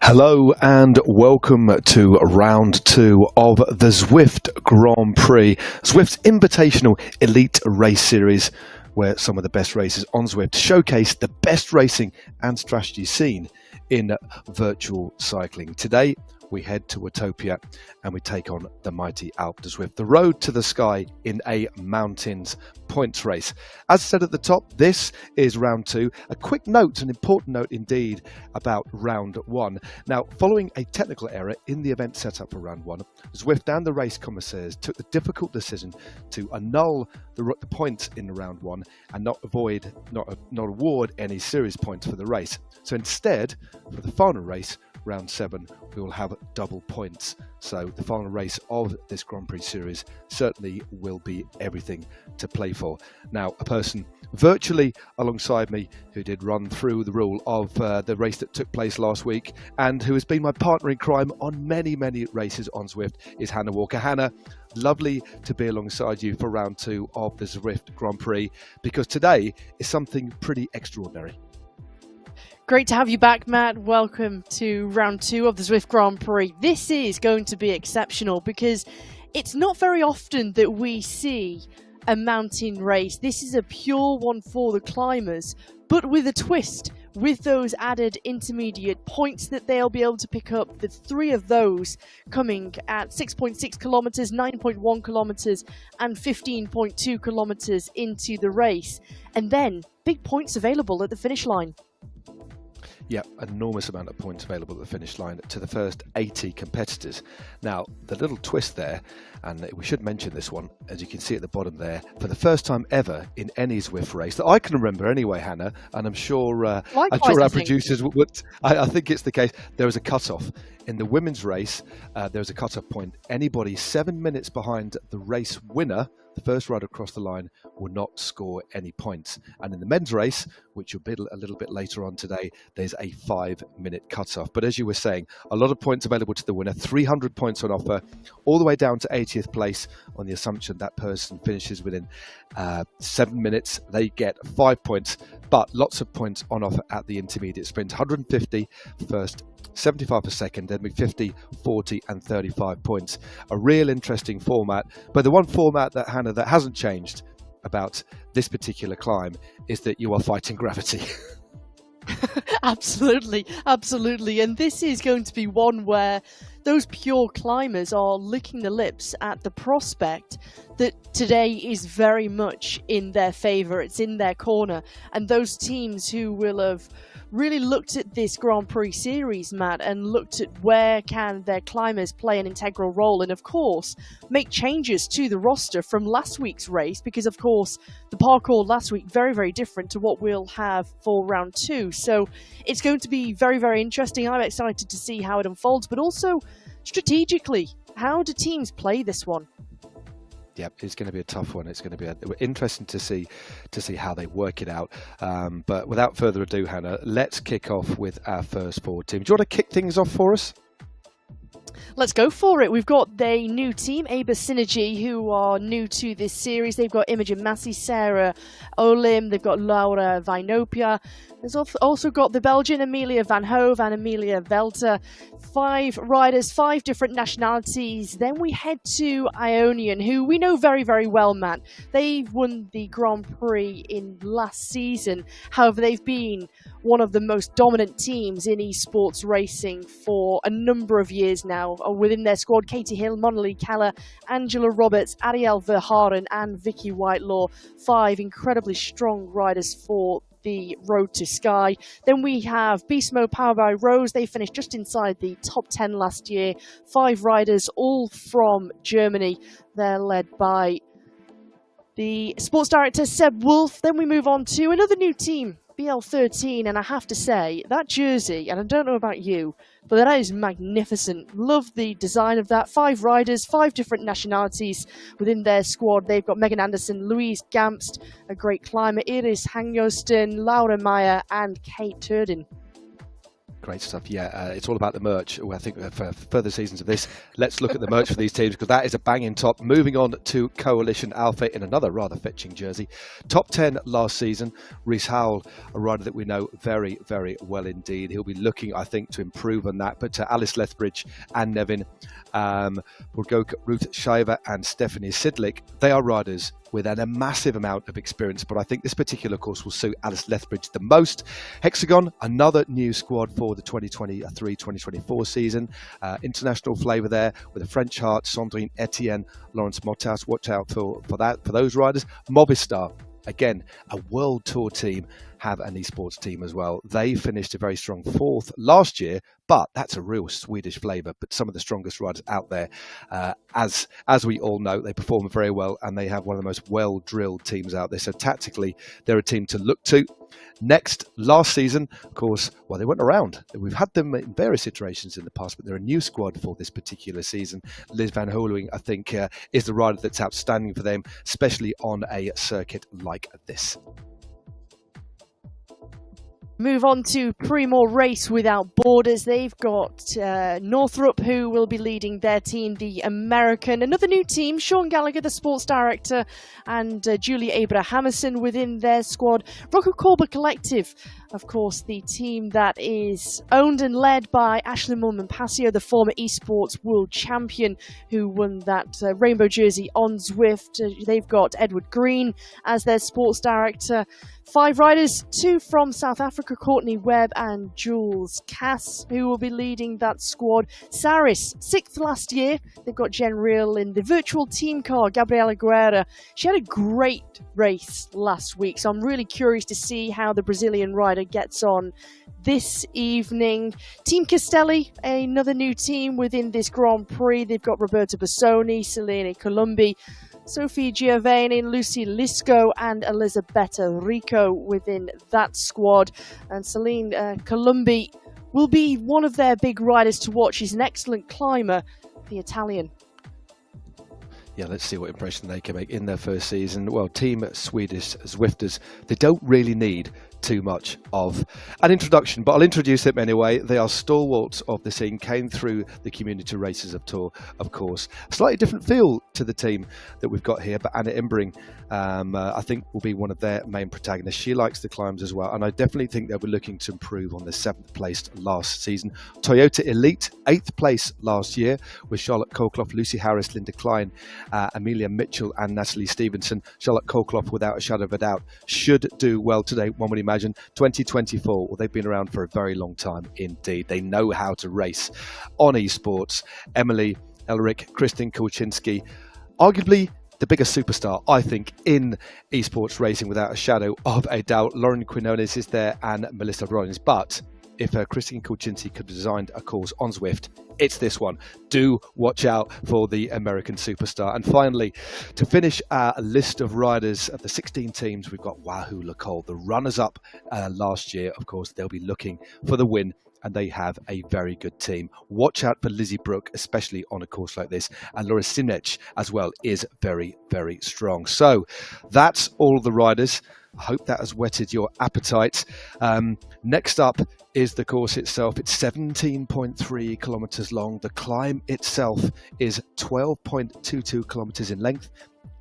Hello and welcome to round two of the Zwift Grand Prix, Zwift's invitational elite race series, where some of the best races on Zwift showcase the best racing and strategy seen in virtual cycling. Today, we head to Watopia and we take on the mighty Alpe Du Zwift, the road to the sky in a mountains points race. As said at the top, this is round two. A quick note, an important note indeed, about round one. Now, following a technical error in the event setup for round one, Zwift and the race commissaires took the difficult decision to annul the points in round one and not award any series points for the race. So instead, for the final race, round 7, we will have double points. So the final race of this Grand Prix series certainly will be everything to play for. Now, a person virtually alongside me who did run through the rule of the race that took place last week and who has been my partner in crime on many races on Zwift is Hannah Walker. Hannah, lovely to be alongside you for round 2 of the Zwift Grand Prix, because today is something pretty extraordinary. Great to have you back, Matt. Welcome to round 2 of the Zwift Grand Prix. This is going to be exceptional because it's not very often that we see a mountain race. This is a pure one for the climbers, but with a twist, with those added intermediate points that they'll be able to pick up, the 3 of those coming at 6.6 kilometers, 9.1 kilometers, and 15.2 kilometers into the race. And then big points available at the finish line. Yeah, enormous amount of points available at the finish line to the first 80 competitors. Now, the little twist there, and we should mention this one, as you can see at the bottom there, for the first time ever in any Zwift race that I can remember anyway, Hannah, and I'm sure our producers would, I think it's the case, there was a cut-off. In the women's race, there was a cut-off point. Anybody 7 minutes behind the race winner, the first rider across the line, will not score any points. And in the men's race, which will be a little bit later on today, there's a 5-minute cutoff. But as you were saying, a lot of points available to the winner, 300 points on offer, all the way down to 80th place on the assumption that person finishes within 7 minutes. They get 5 points, but lots of points on offer at the intermediate sprint. 150 first, 75 per second, then 50, 40 and 35 points. A real interesting format, but the one format that, Hannah, that hasn't changed about this particular climb is that you are fighting gravity. Absolutely. And this is going to be one where those pure climbers are licking the lips at the prospect that today is very much in their favour. It's in their corner. And those teams who will have really looked at this Grand Prix series, Matt, and looked at where can their climbers play an integral role and, of course, make changes to the roster from last week's race, because, of course, the parkour last week, very different to what we'll have for round 2. So it's going to be very interesting. I'm excited to see how it unfolds, but also strategically, how do teams play this one? Yep, it's going to be a tough one. It's going to be interesting to see how they work it out. But without further ado, Hannah, let's kick off with our first 4 teams. Do you want to kick things off for us? Let's go for it. We've got the new team, Aber Synergy, who are new to this series. They've got Imogen Massey, Sarah Olim, they've got Laura Watopia. There's also got the Belgian Amelia Van Hove and Amelia Velter. 5 riders, 5 different nationalities. Then we head to Ionian, who we know very well, Matt. They've won the Grand Prix in last season. However, they've been one of the most dominant teams in esports racing for a number of years now. Within their squad, Katie Hill, Monali Keller, Angela Roberts, Ariel Verhaeren and Vicky Whitelaw. 5 incredibly strong riders for the road to sky. Then we have Beast Mode powered by Rose. They finished just inside the top 10 last year. 5 riders, all from Germany. They're led by the sports director, Seb Wolf. Then we move on to another new team, BL13, and I have to say, that jersey, and I don't know about you, but that is magnificent. Love the design of that. 5 riders, 5 different nationalities within their squad. They've got Megan Anderson, Louise Gamst, a great climber, Iris Hangyosten, Laura Meyer, and Kate Turdin. Great stuff. Yeah, it's all about the merch. I think for further seasons of this, let's look at the merch for these teams, because that is a banging top. Moving on to Coalition Alpha in another rather fetching jersey. Top 10 last season. Reece Howell, a rider that we know very, very well indeed. He'll be looking, I think, to improve on that. But Alice Lethbridge and Nevin, we'll go Ruth Shiver and Stephanie Sidlick. They are riders with a massive amount of experience, but I think this particular course will suit Alice Lethbridge the most. Hexagon, another new squad for the 2023-2024 season. International flavour there with a French heart, Sandrine Etienne, Laurence Motas. Watch out for those riders. Movistar, again, a world tour team, have an esports team as well. They finished a very strong 4th last year, but that's a real Swedish flavour. But some of the strongest riders out there, as we all know, they perform very well, and they have one of the most well-drilled teams out there. So tactically, they're a team to look to. Next, last season, of course, well, they went around. We've had them in various iterations in the past, but they're a new squad for this particular season. Liz Van Hooling, I think, is the rider that's outstanding for them, especially on a circuit like this. Move on to Primor Race Without Borders. They've got Northrop, who will be leading their team, the American. Another new team, Sean Gallagher, the sports director, and Julie Abrahamson within their squad. Rocco Corba Collective, of course, the team that is owned and led by Ashley Moolman-Passio, the former esports world champion who won that rainbow jersey on Zwift. They've got Edward Green as their sports director. 5 riders, 2 from South Africa, Courtney Webb and Jules Cass, who will be leading that squad. Saris, 6th last year. They've got Jen Reel in the virtual team car, Gabriela Guerra. She had a great race last week, so I'm really curious to see how the Brazilian rider gets on this evening. Team Castelli, another new team within this Grand Prix. They've got Roberta Bassoni, Selene Columbi, Sophie Giovanni, Lucy Lisco and Elisabetta Rico within that squad. And Celine Columbi will be one of their big riders to watch. She's an excellent climber, the Italian. Yeah, let's see what impression they can make in their first season. Well, Team Swedish Zwifters, they don't really need too much of an introduction, but I'll introduce them anyway. They are stalwarts of the scene, came through the community races of Tour, of course. A slightly different feel to the team that we've got here, but Anna Imbring, I think, will be one of their main protagonists. She likes the climbs as well, and I definitely think they'll be looking to improve on the 7th place last season. Toyota Elite, 8th place last year, with Charlotte Colclough, Lucy Harris, Linda Klein, Amelia Mitchell and Natalie Stevenson. Charlotte Colclough, without a shadow of a doubt, should do well today, one would imagine. 2024, well, they've been around for a very long time indeed. They know how to race on esports. Emily Elric, Kristin Kulczynski, arguably the biggest superstar, I think, in esports racing without a shadow of a doubt. Lauren Quinones is there and Melissa Rollins, but if Kristin Kulczynski could have designed a course on Zwift, it's this one. Do watch out for the American superstar. And finally, to finish our list of riders of the 16 teams, we've got Wahoo Lacole, the runners-up last year. Of course, they'll be looking for the win, and they have a very good team. Watch out for Lizzie Brooke, especially on a course like this. And Laura Simnech as well is very, very strong. So that's all of the riders. I hope that has whetted your appetite. Next up is the course itself. It's 17.3 kilometers long. The climb itself is 12.22 kilometers in length,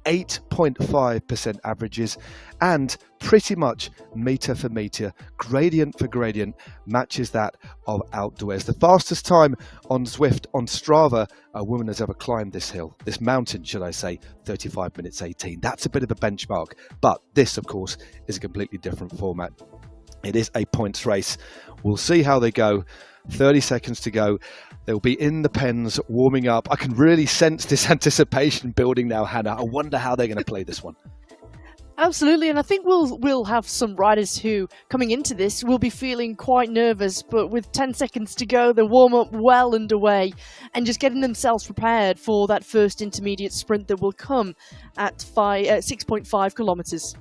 8.5% averages, and pretty much meter for meter, gradient for gradient, matches that of outdoors. The fastest time on Zwift, on Strava, a woman has ever climbed this hill, this mountain, should I say, 35 minutes 18. That's a bit of a benchmark, but this, of course, is a completely different format. It is a points race. We'll see how they go. 30 seconds to go. They'll be in the pens warming up. I can really sense this anticipation building now, Hannah. I wonder how they're going to play this one. Absolutely, and I think we'll have some riders who, coming into this, will be feeling quite nervous, but with 10 seconds to go, the warm-up well underway, and just getting themselves prepared for that first intermediate sprint that will come at 6.5 kilometres.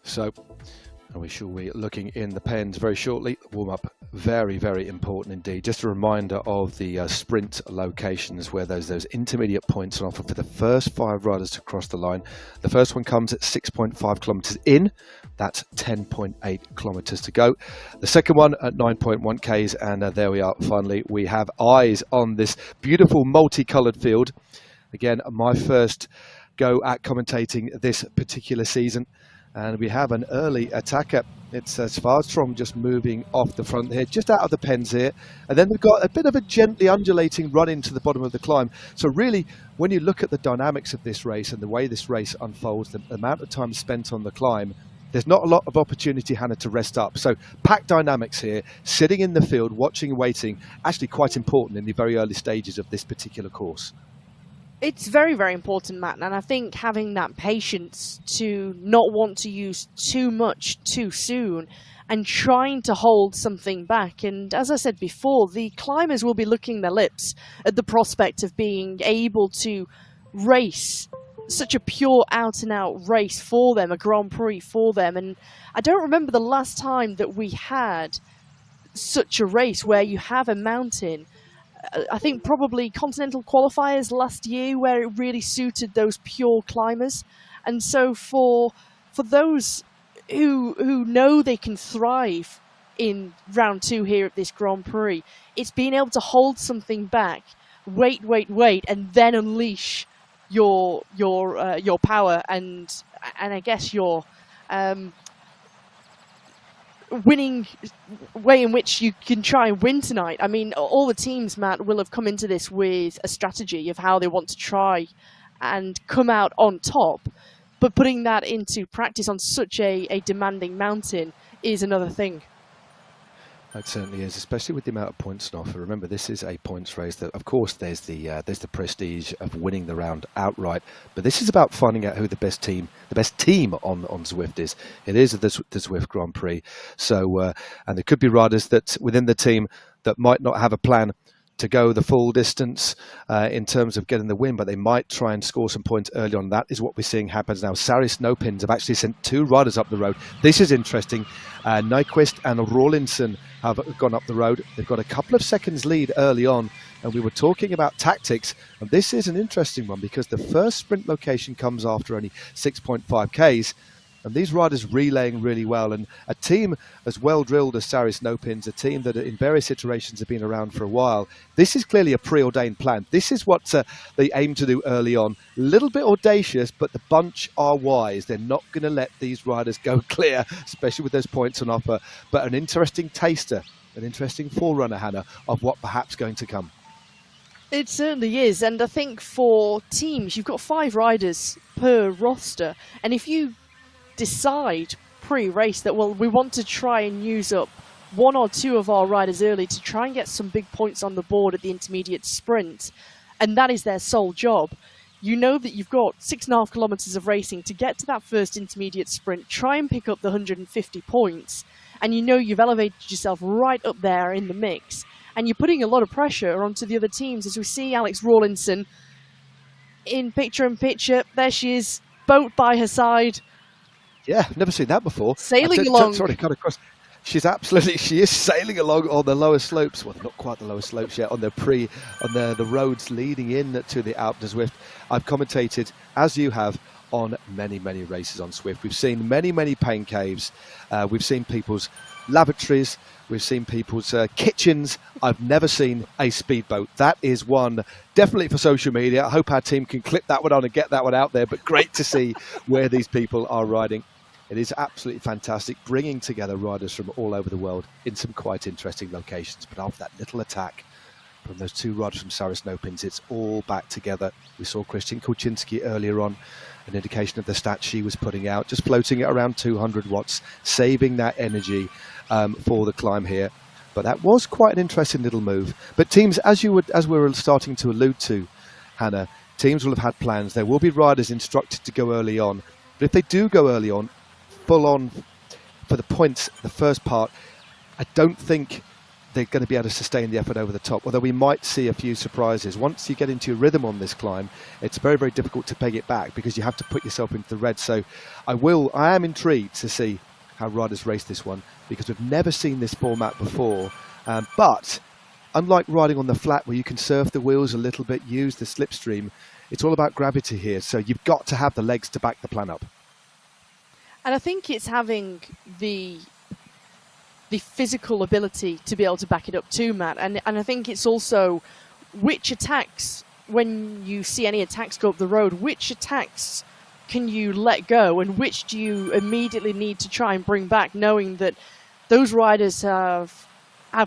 So we shall be looking in the pens very shortly. Warm-up, very, very important indeed. Just a reminder of the sprint locations where those intermediate points are offered for the first 5 riders to cross the line. The first one comes at 6.5 kilometres in, That's 10.8 kilometers to go. The second one at 9.1 Ks, and there we are. Finally, we have eyes on this beautiful multicolored field. Again, my first go at commentating this particular season. And we have an early attacker. It's Svartrom just moving off the front here, just out of the pens here. And then we've got a bit of a gently undulating run into the bottom of the climb. So really, when you look at the dynamics of this race and the way this race unfolds, the amount of time spent on the climb, there's not a lot of opportunity, Hannah, to rest up. So pack dynamics here, sitting in the field, watching and waiting, actually quite important in the very early stages of this particular course. It's very, very important, Matt, and I think having that patience to not want to use too much too soon and trying to hold something back. And as I said before, the climbers will be licking their lips at the prospect of being able to race such a pure out-and-out race for them, a Grand Prix for them. And I don't remember the last time that we had such a race where you have a mountain. I think probably Continental Qualifiers last year where it really suited those pure climbers. And so for those who know they can thrive in round 2 here at this Grand Prix, it's being able to hold something back, wait, and then unleash your power and I guess your winning way in which you can try and win tonight. I mean, all the teams, Matt, will have come into this with a strategy of how they want to try and come out on top, but putting that into practice on such a demanding mountain is another thing. That certainly is, especially with the amount of points on offer. Remember, this is a points race. That, of course, there's the prestige of winning the round outright, but this is about finding out who the best team on Zwift is. It is the Zwift Grand Prix. So, and there could be riders that within the team that might not have a plan to go the full distance in terms of getting the win, but they might try and score some points early on. That is what we're seeing happens now. Saris Snowpins have actually sent 2 riders up the road. This is interesting. Nyquist and Rawlinson have gone up the road. They've got a couple of seconds lead early on, and we were talking about tactics, and this is an interesting one because the first sprint location comes after only 6.5 Ks, and these riders relaying really well, and a team as well drilled as Saris Snowpins, a team that in various iterations have been around for a while. This is clearly a preordained plan. This is what they aim to do early on. A little bit audacious, but the bunch are wise. They're not going to let these riders go clear, especially with those points on offer. But an interesting taster, an interesting forerunner, Hannah, of what perhaps going to come. It certainly is, and I think for teams, you've got 5 riders per roster, and if you decide pre-race that, well, we want to try and use up 1 or 2 of our riders early to try and get some big points on the board at the intermediate sprint, and that is their sole job. You know that you've got 6.5 kilometers of racing to get to that first intermediate sprint, try and pick up the 150 points, and you know you've elevated yourself right up there in the mix, and you're putting a lot of pressure onto the other teams, as we see Alex Rawlinson in picture-in-picture. There she is, boat by her side. Yeah, never seen that before. Sailing along. Sorry, cut across. She is sailing along on the lower slopes. Well, not quite the lower slopes yet. On the roads leading in to the Alpe Du Zwift. I've commentated, as you have, on many races on Zwift. We've seen many pain caves. We've seen people's lavatories. We've seen people's kitchens. I've never seen a speedboat. That is one definitely for social media. I hope our team can clip that one on and get that one out there. But great to see where these people are riding. It is absolutely fantastic, bringing together riders from all over the world in some quite interesting locations. But after that little attack from those 2 riders from Saris Snowpins, it's all back together. We saw Christian Kulczynski earlier on, an indication of the stats she was putting out, just floating at around 200 watts, saving that energy for the climb here. But that was quite an interesting little move. But teams, as we were starting to allude to, Hannah, teams will have had plans. There will be riders instructed to go early on. But if they do go early on, full on for the points, the first part, I don't think they're going to be able to sustain the effort over the top, although we might see a few surprises. Once you get into your rhythm on this climb, it's very difficult to peg it back because you have to put yourself into the red. So I am intrigued to see how riders race this one because we've never seen this format before. But unlike riding on the flat where you can surf the wheels a little bit, use the slipstream, it's all about gravity here. So you've got to have the legs to back the plan up. And I think it's having the physical ability to be able to back it up too, Matt. And I think it's also which attacks, when you see any attacks go up the road, which attacks can you let go and which do you immediately need to try and bring back, knowing that those riders have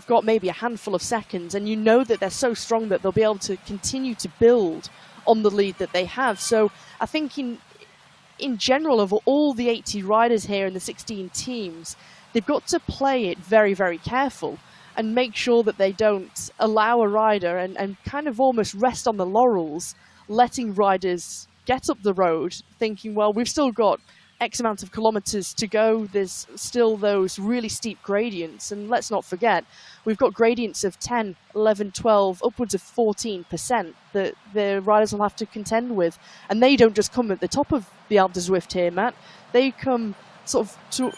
got maybe a handful of seconds, and you know that they're so strong that they'll be able to continue to build on the lead that they have. So I think in general, of all the 80 riders here in the 16 teams, they've got to play it very, very careful and make sure that they don't allow a rider and kind of almost rest on the laurels, letting riders get up the road thinking, well, we've still got X amount of kilometers to go. There's still those really steep gradients. And let's not forget, we've got gradients of 10, 11, 12, upwards of 14% that the riders will have to contend with. And they don't just come at the top of the Alpe Du Zwift here, Matt. They come sort of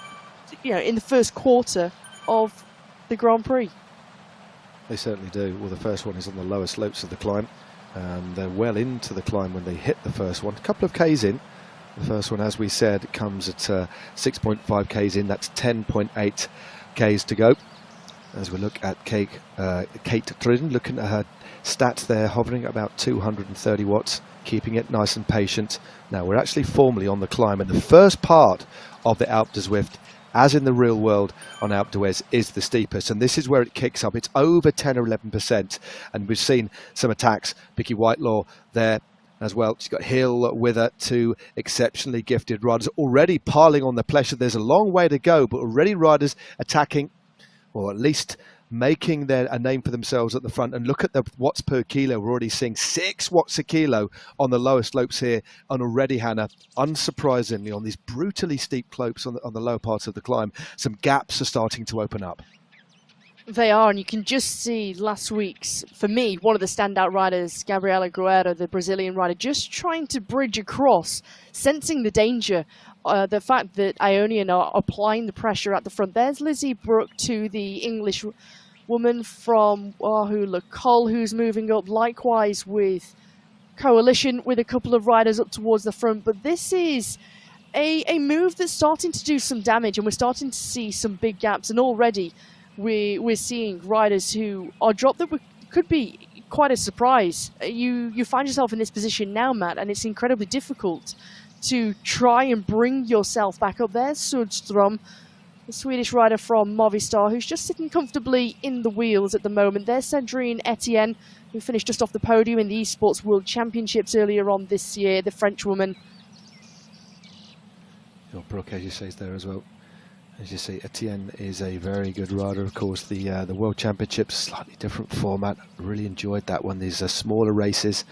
in the first quarter of the Grand Prix. They certainly do. Well, the first one is on the lower slopes of the climb. They're well into the climb when they hit the first one. A couple of Ks in. The first one, as we said, comes at 6.5 Ks in. That's 10.8 Ks to go. As we look at Kate Trin, looking at her stats there, hovering at about 230 watts, keeping it nice and patient. Now, we're actually formally on the climb, and the first part of the Alpe Du Zwift, as in the real world on Alpe d'Huez, is the steepest, and this is where it kicks up. It's over 10 or 11%, and we've seen some attacks. Vicky Whitelaw there as well. She's got Hill with her, two exceptionally gifted riders already piling on the pressure. There's a long way to go, but already riders attacking, or at least making a name for themselves at the front. And look at the watts per kilo. We're already seeing 6 watts a kilo on the lower slopes here. And already, Hannah, unsurprisingly, on these brutally steep slopes on the lower parts of the climb, some gaps are starting to open up. They are, and you can just see last week's, for me, one of the standout riders, Gabriela Guerra, the Brazilian rider, just trying to bridge across, sensing the danger. The fact that Ionian are applying the pressure at the front. There's Lizzie Brooke to the English woman from Wahoo Lacole, who's moving up. Likewise with Coalition, with a couple of riders up towards the front. But this is a move that's starting to do some damage, and we're starting to see some big gaps. And already we're seeing riders who are dropped that could be quite a surprise. You find yourself in this position now, Matt, and it's incredibly difficult to try and bring yourself back up there. Sudstrom, the Swedish rider from Movistar, who's just sitting comfortably in the wheels at the moment. There's Cendrine Etienne, who finished just off the podium in the Esports World Championships earlier on this year, the French woman. Brooke, as you say, is there as well. As you see, Etienne is a very good rider. Of course, the World Championships, slightly different format. Really enjoyed that one. These are smaller races,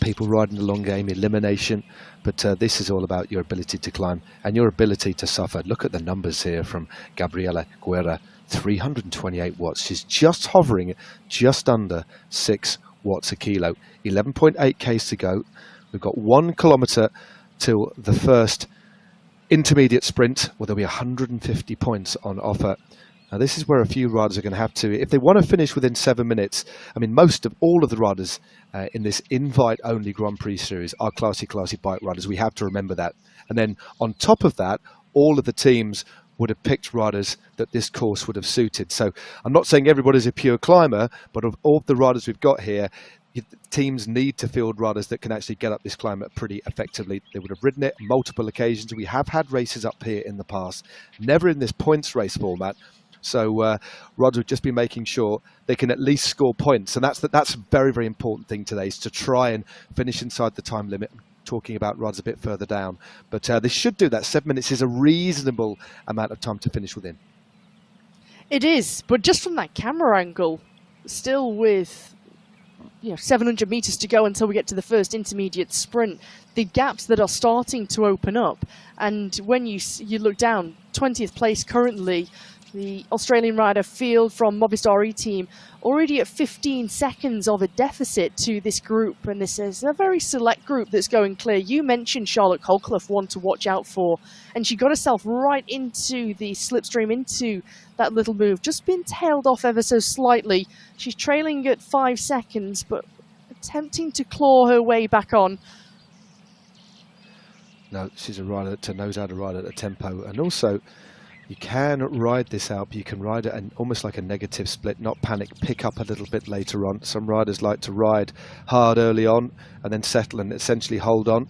people riding the long game, elimination. But this is all about your ability to climb and your ability to suffer. Look at the numbers here from Gabriela Guerra, 328 watts. She's just hovering just under 6 watts a kilo. 11.8 Ks to go. We've got 1 kilometre till the first intermediate sprint, where there'll be 150 points on offer. Now, this is where a few riders are going to have to, if they want to finish within 7 minutes. I mean, all of the riders in this invite-only Grand Prix series are classy bike riders. We have to remember that. And then on top of that, all of the teams would have picked riders that this course would have suited. So I'm not saying everybody's a pure climber, but of all the riders we've got here, teams need to field riders that can actually get up this climb pretty effectively. They would have ridden it on multiple occasions. We have had races up here in the past, never in this points race format. So riders would just be making sure they can at least score points. And that's a very, very important thing today, is to try and finish inside the time limit. I'm talking about riders a bit further down. But they should do that. 7 minutes is a reasonable amount of time to finish within. It is, but just from that camera angle, still with 700 meters to go until we get to the first intermediate sprint, the gaps that are starting to open up. And when you look down, 20th place currently, the Australian rider Field from Movistar E-Team, already at 15 seconds of a deficit to this group. And this is a very select group that's going clear. You mentioned Charlotte Colclough, one to watch out for. And she got herself right into the slipstream, into that little move. Just been tailed off ever so slightly. She's trailing at 5 seconds, but attempting to claw her way back on. No, she's a rider that knows how to ride at a tempo, and also you can ride this Alpe. You can ride it almost like a negative split, not panic, pick up a little bit later on. Some riders like to ride hard early on and then settle and essentially hold on.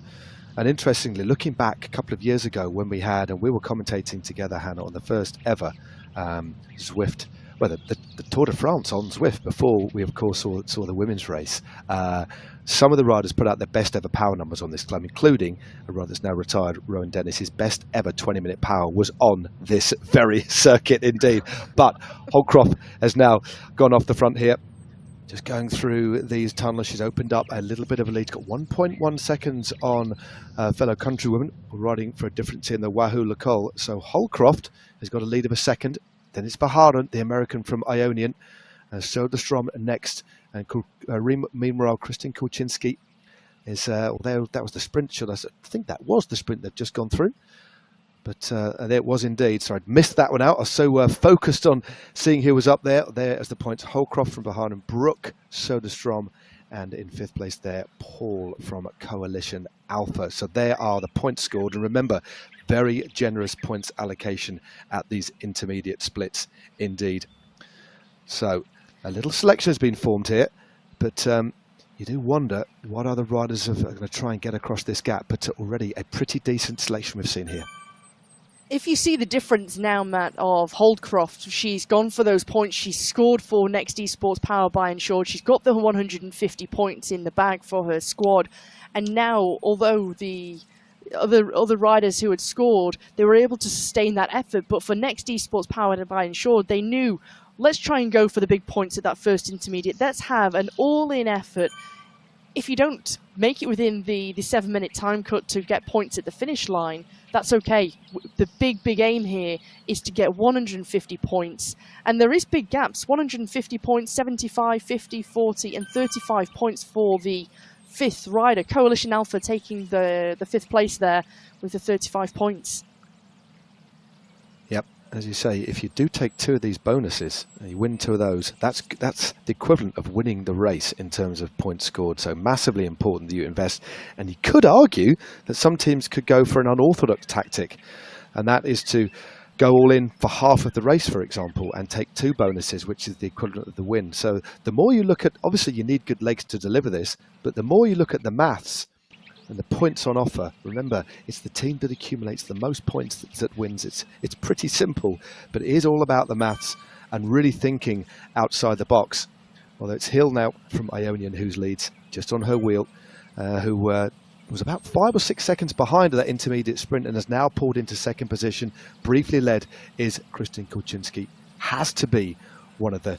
And interestingly, looking back a couple of years ago when we were commentating together, Hannah, on the first ever Zwift, well, the Tour de France on Zwift, before we of course saw the women's race. Some of the riders put out their best ever power numbers on this climb, including a rider that's now retired, Rowan Dennis. His best ever 20-minute power was on this very circuit indeed. But Holcroft has now gone off the front here. Just going through these tunnels, she's opened up a little bit of a lead. Got 1.1 seconds on fellow countrywomen riding for a different team, the Wahoo Lacole. So Holcroft has got a lead of a second. Then it's Baharan, the American from Ionian. Soderstrom next. And meanwhile, Kristin Kulczynski is, that was the sprint. I think that was the sprint they've just gone through. But there it was indeed. So I'd missed that one out. I was so focused on seeing who was up there. There as the points, Holcroft from Baharan, Brooke, Soderstrom, and in fifth place there, Paul from Coalition Alpha. So there are the points scored. And remember, very generous points allocation at these intermediate splits indeed. So a little selection has been formed here, but you do wonder what other riders are going to try and get across this gap. But already a pretty decent selection we've seen here. If you see the difference now, Matt, of Holdcroft, she's gone for those points. She's scored for Next Esports Power by Insured. She's got the 150 points in the bag for her squad. And now, although the other riders who had scored, they were able to sustain that effort. But for Next Esports Powered by Insured, they knew, let's try and go for the big points at that first intermediate. Let's have an all-in effort. If you don't make it within the 7-minute time cut to get points at the finish line, that's okay. The big aim here is to get 150 points. And there is big gaps, 150 points, 75, 50, 40, and 35 points for the fifth rider. Coalition Alpha taking the fifth place there with the 35 points. Yep. As you say, if you do take 2 of these bonuses, and you win 2 of those, that's the equivalent of winning the race in terms of points scored. So massively important that you invest. And you could argue that some teams could go for an unorthodox tactic, and that is to go all in for half of the race, for example, and take 2 bonuses, which is the equivalent of the win. So the more you look at, obviously you need good legs to deliver this, but the more you look at the maths and the points on offer, remember, it's the team that accumulates the most points that wins. It's pretty simple, but it is all about the maths and really thinking outside the box. Although it's Hill now from Ionian who's leads, just on her wheel, who was about 5 or 6 seconds behind that intermediate sprint and has now pulled into second position. Briefly led is Kristin Kulczynski. Has to be one of the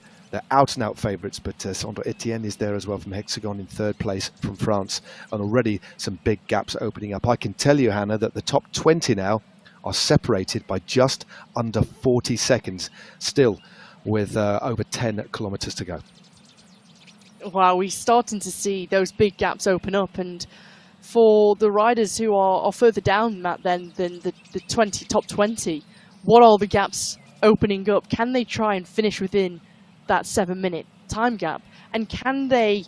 out-and-out favourites, but Sandra Etienne is there as well from Hexagon in third place from France, and already some big gaps opening up. I can tell you, Hannah, that the top 20 now are separated by just under 40 seconds, still with over 10 kilometres to go. Wow, we're starting to see those big gaps open up, and for the riders who are further down, Matt, than the top 20, what are the gaps opening up? Can they try and finish within that 7-minute time gap? And can they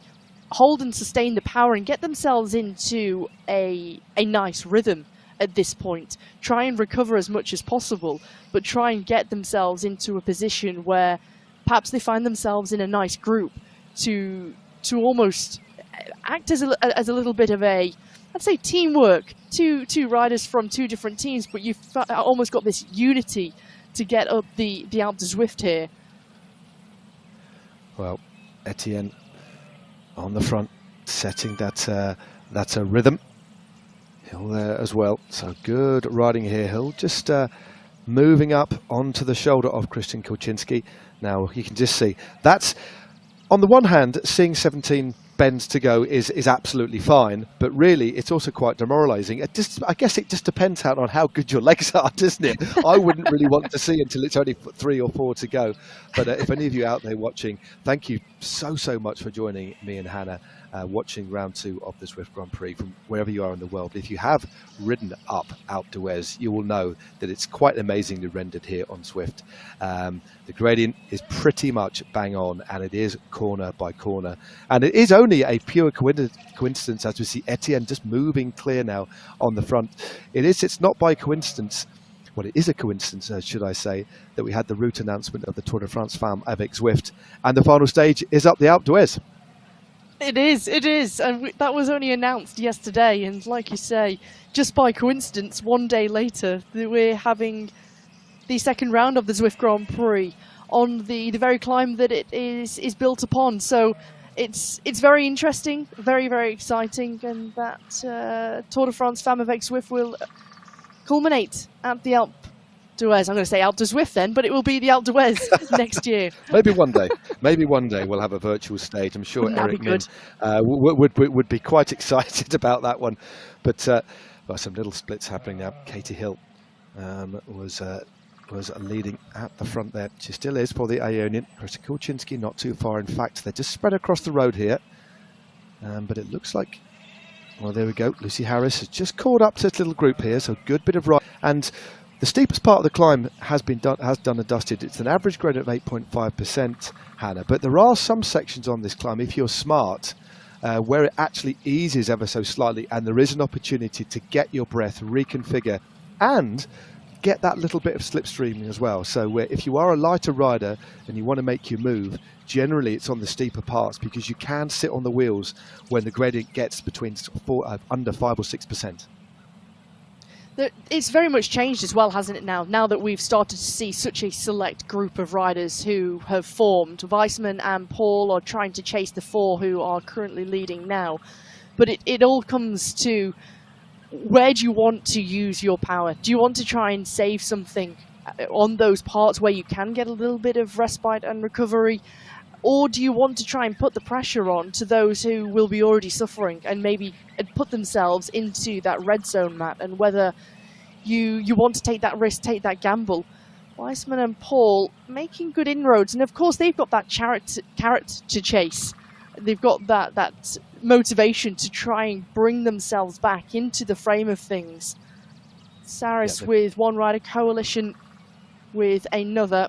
hold and sustain the power and get themselves into a nice rhythm at this point? Try and recover as much as possible, but try and get themselves into a position where perhaps they find themselves in a nice group to almost act as a little bit of a, I'd say, teamwork. Two riders from 2 different teams, but you've almost got this unity to get up the Alpe Du Zwift here. Well, Etienne on the front, setting that rhythm. Hill there as well. So good riding here. Hill just moving up onto the shoulder of Kristin Kulczynski. Now you can just see that's, on the one hand, seeing 17 bends to go is absolutely fine, but really it's also quite demoralising. I guess it just depends on how good your legs are, doesn't it? I wouldn't really want to see until it's only 3 or 4 to go. But if any of you out there watching, thank you so much for joining me and Hannah watching round 2 of the Zwift Grand Prix from wherever you are in the world. If you have ridden up Alpe d'Huez, you will know that it's quite amazingly rendered here on Zwift. The gradient is pretty much bang on, and it is corner by corner. And it is only a pure coincidence as we see Etienne just moving clear now on the front. It's not by coincidence. Well, it is a coincidence, should I say, that we had the route announcement of the Tour de France Femmes avec Zwift, and the final stage is up the Alpe d'Huez. It is, and that was only announced yesterday, and like you say, just by coincidence, one day later, we're having the second round of the Zwift Grand Prix on the very climb that it is built upon. So it's very interesting, very, very exciting, and that Tour de France Femmes avec Zwift will culminate at the Alpe d'Huez. I'm going to say Alpe Du Zwift then, but it will be the Alpe d'Huez next year. Maybe one day we'll have a virtual stage. I'm sure Eric Min would be quite excited about that one. But well, some little splits happening now. Katie Hill was leading at the front there. She still is for the Ionian. Krista Kulczynski not too far. In fact, they're just spread across the road here. But it looks like, well, there we go. Lucy Harris has just caught up to this little group here. So good bit of ride. And the steepest part of the climb has done and dusted. It's an average gradient of 8.5%, Hannah. But there are some sections on this climb, if you're smart, where it actually eases ever so slightly, and there is an opportunity to get your breath, reconfigure, and get that little bit of slipstreaming as well. So if you are a lighter rider and you want to make your move, generally it's on the steeper parts, because you can sit on the wheels when the gradient gets between under 5 or 6%. It's very much changed as well, hasn't it, now that we've started to see such a select group of riders who have formed. Weissman and Paul are trying to chase the 4 who are currently leading now. But it all comes to, where do you want to use your power? Do you want to try and save something on those parts where you can get a little bit of respite and recovery? Or do you want to try and put the pressure on to those who will be already suffering and maybe put themselves into that red zone, Matt? And whether you want to take that risk, take that gamble. Weissman and Paul making good inroads. And of course, they've got that carrot to chase. They've got that motivation to try and bring themselves back into the frame of things. Saris with one rider, Coalition with another.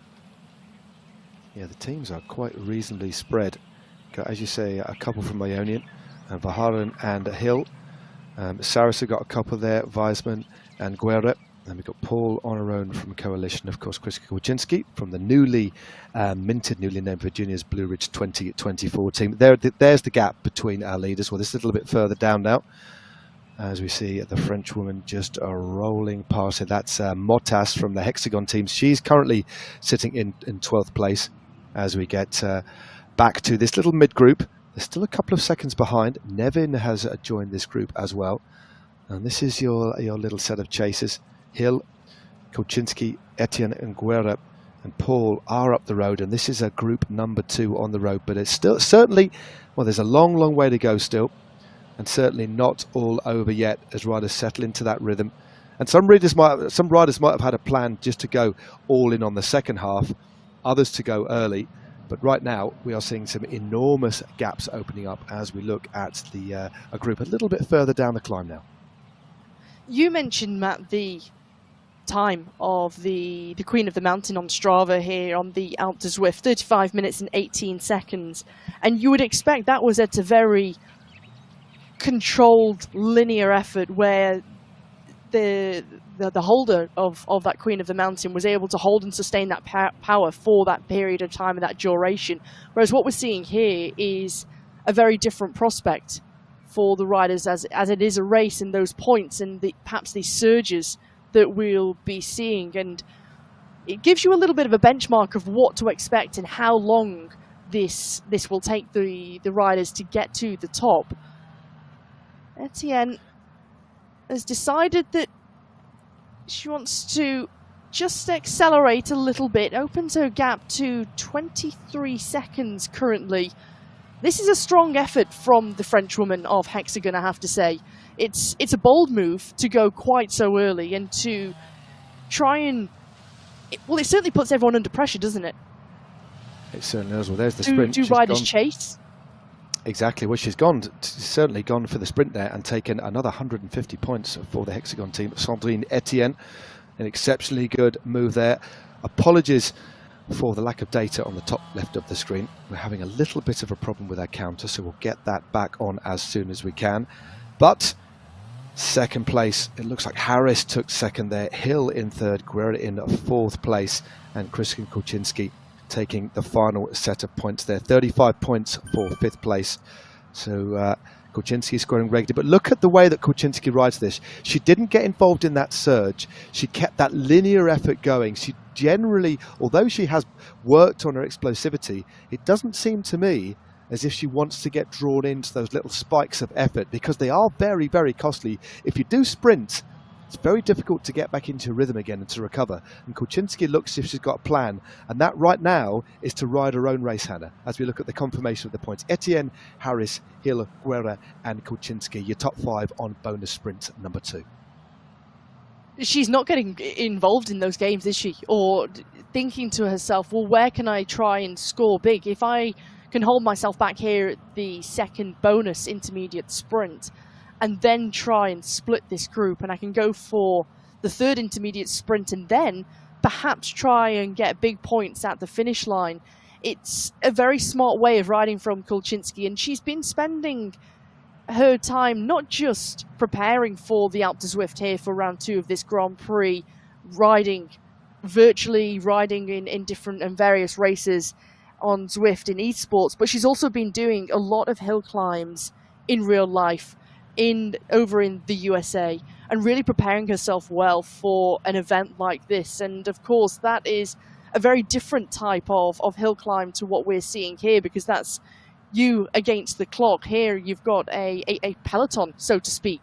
Yeah, the teams are quite reasonably spread. Got, as you say, a couple from Ionian, Verhaeren and Hill. Saris have got a couple there, Weissman and Guerra. And we've got Paul on her own from Coalition, of course, Krista Kulczynski from the newly named Virginia's Blue Ridge 2014. There's the gap between our leaders. Well, this is a little bit further down now, as we see the French woman just rolling past it. That's Motas from the Hexagon team. She's currently sitting in 12th place as we get back to this little mid-group. There's still a couple of seconds behind. Nevin has joined this group as well. And this is your little set of chasers. Hill, Kulczynski, Etienne and Guerra and Paul are up the road. And this is a group number 2 on the road. But it's still certainly, well, there's a long, long way to go still. And certainly not all over yet as riders settle into that rhythm. And some riders might have had a plan just to go all in on the second half, others to go early. But right now we are seeing some enormous gaps opening up as we look at a group a little bit further down the climb now. You mentioned, Matt, the time of the Queen of the Mountain on Strava here on the Alpe du Zwift, 35 minutes and 18 seconds. And you would expect that was at a very controlled linear effort where the holder of that Queen of the Mountain was able to hold and sustain that power for that period of time and that duration. Whereas what we're seeing here is a very different prospect for the riders as it is a race, and those points and perhaps these surges that we'll be seeing. And it gives you a little bit of a benchmark of what to expect and how long this will take the riders to get to the top. Etienne has decided that she wants to just accelerate a little bit, opens her gap to 23 seconds currently. This is a strong effort from the Frenchwoman of Hexagon, I have to say. It's a bold move to go quite so early and to try and... Well, it certainly puts everyone under pressure, doesn't it? It certainly does. Well, there's the sprint. Do riders chase? Exactly. Well, she's certainly gone for the sprint there and taken another 150 points for the Hexagon team. Sandrine Etienne, an exceptionally good move there. Apologies for the lack of data on the top left of the screen. We're having a little bit of a problem with our counter, so we'll get that back on as soon as we can. But second place, it looks like Harris took second there, Hill in third, Guerra in fourth place, and Christian Kulczynski taking the final set of points there. 35 points for fifth place. So Kulczynski scoring regularly. But look at the way that Kulczynski rides this. She didn't get involved in that surge. She kept that linear effort going. She generally, although she has worked on her explosivity, it doesn't seem to me as if she wants to get drawn into those little spikes of effort, because they are very, very costly. If you do sprint, it's very difficult to get back into rhythm again and to recover. And Kulczynski looks as if she's got a plan. And that right now is to ride her own race, Hannah, as we look at the confirmation of the points. Etienne, Harris, Hill, Guerra and Kulczynski, your top 5 on bonus sprint number 2. She's not getting involved in those games, is she? Or thinking to herself, well, where can I try and score big? If I can hold myself back here at the second bonus intermediate sprint, and then try and split this group, and I can go for the third intermediate sprint and then perhaps try and get big points at the finish line. It's a very smart way of riding from Kulczynski, and she's been spending her time not just preparing for the Alpe Du Zwift here for round 2 of this Grand Prix, riding virtually, riding in different and various races on Zwift in esports, but she's also been doing a lot of hill climbs in real life over in the USA, and really preparing herself well for an event like this. And of course that is a very different type of hill climb to what we're seeing here, because that's you against the clock. Here you've got a peloton, so to speak,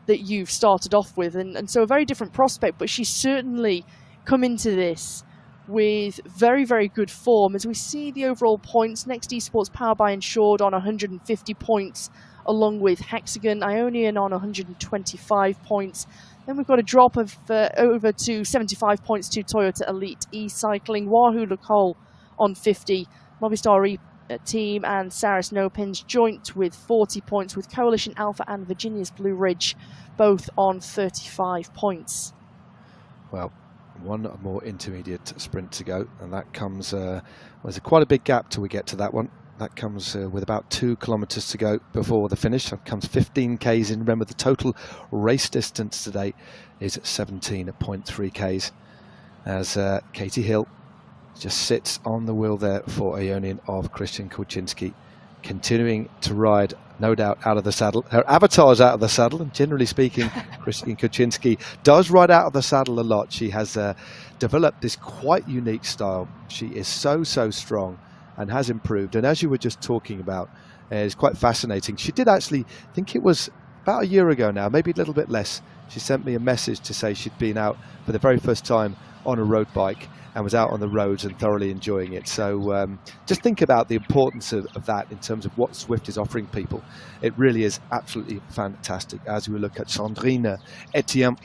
that you've started off with, and so a very different prospect. But she's certainly come into this with very, very good form. As we see the overall points, Next Esports Power by Insured on 150 points, along with Hexagon Ionian on 125 points. Then we've got a drop of over to 75 points to Toyota Elite E-Cycling, Wahoo Lacole on 50, Movistar team and Saris No Pins joint with 40 points, with Coalition Alpha and Virginia's Blue Ridge both on 35 points. Well, one more intermediate sprint to go, and that comes, there's quite a big gap till we get to that one. That comes with about 2 kilometres to go before the finish. That comes 15 Ks in. Remember, the total race distance today is 17.3 Ks, as Katie Hill just sits on the wheel there for Ionian of Christian Kulczynski, continuing to ride, no doubt, out of the saddle. Her avatar's out of the saddle, and generally speaking, Christian Kulczynski does ride out of the saddle a lot. She has developed this quite unique style. She is so strong and has improved. And as you were just talking about, it's quite fascinating. She did actually, I think it was about a year ago now, maybe a little bit less, she sent me a message to say she'd been out for the very first time on a road bike and was out on the roads and thoroughly enjoying it. So just think about the importance of that in terms of what Zwift is offering people. It really is absolutely fantastic. As we look at Sandrine Etienne,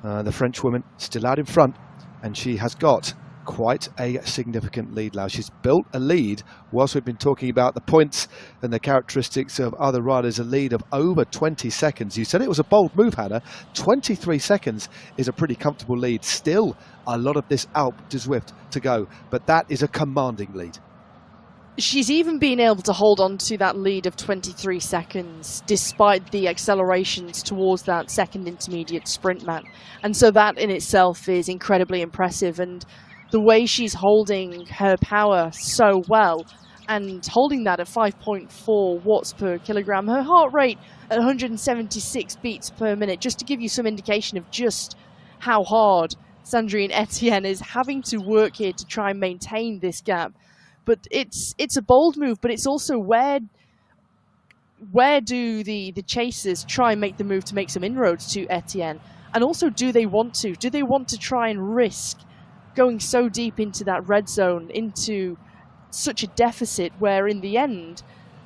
the French woman, still out in front, and she has got quite a significant lead now. She's built a lead, whilst we've been talking about the points and the characteristics of other riders, a lead of over 20 seconds. You said it was a bold move, Hannah. 23 seconds is a pretty comfortable lead. Still a lot of this Alpe Du Zwift to go, but that is a commanding lead. She's even been able to hold on to that lead of 23 seconds despite the accelerations towards that second intermediate sprint, Matt. And so that in itself is incredibly impressive, and the way she's holding her power so well and holding that at 5.4 watts per kilogram, her heart rate at 176 beats per minute, just to give you some indication of just how hard Sandrine Etienne is having to work here to try and maintain this gap. But it's a bold move, but it's also where do the chasers try and make the move to make some inroads to Etienne? And also, do they want to? Do they want to try and risk going so deep into that red zone, into such a deficit where in the end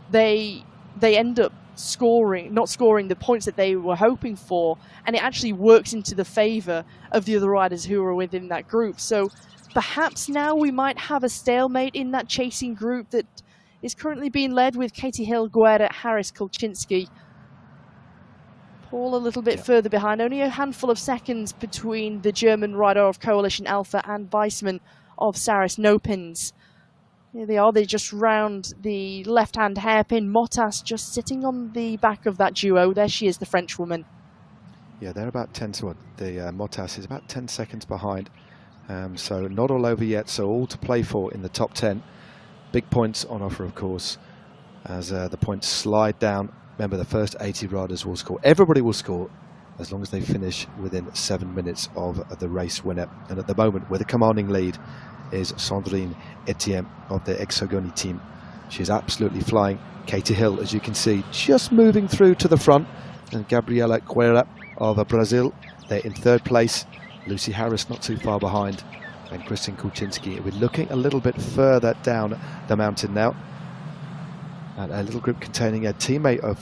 they end up not scoring the points that they were hoping for, and it actually works into the favour of the other riders who are within that group. So perhaps now we might have a stalemate in that chasing group that is currently being led with Katie Hill, Guerra, Harris, Kulczynski. Paul a little bit further behind, only a handful of seconds between the German rider of Coalition Alpha and Weissman of Saris Nopins. Here they are, they just round the left-hand hairpin. Motas just sitting on the back of that duo. There she is, the French woman. Yeah, they're about 10 to 1. The Motas is about 10 seconds behind. So not all over yet, so all to play for in the top 10. Big points on offer, of course, as the points slide down. Remember, the first 80 riders will score. Everybody will score as long as they finish within 7 minutes of the race winner. And at the moment, with a commanding lead, is Sandrine Etienne of the Hexagoni team. She's absolutely flying. Katie Hill, as you can see, just moving through to the front. And Gabriela Guerra of Brazil, they're in third place. Lucy Harris not too far behind. And Kristen Kulczynski. We're looking a little bit further down the mountain now. And a little group containing a teammate of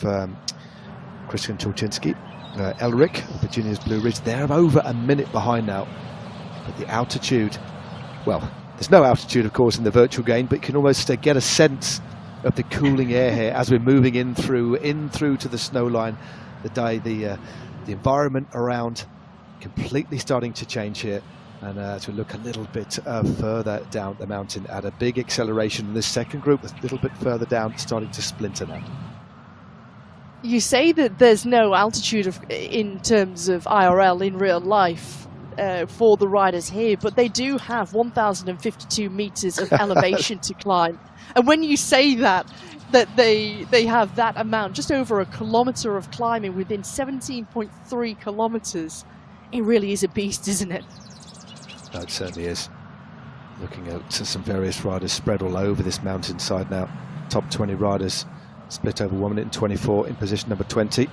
Kristen Kulczynski, Elric of Virginia's Blue Ridge. They're over a minute behind now. But the altitude, well, there's no altitude, of course, in the virtual game, but you can almost get a sense of the cooling air here as we're moving in through to the snow line. The environment around completely starting to change here. And as we look a little bit further down the mountain at a big acceleration in this second group, a little bit further down, starting to splinter now. You say that there's no altitude in terms of IRL in real life for the riders here, but they do have 1,052 meters of elevation to climb. And when you say that they have that amount, just over a kilometer of climbing within 17.3 kilometers, it really is a beast, isn't it? No, it certainly is. Looking at some various riders spread all over this mountainside now. Top 20 riders split over 1 minute and 24 in position number 20.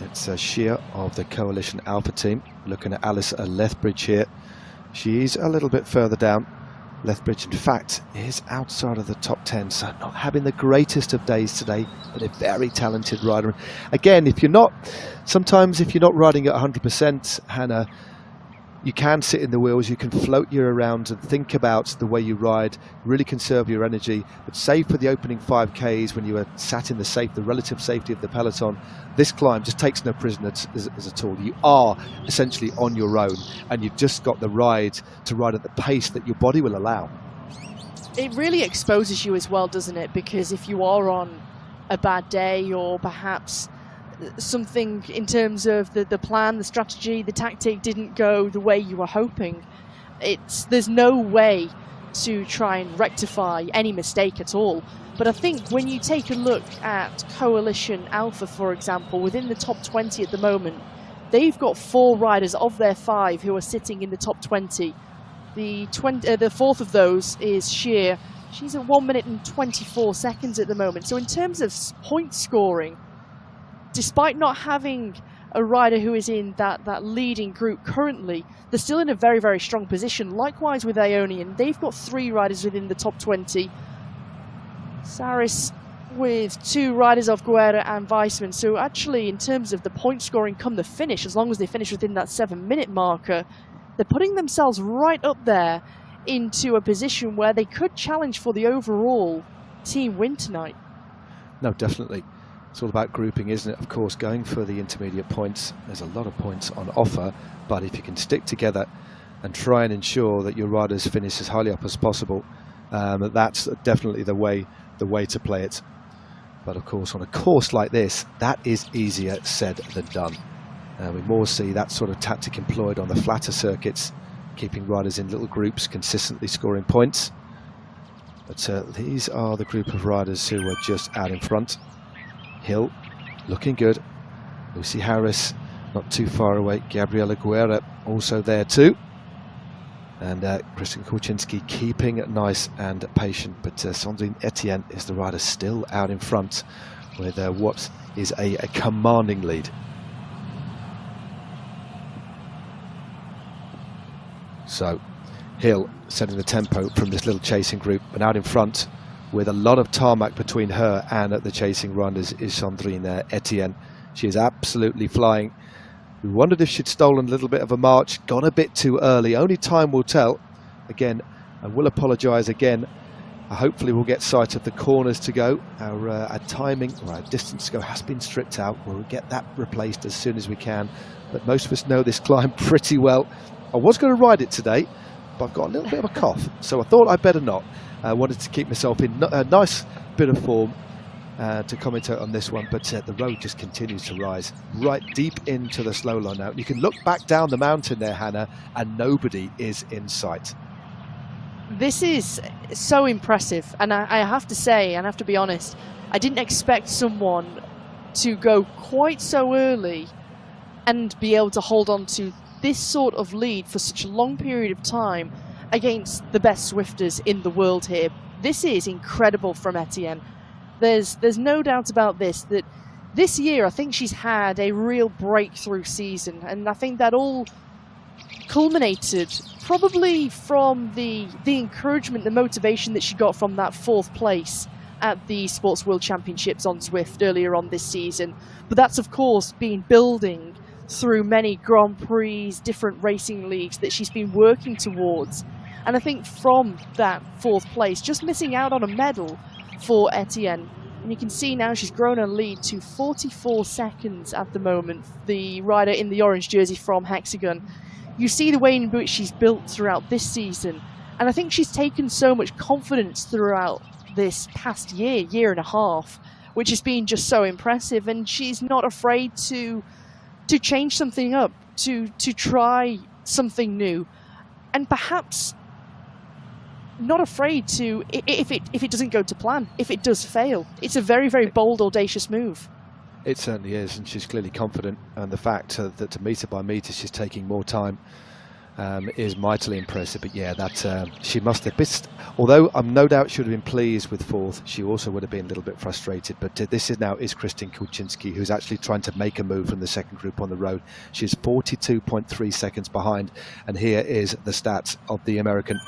It's Shear of the Coalition Alpha team. Looking at Alice Lethbridge here. She's a little bit further down. Lethbridge, in fact, is outside of the top 10, so not having the greatest of days today, but a very talented rider. Again, sometimes if you're not riding at 100%, Hannah, you can sit in the wheels, you can float you around and think about the way you ride, really conserve your energy. But save for the opening 5Ks when you are sat in the relative safety of the peloton, this climb just takes no prisoners at all. You are essentially on your own, and you've just got the ride to ride at the pace that your body will allow. It really exposes you as well, doesn't it? Because if you are on a bad day, or perhaps something in terms of the plan, the strategy, the tactic didn't go the way you were hoping, there's no way to try and rectify any mistake at all. But I think when you take a look at Coalition Alpha, for example, within the top 20 at the moment, they've got 4 riders of their 5 who are sitting in the top 20. The fourth of those is Shear. She's at 1 minute and 24 seconds at the moment. So in terms of point scoring, despite not having a rider who is in that leading group currently, they're still in a very, very strong position. Likewise with Ionian, they've got 3 riders within the top 20. Saris with 2 riders of Guerra and Weissman. So actually, in terms of the point scoring come the finish, as long as they finish within that 7-minute marker, they're putting themselves right up there into a position where they could challenge for the overall team win tonight. No, definitely. It's all about grouping, isn't it? Of course, going for the intermediate points. There's a lot of points on offer, but if you can stick together and try and ensure that your riders finish as highly up as possible, that's definitely the way to play it. But of course, on a course like this, that is easier said than done. We more see that sort of tactic employed on the flatter circuits, keeping riders in little groups, consistently scoring points. But these are the group of riders who are just out in front. Hill looking good. Lucy Harris not too far away. Gabriela Guerra also there too. And Kristen Kulczynski keeping it nice and patient. But Sandrine Etienne is the rider still out in front with what is a commanding lead. So Hill setting the tempo from this little chasing group, and out in front with a lot of tarmac between her and the chasing runners is Sandrine Etienne. She is absolutely flying. We wondered if she'd stolen a little bit of a march, gone a bit too early. Only time will tell. Again, I will apologise again Hopefully we'll get sight of the corners to go. Our timing, or our distance to go has been stripped out. We'll get that replaced as soon as we can. But most of us know this climb pretty well. I was going to ride it today, but I've got a little bit of a cough, so I thought I'd better not. I wanted to keep myself in a nice bit of form to commentate on this one, but the road just continues to rise right deep into the slow line now. You can look back down the mountain there, Hannah, and nobody is in sight. This is so impressive, and I have to say, and I have to be honest, I didn't expect someone to go quite so early and be able to hold on to this sort of lead for such a long period of time against the best Zwifters in the world here. This is incredible from Etienne. There's no doubt about this, that this year I think she's had a real breakthrough season, and I think that all culminated probably from the encouragement, the motivation that she got from that 4th place at the Sports World Championships on Zwift earlier on this season. But that's of course been building through many Grand Prix, different racing leagues that she's been working towards. And I think from that 4th place, just missing out on a medal for Etienne. And you can see now she's grown her lead to 44 seconds at the moment, the rider in the orange jersey from Hexagon. You see the way in which she's built throughout this season, and I think she's taken so much confidence throughout this past year and a half, which has been just so impressive, and she's not afraid to change something up, to try something new, and perhaps not afraid to, if it doesn't go to plan, if it does fail. It's a very, very bold, audacious move. It certainly is, and she's clearly confident, and the fact that to metre by metre she's taking more time is mightily impressive. But yeah, that she must have missed, although I'm no doubt she would have been pleased with 4th, she also would have been a little bit frustrated. But this is Kristin Kulczynski, who's actually trying to make a move from the second group on the road. She's 42.3 seconds behind, and here is the stats of the American.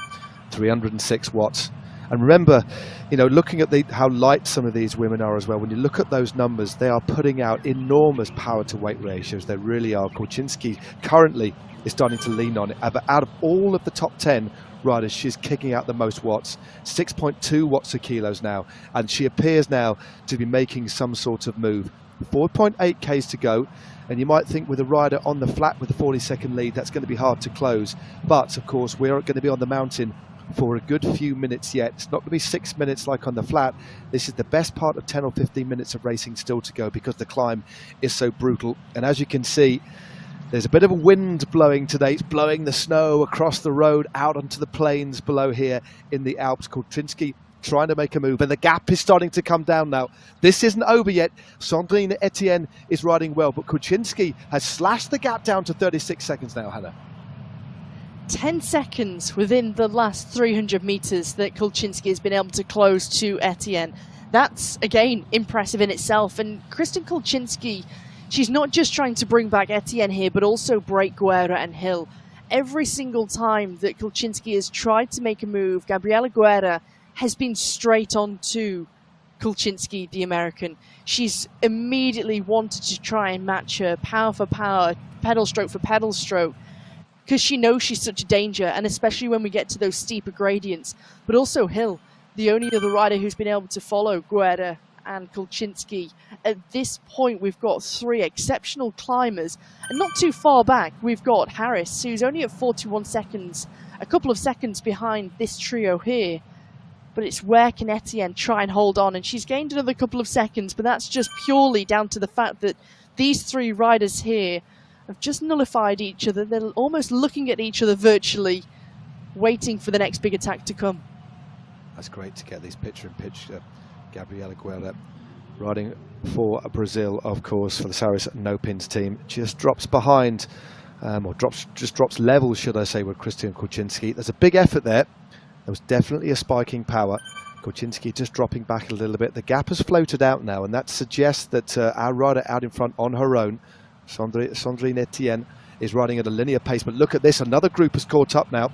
306 watts. And remember, looking at how light some of these women are as well, when you look at those numbers, they are putting out enormous power to weight ratios. They really are. Kulczynski currently is starting to lean on it. But out of all of the top 10 riders, she's kicking out the most watts, 6.2 watts a kilos now. And she appears now to be making some sort of move. 4.8 Ks to go. And you might think with a rider on the flat with a 40-second lead, that's going to be hard to close. But of course, we're going to be on the mountain for a good few minutes yet. It's not going to be 6 minutes like on the flat. This is the best part of 10 or 15 minutes of racing still to go, because the climb is so brutal. And as you can see, there's a bit of a wind blowing today. It's blowing the snow across the road out onto the plains below here in the Alps. Kulczynski trying to make a move, and the gap is starting to come down now. This isn't over yet. Sandrine Etienne is riding well, but Kulczynski has slashed the gap down to 36 seconds now, Hannah. 10 seconds within the last 300 metres that Kulczynski has been able to close to Etienne. That's, again, impressive in itself. And Kristin Kulczynski, she's not just trying to bring back Etienne here, but also Breakaway and Hill. Every single time that Kulczynski has tried to make a move, Gabriela Guerra has been straight on to Kulczynski, the American. She's immediately wanted to try and match her power for power, pedal stroke for pedal stroke, because she knows she's such a danger, and especially when we get to those steeper gradients. But also Hill, the only other rider who's been able to follow Guerra and Kulczynski. At this point, we've got 3 exceptional climbers, and not too far back, we've got Harris, who's only at 41 seconds, a couple of seconds behind this trio here. But it's where can Etienne try and hold on, and she's gained another couple of seconds, but that's just purely down to the fact that these 3 riders here have just nullified each other. They're almost looking at each other virtually, waiting for the next big attack to come. That's great to get these picture-in-picture. Gabriela Guerra riding for Brazil, of course, for the Saris no-pins team. Just drops behind, or drops level, should I say, with Kristin Kulczynski. There's a big effort there. There was definitely a spiking power. Kulczynski just dropping back a little bit. The gap has floated out now, and that suggests that our rider out in front on her own, Sandrine Etienne, is riding at a linear pace. But look at this, another group has caught up now.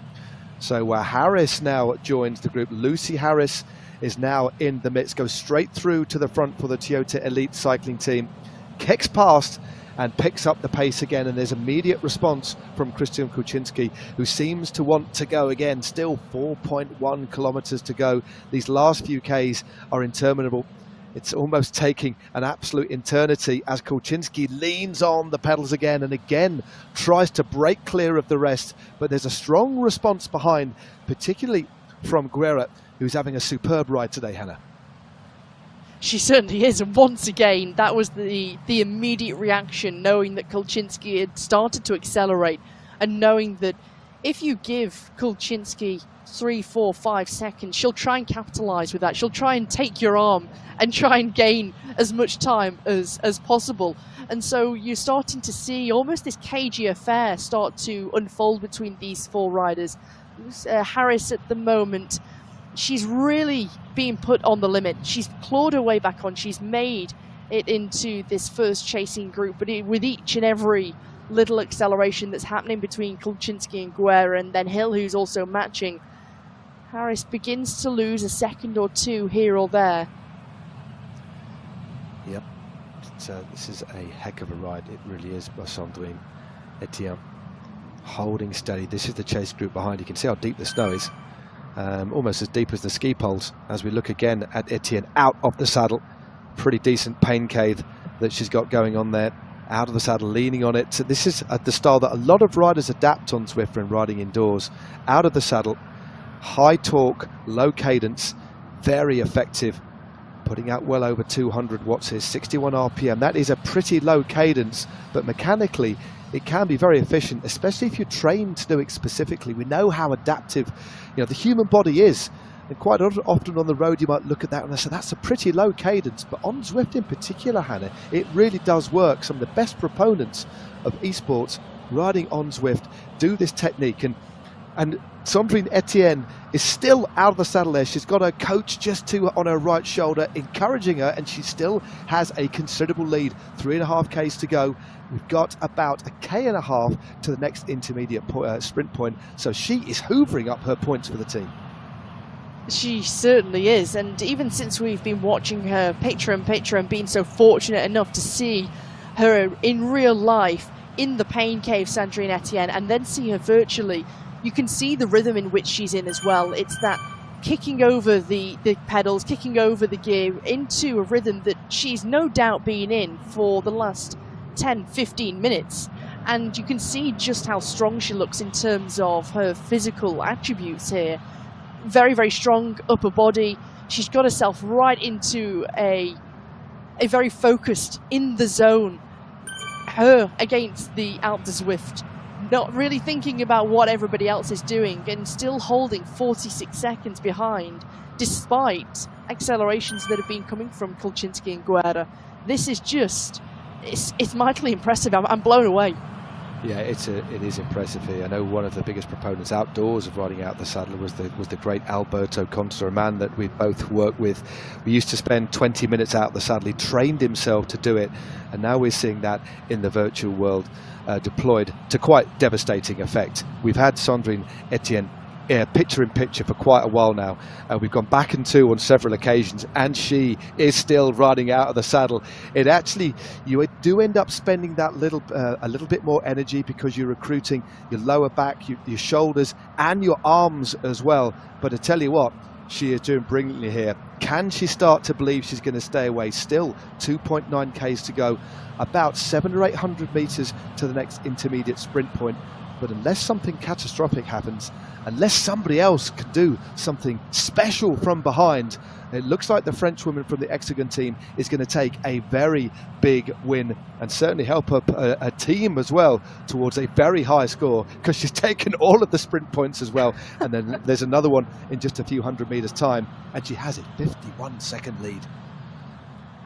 So Harris now joins the group. Lucy Harris is now in the midst, goes straight through to the front for the Toyota Elite Cycling Team. kicks past and picks up the pace again, and there's immediate response from Christian Kulczynski, who seems to want to go again. Still 4.1 kilometers to go. These last few Ks are interminable. It's almost taking an absolute eternity as Kulczynski leans on the pedals again and again tries to break clear of the rest, but there's a strong response behind, particularly from Guerra, who's having a superb ride today, Hannah. She certainly is, and once again, that was the immediate reaction, knowing that Kulczynski had started to accelerate, and knowing that if you give Kulczynski 3, 4, 5 seconds, she'll try and capitalise with that. She'll try and take your arm and try and gain as much time as possible. And so you're starting to see almost this cagey affair start to unfold between these four riders. Harris at the moment, she's really being put on the limit. She's clawed her way back on. She's made it into this first chasing group, but with each and every little acceleration that's happening between Kulczynski and Guerra, and then Hill, who's also matching, Harris begins to lose a second or two here or there. Yep. So this is a heck of a ride. It really is by Sandrine Etienne. Holding steady. This is the chase group behind. You can see how deep the snow is. Almost as deep as the ski poles, as we look again at Etienne out of the saddle. Pretty decent pain cave that she's got going on there. Out of the saddle, leaning on it. So this is the style that a lot of riders adapt on Zwift when riding indoors. Out of the saddle, high torque, low cadence, very effective. Putting out well over 200 watts here, 61 RPM. That is a pretty low cadence, but mechanically it can be very efficient, especially if you're trained to do it specifically. We know how adaptive, the human body is. And quite often on the road you might look at that and say, that's a pretty low cadence. But on Zwift in particular, Hannah, it really does work. Some of the best proponents of esports riding on Zwift do this technique. And Sandrine Etienne is still out of the saddle there. She's got her coach just on her right shoulder, encouraging her, and she still has a considerable lead. 3.5 Ks to go. We've got about 1.5 K to the next intermediate sprint point. So she is hoovering up her points for the team. She certainly is, and even since we've been watching her picture in picture and being so fortunate enough to see her in real life in the pain cave, Sandrine Etienne, and then see her virtually, you can see the rhythm in which she's in as well. It's that kicking over the pedals, kicking over the gear into a rhythm that she's no doubt been in for the last 10-15 minutes. And you can see just how strong she looks in terms of her physical attributes here. Very, very strong upper body. She's got herself right into a very focused, in the zone, her against the Alpe Du Zwift, not really thinking about what everybody else is doing, and still holding 46 seconds behind, despite accelerations that have been coming from Kulczynski and Guerra. This is just, it's mightily impressive. I'm blown away. Yeah, it is impressive here. I know one of the biggest proponents outdoors of riding out the saddle was the great Alberto Contador, a man that we both worked with. We used to spend 20 minutes out the saddle. He trained himself to do it, and now we're seeing that in the virtual world deployed to quite devastating effect. We've had Sandrine Etienne picture in picture for quite a while now. We've gone back and two on several occasions, and she is still riding out of the saddle. It actually, you do end up spending that a little bit more energy because you're recruiting your lower back, your shoulders, and your arms as well. But I tell you what, she is doing brilliantly here. Can she start to believe she's going to stay away? Still 2.9 Ks to go, about 700 or 800 meters to the next intermediate sprint point. But unless something catastrophic happens, unless somebody else can do something special from behind, it looks like the French woman from the Hexagon team is going to take a very big win and certainly help up a team as well towards a very high score, because she's taken all of the sprint points as well. And then there's another one in just a few hundred meters time, and she has a 51-second lead.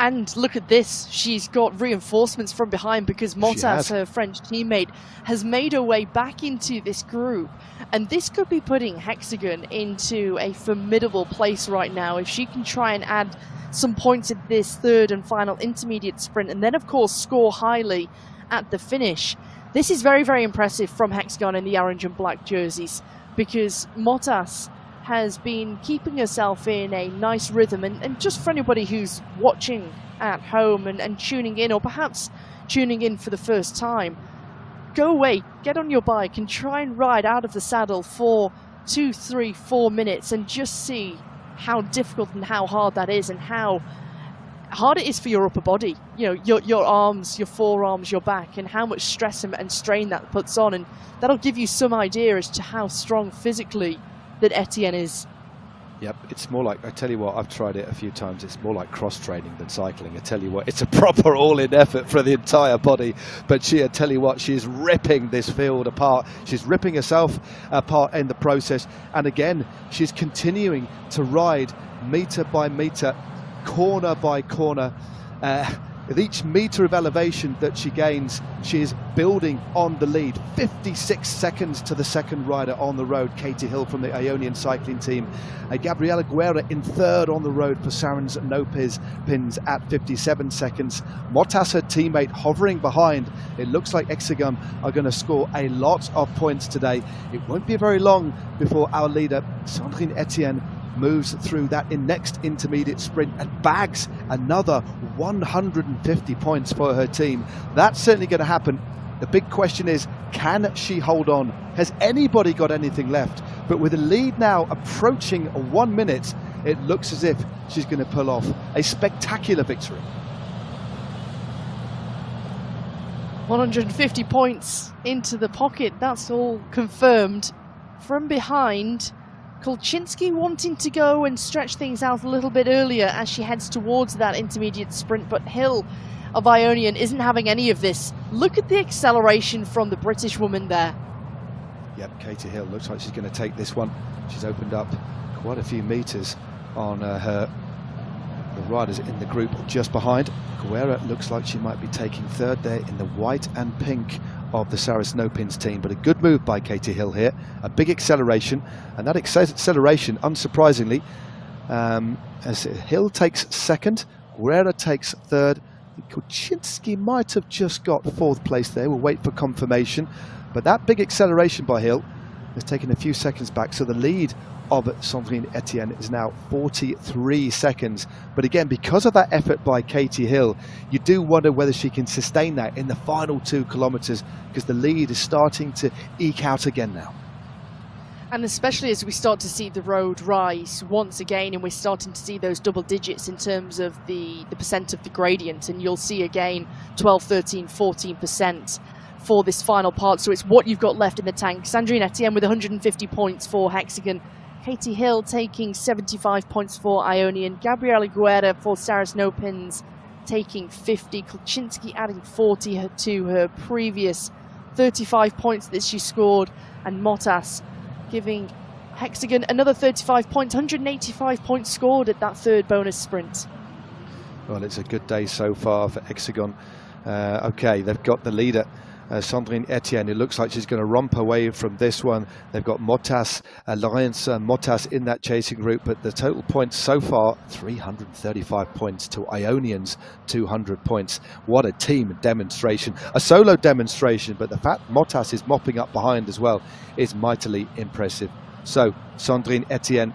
And look at this, she's got reinforcements from behind, because Motas, her French teammate, has made her way back into this group. And this could be putting Hexagon into a formidable place right now if she can try and add some points at this third and final intermediate sprint, and then of course score highly at the finish. This is very, very impressive from Hexagon in the orange and black jerseys, because Motas has been keeping herself in a nice rhythm, and just for anybody who's watching at home and tuning in, or perhaps tuning in for the first time, go away, get on your bike and try and ride out of the saddle for 2, 3, 4 minutes and just see how difficult and how hard that is, and how hard it is for your upper body, you know, your arms, your forearms, your back, and how much stress and strain that puts on. And that'll give you some idea as to how strong physically that Etienne is. Yep, it's more like, I tell you what, I've tried it a few times, it's more like cross-training than cycling. I tell you what, it's a proper all-in effort for the entire body. But I tell you what, she's ripping this field apart. She's ripping herself apart in the process. And again, she's continuing to ride metre by metre, corner by corner. With each metre of elevation that she gains, she is building on the lead. 56 seconds to the second rider on the road, Katie Hill from the Ionian cycling team. Gabriela Guerra in third on the road for Sarans Nopes pins at 57 seconds. Motas, her teammate, hovering behind. It looks like Hexagon are going to score a lot of points today. It won't be very long before our leader, Sandrine Etienne, moves through that next intermediate sprint and bags another 150 points for her team. That's certainly going to happen. The big question is, can she hold on? Has anybody got anything left? But with the lead now approaching 1 minute, it looks as if she's going to pull off a spectacular victory. 150 points into the pocket, that's all confirmed. From behind, Kulczynski wanting to go and stretch things out a little bit earlier as she heads towards that intermediate sprint, but Hill of Ionian isn't having any of this. Look at the acceleration from the British woman there. Yep, Katie Hill looks like she's going to take this one. She's opened up quite a few metres on the riders in the group just behind. Guerra looks like she might be taking third there in the white and pink of the Saras No-Pins team, but a good move by Katie Hill here. A big acceleration, and that acceleration, unsurprisingly, as Hill takes second, Guerra takes third. Kulczynski might have just got fourth place there. We'll wait for confirmation, but that big acceleration by Hill has taken a few seconds back, so the lead of Sandrine Etienne is now 43 seconds. But again, because of that effort by Katie Hill, you do wonder whether she can sustain that in the final 2 kilometres, because the lead is starting to eke out again now. And especially as we start to see the road rise once again, and we're starting to see those double digits in terms of the percent of the gradient, and you'll see again 12, 13, 14% for this final part. So it's what you've got left in the tank. Sandrine Etienne with 150 points for Hexagon. Katie Hill taking 75 points for Ionian. Gabriela Guerra for Saras No-Pins taking 50. Kulczynski adding 40 to her previous 35 points that she scored. And Motas giving Hexagon another 35 points, 185 points scored at that third bonus sprint. Well, it's a good day so far for Hexagon. Okay, they've got the leader, Sandrine Etienne. It looks like she's going to romp away from this one. They've got Motas, Alliance Motas in that chasing group, but the total points so far, 335 points to Ionian's 200 points. What a team demonstration, a solo demonstration, but the fact Motas is mopping up behind as well is mightily impressive. So Sandrine Etienne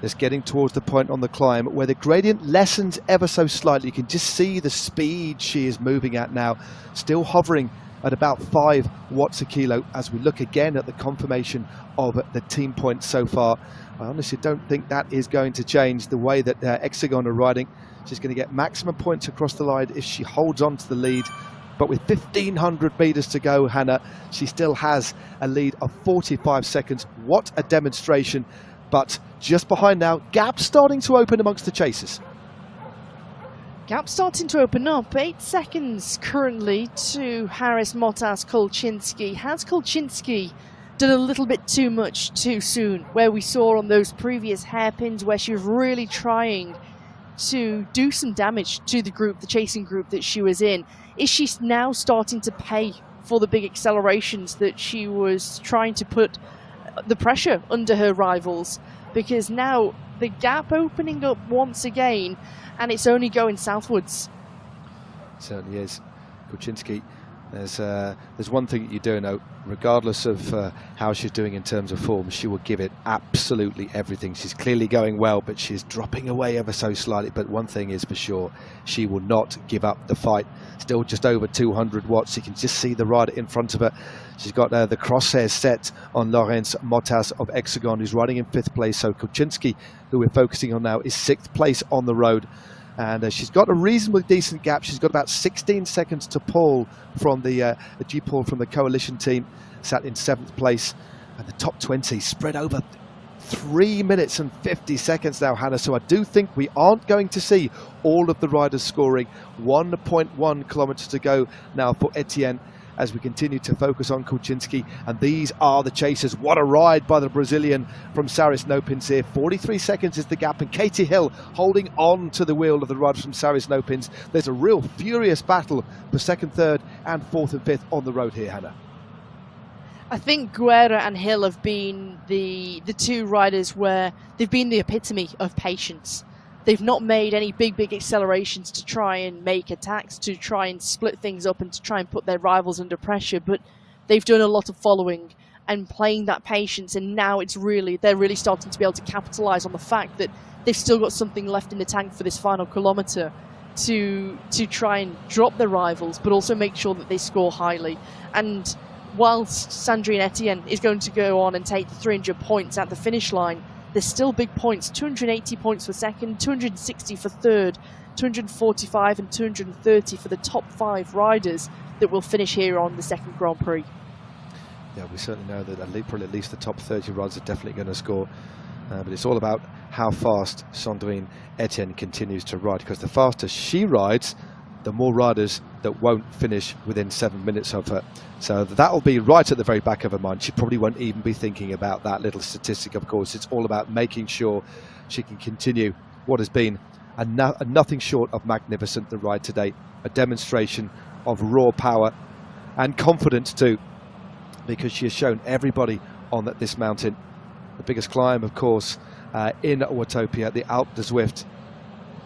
is getting towards the point on the climb where the gradient lessens ever so slightly. You can just see the speed she is moving at now, still hovering at about 5 watts a kilo as we look again at the confirmation of the team points so far. I honestly don't think that is going to change the way that Hexagon are riding. She's going to get maximum points across the line if she holds on to the lead. But with 1,500 metres to go, Hannah, she still has a lead of 45 seconds. What a demonstration. But just behind now, gap starting to open amongst the chasers. Gap starting to open up. 8 seconds currently to Harris, Motas, Kulczynski. Has Kulczynski done a little bit too much too soon, where we saw on those previous hairpins where she was really trying to do some damage to the group, the chasing group that she was in? Is she now starting to pay for the big accelerations that she was trying to put the pressure under her rivals? Because now the gap opening up once again, and it's only going southwards. It certainly is. Kulczynski There's one thing that you do know, regardless of how she's doing in terms of form, she will give it absolutely everything. She's clearly going well, but she's dropping away ever so slightly. But one thing is for sure, she will not give up the fight. Still just over 200 watts. You can just see the rider in front of her. She's got the crosshairs set on Laurence Motas of Hexagon, who's riding in 5th place. So Kuczynski, who we're focusing on now, is 6th place on the road. And she's got a reasonably decent gap. She's got about 16 seconds to Paul from the Paul from the coalition team, sat in 7th place. And the top 20 spread over 3 minutes and 50 seconds now, Hannah. So I do think we aren't going to see all of the riders scoring. 1.1 kilometers to go now for Etienne, as we continue to focus on Kuczynski. And these are the chasers. What a ride by the Brazilian from Saris Nopins here. 43 seconds is the gap, and Katie Hill holding on to the wheel of the riders from Saris Nopins. There's a real furious battle for 2nd, 3rd and 4th and 5th on the road here, Hannah. I think Guerra and Hill have been the two riders where they've been the epitome of patience. They've not made any big accelerations to try and make attacks, to try and split things up and to try and put their rivals under pressure, but they've done a lot of following and playing that patience, and now they're really starting to be able to capitalise on the fact that they've still got something left in the tank for this final kilometre to try and drop their rivals, but also make sure that they score highly. And whilst Sandrine Etienne is going to go on and take the 300 points at the finish line, there's still big points. 280 points for 2nd, 260 for 3rd, 245 and 230 for the top 5 riders that will finish here on the 2nd Grand Prix. Yeah, we certainly know that probably at least the top 30 riders are definitely going to score. But it's all about how fast Sandrine Etienne continues to ride, because the faster she rides, the more riders that won't finish within 7 minutes of her. So that'll be right at the very back of her mind. She probably won't even be thinking about that little statistic, of course. It's all about making sure she can continue what has been a nothing short of magnificent the ride today. A demonstration of raw power and confidence too, because she has shown everybody on this mountain. The biggest climb, of course, in Watopia, the Alpe Du Zwift.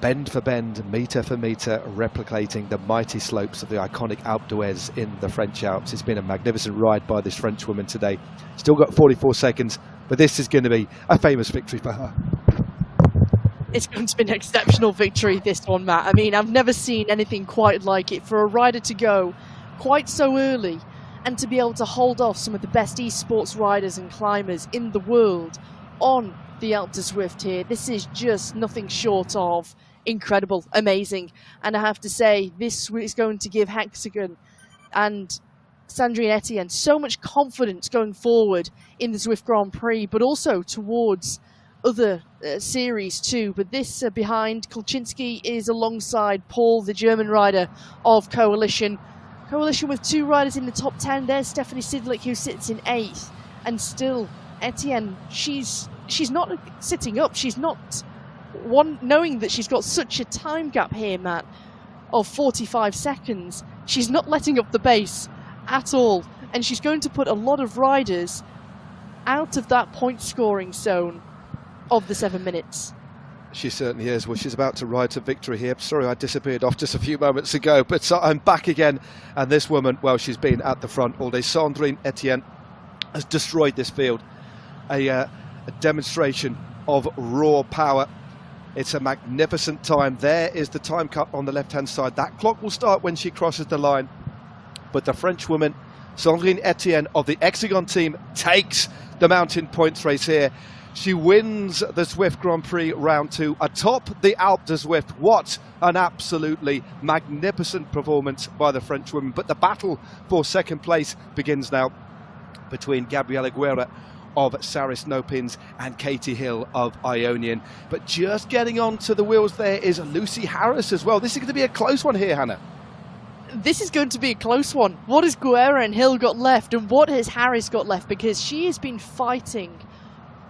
Bend for bend, metre for metre, replicating the mighty slopes of the iconic Alpe d'Huez in the French Alps. It's been a magnificent ride by this French woman today. Still got 44 seconds, but this is going to be a famous victory for her. It's going to be an exceptional victory, this one, Matt. I mean, I've never seen anything quite like it. For a rider to go quite so early and to be able to hold off some of the best esports riders and climbers in the world on the Alpe Du Zwift here, this is just nothing short of incredible, amazing. And I have to say, this is going to give Hexagon and Sandrine Etienne so much confidence going forward in the Zwift Grand Prix, but also towards other series too. But this behind Kuczynski is alongside Paul, the German rider of Coalition. Coalition with 2 riders in the top 10. There's Stephanie Sidlik, who sits in 8th, and still Etienne, she's not sitting up. She's not knowing that she's got such a time gap here, Matt, of 45 seconds. She's not letting up the pace at all, and she's going to put a lot of riders out of that point scoring zone of the 7 minutes. She certainly is. Well, she's about to ride to victory here. Sorry, I disappeared off just a few moments ago, but I'm back again. And this woman, well, she's been at the front all day. Sandrine Etienne has destroyed this field. A demonstration of raw power. It's a magnificent time. There is the time cut on the left-hand side. That clock will start when she crosses the line. But the French woman, Sandrine Etienne of the Hexagon team, takes the mountain points race here. She wins the Zwift Grand Prix round 2 atop the Alpe Du Zwift. What an absolutely magnificent performance by the French woman. But the battle for 2nd place begins now between Gabriela Guerra of Saris Nopins and Katie Hill of Ionian. But just getting onto the wheels there is Lucy Harris as well. This is going to be a close one here, Hannah. This is going to be a close one. What has Guerra and Hill got left, and what has Harris got left? Because she has been fighting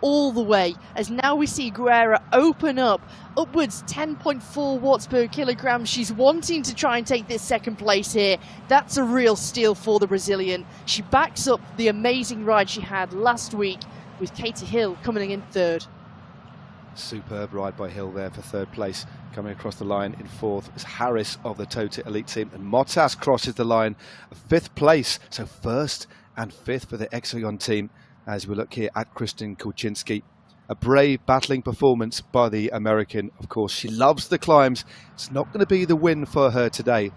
all the way, as now we see Guerra open up upwards 10.4 watts per kilogram. She's wanting to try and take this 2nd place here. That's a real steal for the Brazilian. She backs up the amazing ride she had last week with Katie Hill coming in 3rd. Superb ride by Hill there for third place. Coming across the line in fourth is Harris of the Tota Elite team, and Motas crosses the line fifth place. So first and fifth for the Hexagon team as we look here at Kristen Kulczynski. A brave battling performance by the American. Of course, she loves the climbs. It's not going to be the win for her today,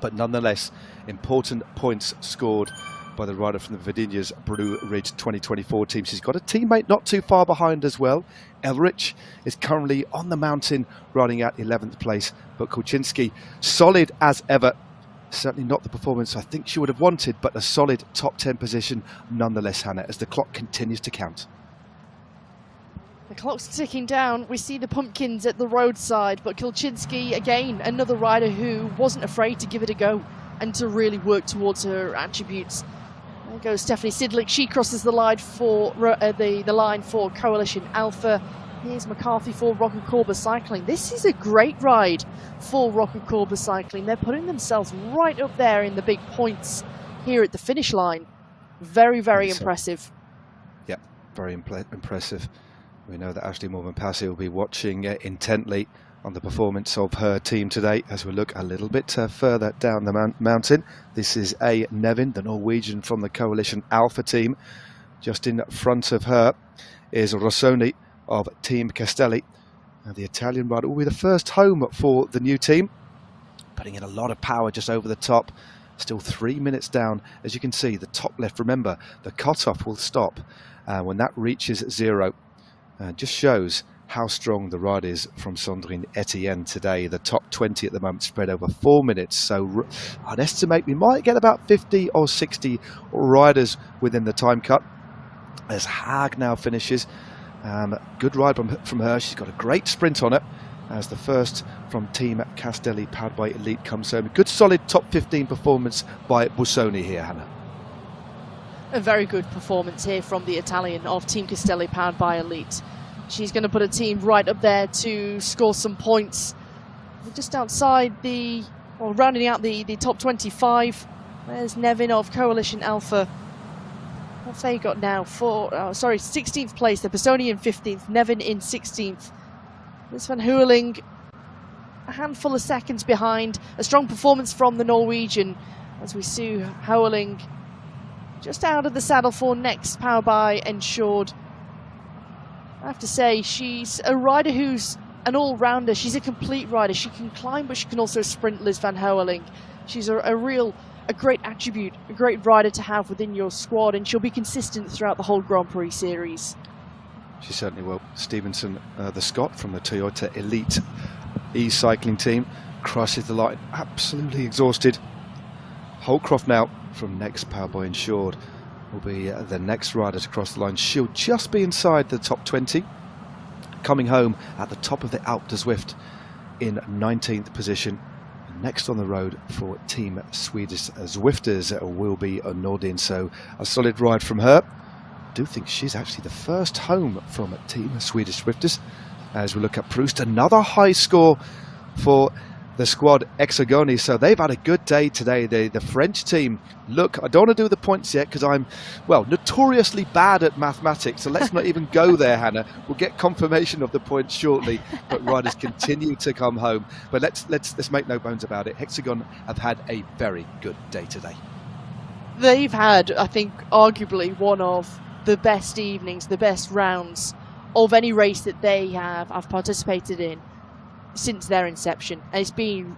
but nonetheless, important points scored by the rider from the Vidinya's Blue Ridge 2024 team. She's got a teammate not too far behind as well. Elrich is currently on the mountain riding at 11th place, but Kulczynski solid as ever. Certainly not the performance I think she would have wanted, but a solid top 10 position nonetheless, Hannah, as the clock continues to count. The clock's ticking down. We see the pumpkins at the roadside, but Kulczynski, again, another rider who wasn't afraid to give it a go and to really work towards her attributes. There goes Stephanie Sidlick. She crosses the line for the line for Coalition Alpha. Here's McCarthy for Rock & Corba Cycling. This is a great ride for Rock & Corba Cycling. They're putting themselves right up there in the big points here at the finish line. Very, very impressive. Yeah, very impressive. We know that Ashley Morvan-Passy will be watching intently on the performance of her team today as we look a little bit further down the mountain. This is A. Nevin, the Norwegian from the Coalition Alpha team. Just in front of her is Rossoni of Team Castelli. And the Italian rider will be the first home for the new team, putting in a lot of power just over the top. Still 3 minutes down. As you can see, the top left, remember, the cutoff will stop when that reaches 0. Just shows how strong the ride is from Sandrine Etienne today. The top 20 at the moment spread over 4 minutes. So I'd estimate we might get about 50 or 60 riders within the time cut. As Haag now finishes. Good ride from her. She's got a great sprint on it as the first from Team Castelli powered by Elite comes home. Good solid top 15 performance by Busoni here, Hannah. A very good performance here from the Italian of Team Castelli powered by Elite. She's going to put a team right up there to score some points. Just outside rounding out the top 25. There's Nevin of Coalition Alpha. What have they got now? 16th place. The Busoni in 15th, Nevin in 16th. This Van Hooling a handful of seconds behind. A strong performance from the Norwegian as we see Hooling just out of the saddle for next power by Ensured. I have to say, she's a rider who's an all-rounder. She's a complete rider. She can climb, but she can also sprint, Liz Van Hooling. She's a great attribute, a great rider to have within your squad, and she'll be consistent throughout the whole Grand Prix series. She certainly will. Stevenson, the Scot from the Toyota Elite e-cycling team, crosses the line, absolutely exhausted. Holcroft now from next power by Ensured will be the next rider to cross the line. She'll just be inside the top 20, coming home at the top of the Alpe Du Zwift in 19th position. Next on the road for Team Swedish Zwifters will be Nordin, so a solid ride from her. I do think she's actually the first home from Team Swedish Zwifters. As we look at Proust, another high score for the squad Hexagoni, so they've had a good day today. The French team, look, I don't want to do the points yet because I'm, well, notoriously bad at mathematics, so let's not even go there, Hannah. We'll get confirmation of the points shortly, but riders continue to come home. But let's make no bones about it. Hexagon have had a very good day today. They've had, I think, arguably one of the best evenings, the best rounds of any race that they have participated in since their inception. And it's been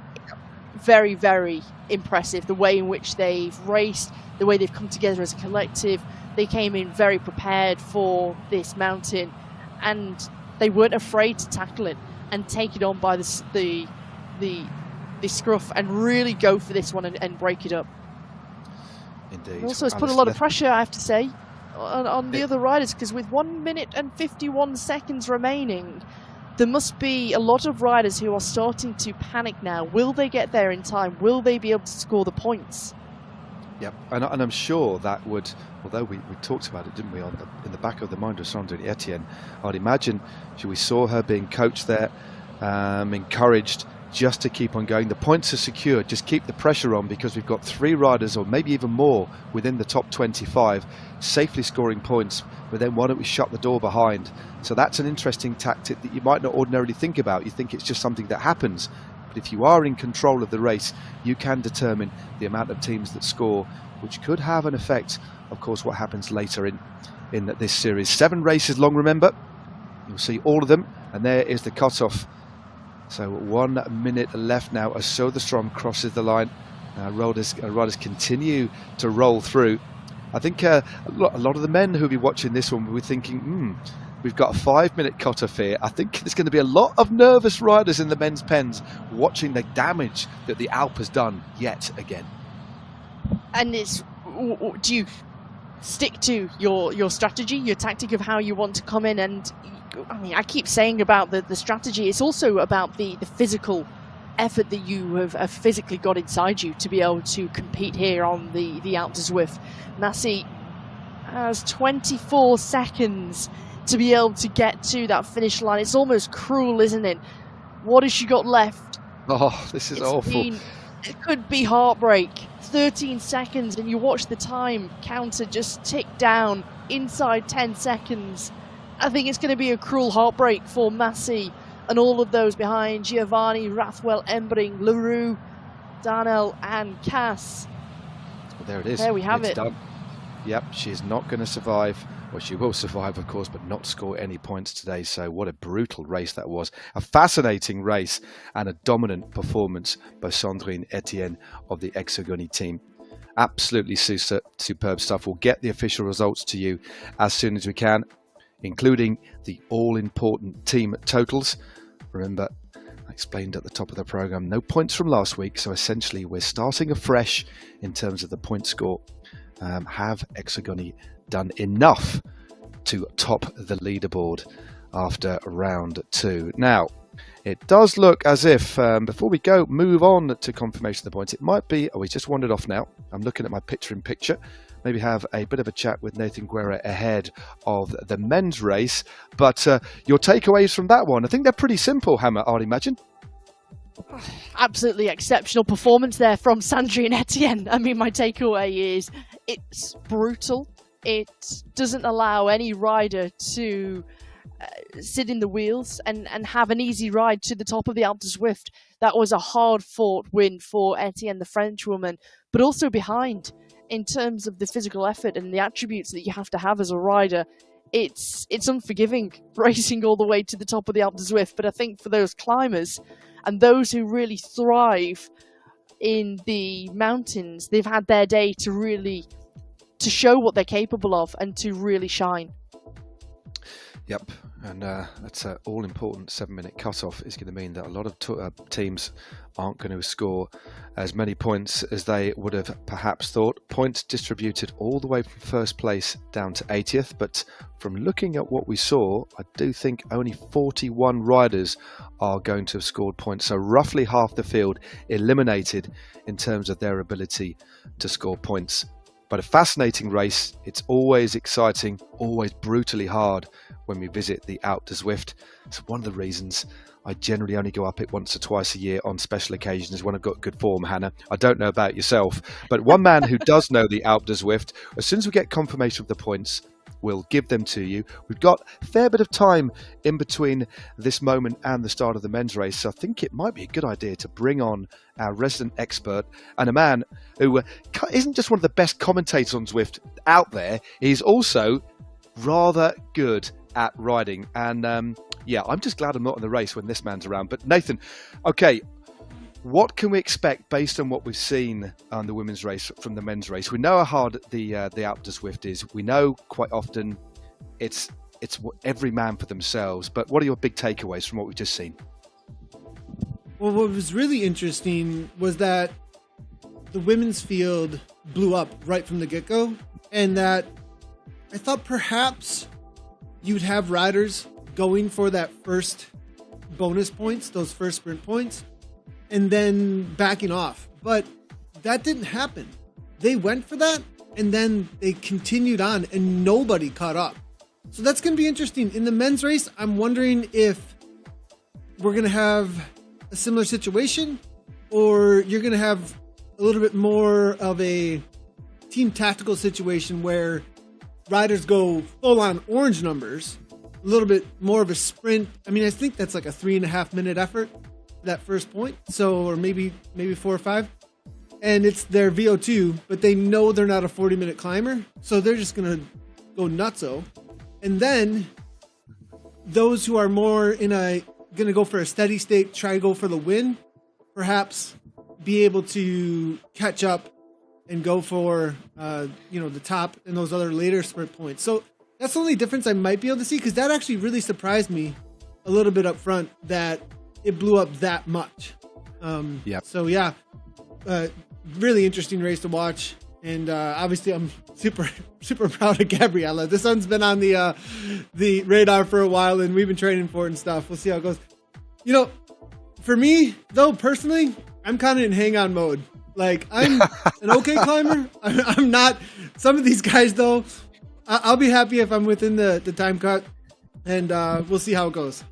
very, very impressive the way in which they've raced, the way they've come together as a collective. They came in very prepared for this mountain, and they weren't afraid to tackle it and take it on by the scruff and really go for this one and break it up. Indeed. It also has put a lot of pressure, I have to say, on the other riders, because with 1 minute and 51 seconds remaining, there must be a lot of riders who are starting to panic now. Will they get there in time? Will they be able to score the points? Yep, and I'm sure that would, although we talked about it, didn't we, in the back of the mind of Sandrine Etienne, I'd imagine we saw her being coached there, encouraged just to keep on going. The points are secure. Just keep the pressure on, because we've got 3 riders, or maybe even more, within the top 25, safely scoring points. But then why don't we shut the door behind? So that's an interesting tactic that you might not ordinarily think about. You think it's just something that happens. But if you are in control of the race, you can determine the amount of teams that score, which could have an effect, of course, what happens later in this series. 7 races long, remember. You'll see all of them, and there is the cutoff. So 1 minute left now as Soderstrom crosses the line. Riders continue to roll through. I think a lot of the men who'll be watching this one will be thinking, we've got a 5-minute cutoff here. I think there's going to be a lot of nervous riders in the men's pens watching the damage that the Alpe has done yet again. And do you stick to your strategy, your tactic of how you want to come in? And I mean, I keep saying about the strategy. It's also about the physical effort that you have physically got inside you to be able to compete here on the Alpe Du Zwift. Massey has 24 seconds to be able to get to that finish line. It's almost cruel, isn't it? What has she got left? Oh, this is awful. It could be heartbreak. 13 seconds, and you watch the time counter just tick down inside 10 seconds. I think it's going to be a cruel heartbreak for Massey and all of those behind: Giovanni, Rathwell, Embring, Leroux, Darnell and Cass. Well, there it is. There we have it. Done. Yep, she's not going to survive. Well, she will survive, of course, but not score any points today. So what a brutal race that was. A fascinating race and a dominant performance by Sandrine Etienne of the Hexagony team. Absolutely superb stuff. We'll get the official results to you as soon as we can, including the all-important team totals. Remember, I explained at the top of the program, no points from last week. So essentially, we're starting afresh in terms of the point score. Have Hexagony done enough to top the leaderboard after round 2? Now, it does look as if, before we move on to confirmation of the points, it might be, we just wandered off now. I'm looking at my picture-in-picture. Maybe have a bit of a chat with Nathan Guerra ahead of the men's race. But your takeaways from that one, I think they're pretty simple, Hammer, I'd imagine. Absolutely exceptional performance there from Sandrine Etienne. I mean, my takeaway is it's brutal. It doesn't allow any rider to sit in the wheels and have an easy ride to the top of the Alpe Du Zwift. That was a hard-fought win for Etienne, the Frenchwoman, but also behind in terms of the physical effort and the attributes that you have to have as a rider. It's unforgiving racing all the way to the top of the Alpe Du Zwift, but I think for those climbers and those who really thrive in the mountains, they've had their day to show what they're capable of and to really shine. Yep, and that's an all-important 7-minute cutoff is going to mean that a lot of teams aren't going to score as many points as they would have perhaps thought. Points distributed all the way from first place down to 80th, but from looking at what we saw, I do think only 41 riders are going to have scored points, so roughly half the field eliminated in terms of their ability to score points. But a fascinating race. It's always exciting, always brutally hard when we visit the Alpe Du Zwift. It's one of the reasons I generally only go up it once or twice a year on special occasions when I've got good form, Hannah. I don't know about yourself, but one man who does know the Alpe Du Zwift, as soon as we get confirmation of the points, we'll give them to you. We've got a fair bit of time in between this moment and the start of the men's race, so I think it might be a good idea to bring on our resident expert and a man who isn't just one of the best commentators on Zwift out there, he's also rather good at riding. And yeah, I'm just glad I'm not in the race when this man's around. But Nathan, okay, what can we expect based on what we've seen on the women's race from the men's race? We know how hard the Alpe Du Zwift is. We know quite often it's every man for themselves. But what are your big takeaways from what we've just seen? Well, what was really interesting was that the women's field blew up right from the get-go, and that I thought perhaps you'd have riders going for that first bonus points, those first sprint points, and then backing off. But that didn't happen. They went for that, and then they continued on, and nobody caught up. So that's going to be interesting. In the men's race, I'm wondering if we're going to have a similar situation, or you're going to have a little bit more of a team tactical situation where riders go full on orange numbers, a little bit more of a sprint. I mean, I think that's like a 3.5 minute effort, that first point. So, or maybe 4 or 5. And it's their VO2, but they know they're not a 40-minute climber. So they're just going to go nutso. And then those who are more going to go for a steady state, try to go for the win, perhaps be able to catch up and go for, the top and those other later sprint points. So that's the only difference I might be able to see, because that actually really surprised me a little bit up front that it blew up that much. So yeah, really interesting race to watch. And obviously I'm super, super proud of Gabriella. This one's been on the radar for a while, and we've been training for it and stuff. We'll see how it goes. You know, for me, though, personally, I'm kind of in hang-on mode. Like, I'm an okay climber. I'm not. Some of these guys, though, I'll be happy if I'm within the time cut, and we'll see how it goes.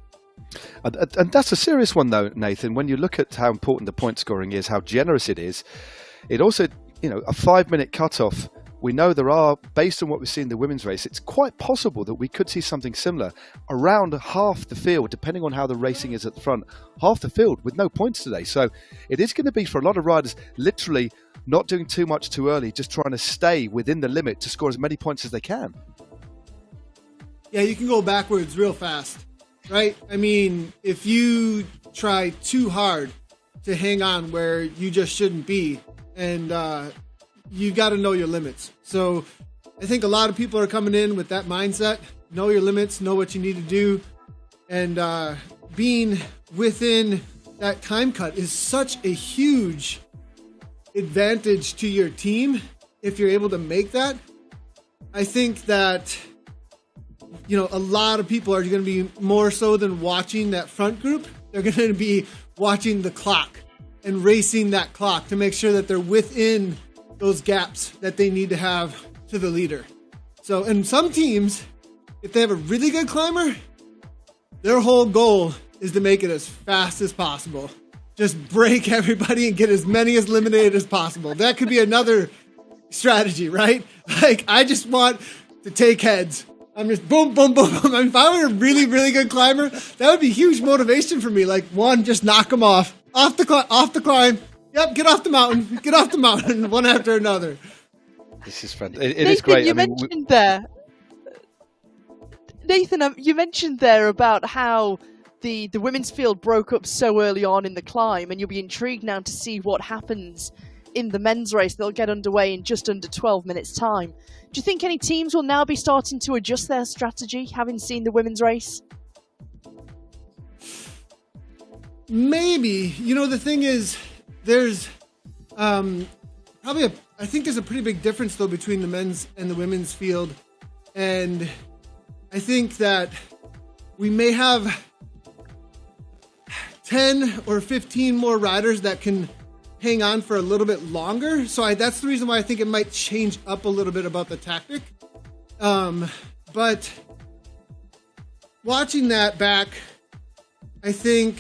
And that's a serious one, though, Nathan. When you look at how important the point scoring is, how generous it is, it also, a 5-minute cutoff. We know there are, based on what we see in the women's race, it's quite possible that we could see something similar. Around half the field, depending on how the racing is at the front, half the field with no points today. So it is going to be, for a lot of riders, literally not doing too much too early, just trying to stay within the limit to score as many points as they can. Yeah, you can go backwards real fast, right? I mean, if you try too hard to hang on where you just shouldn't be, and you got to know your limits. So I think a lot of people are coming in with that mindset. Know your limits, know what you need to do. And being within that time cut is such a huge advantage to your team if you're able to make that. I think that, a lot of people are going to be more so than watching that front group. They're going to be watching the clock and racing that clock to make sure that they're within those gaps that they need to have to the leader. So, and some teams, if they have a really good climber, their whole goal is to make it as fast as possible. Just break everybody and get as many as eliminated as possible. That could be another strategy, right? Like, I just want to take heads. I'm just boom, boom, boom, boom. I mean, if I were a really, really good climber, that would be huge motivation for me. Like, one, just knock them off the climb. Yep, get off the mountain, one after another. This is fun. It is great. Nathan, you mentioned there about how the women's field broke up so early on in the climb, and you'll be intrigued now to see what happens in the men's race. They'll get underway in just under 12 minutes' time. Do you think any teams will now be starting to adjust their strategy, having seen the women's race? Maybe. The thing is, there's I think there's a pretty big difference, though, between the men's and the women's field. And I think that we may have 10 or 15 more riders that can hang on for a little bit longer. So that's the reason why I think it might change up a little bit about the tactic. But watching that back, I think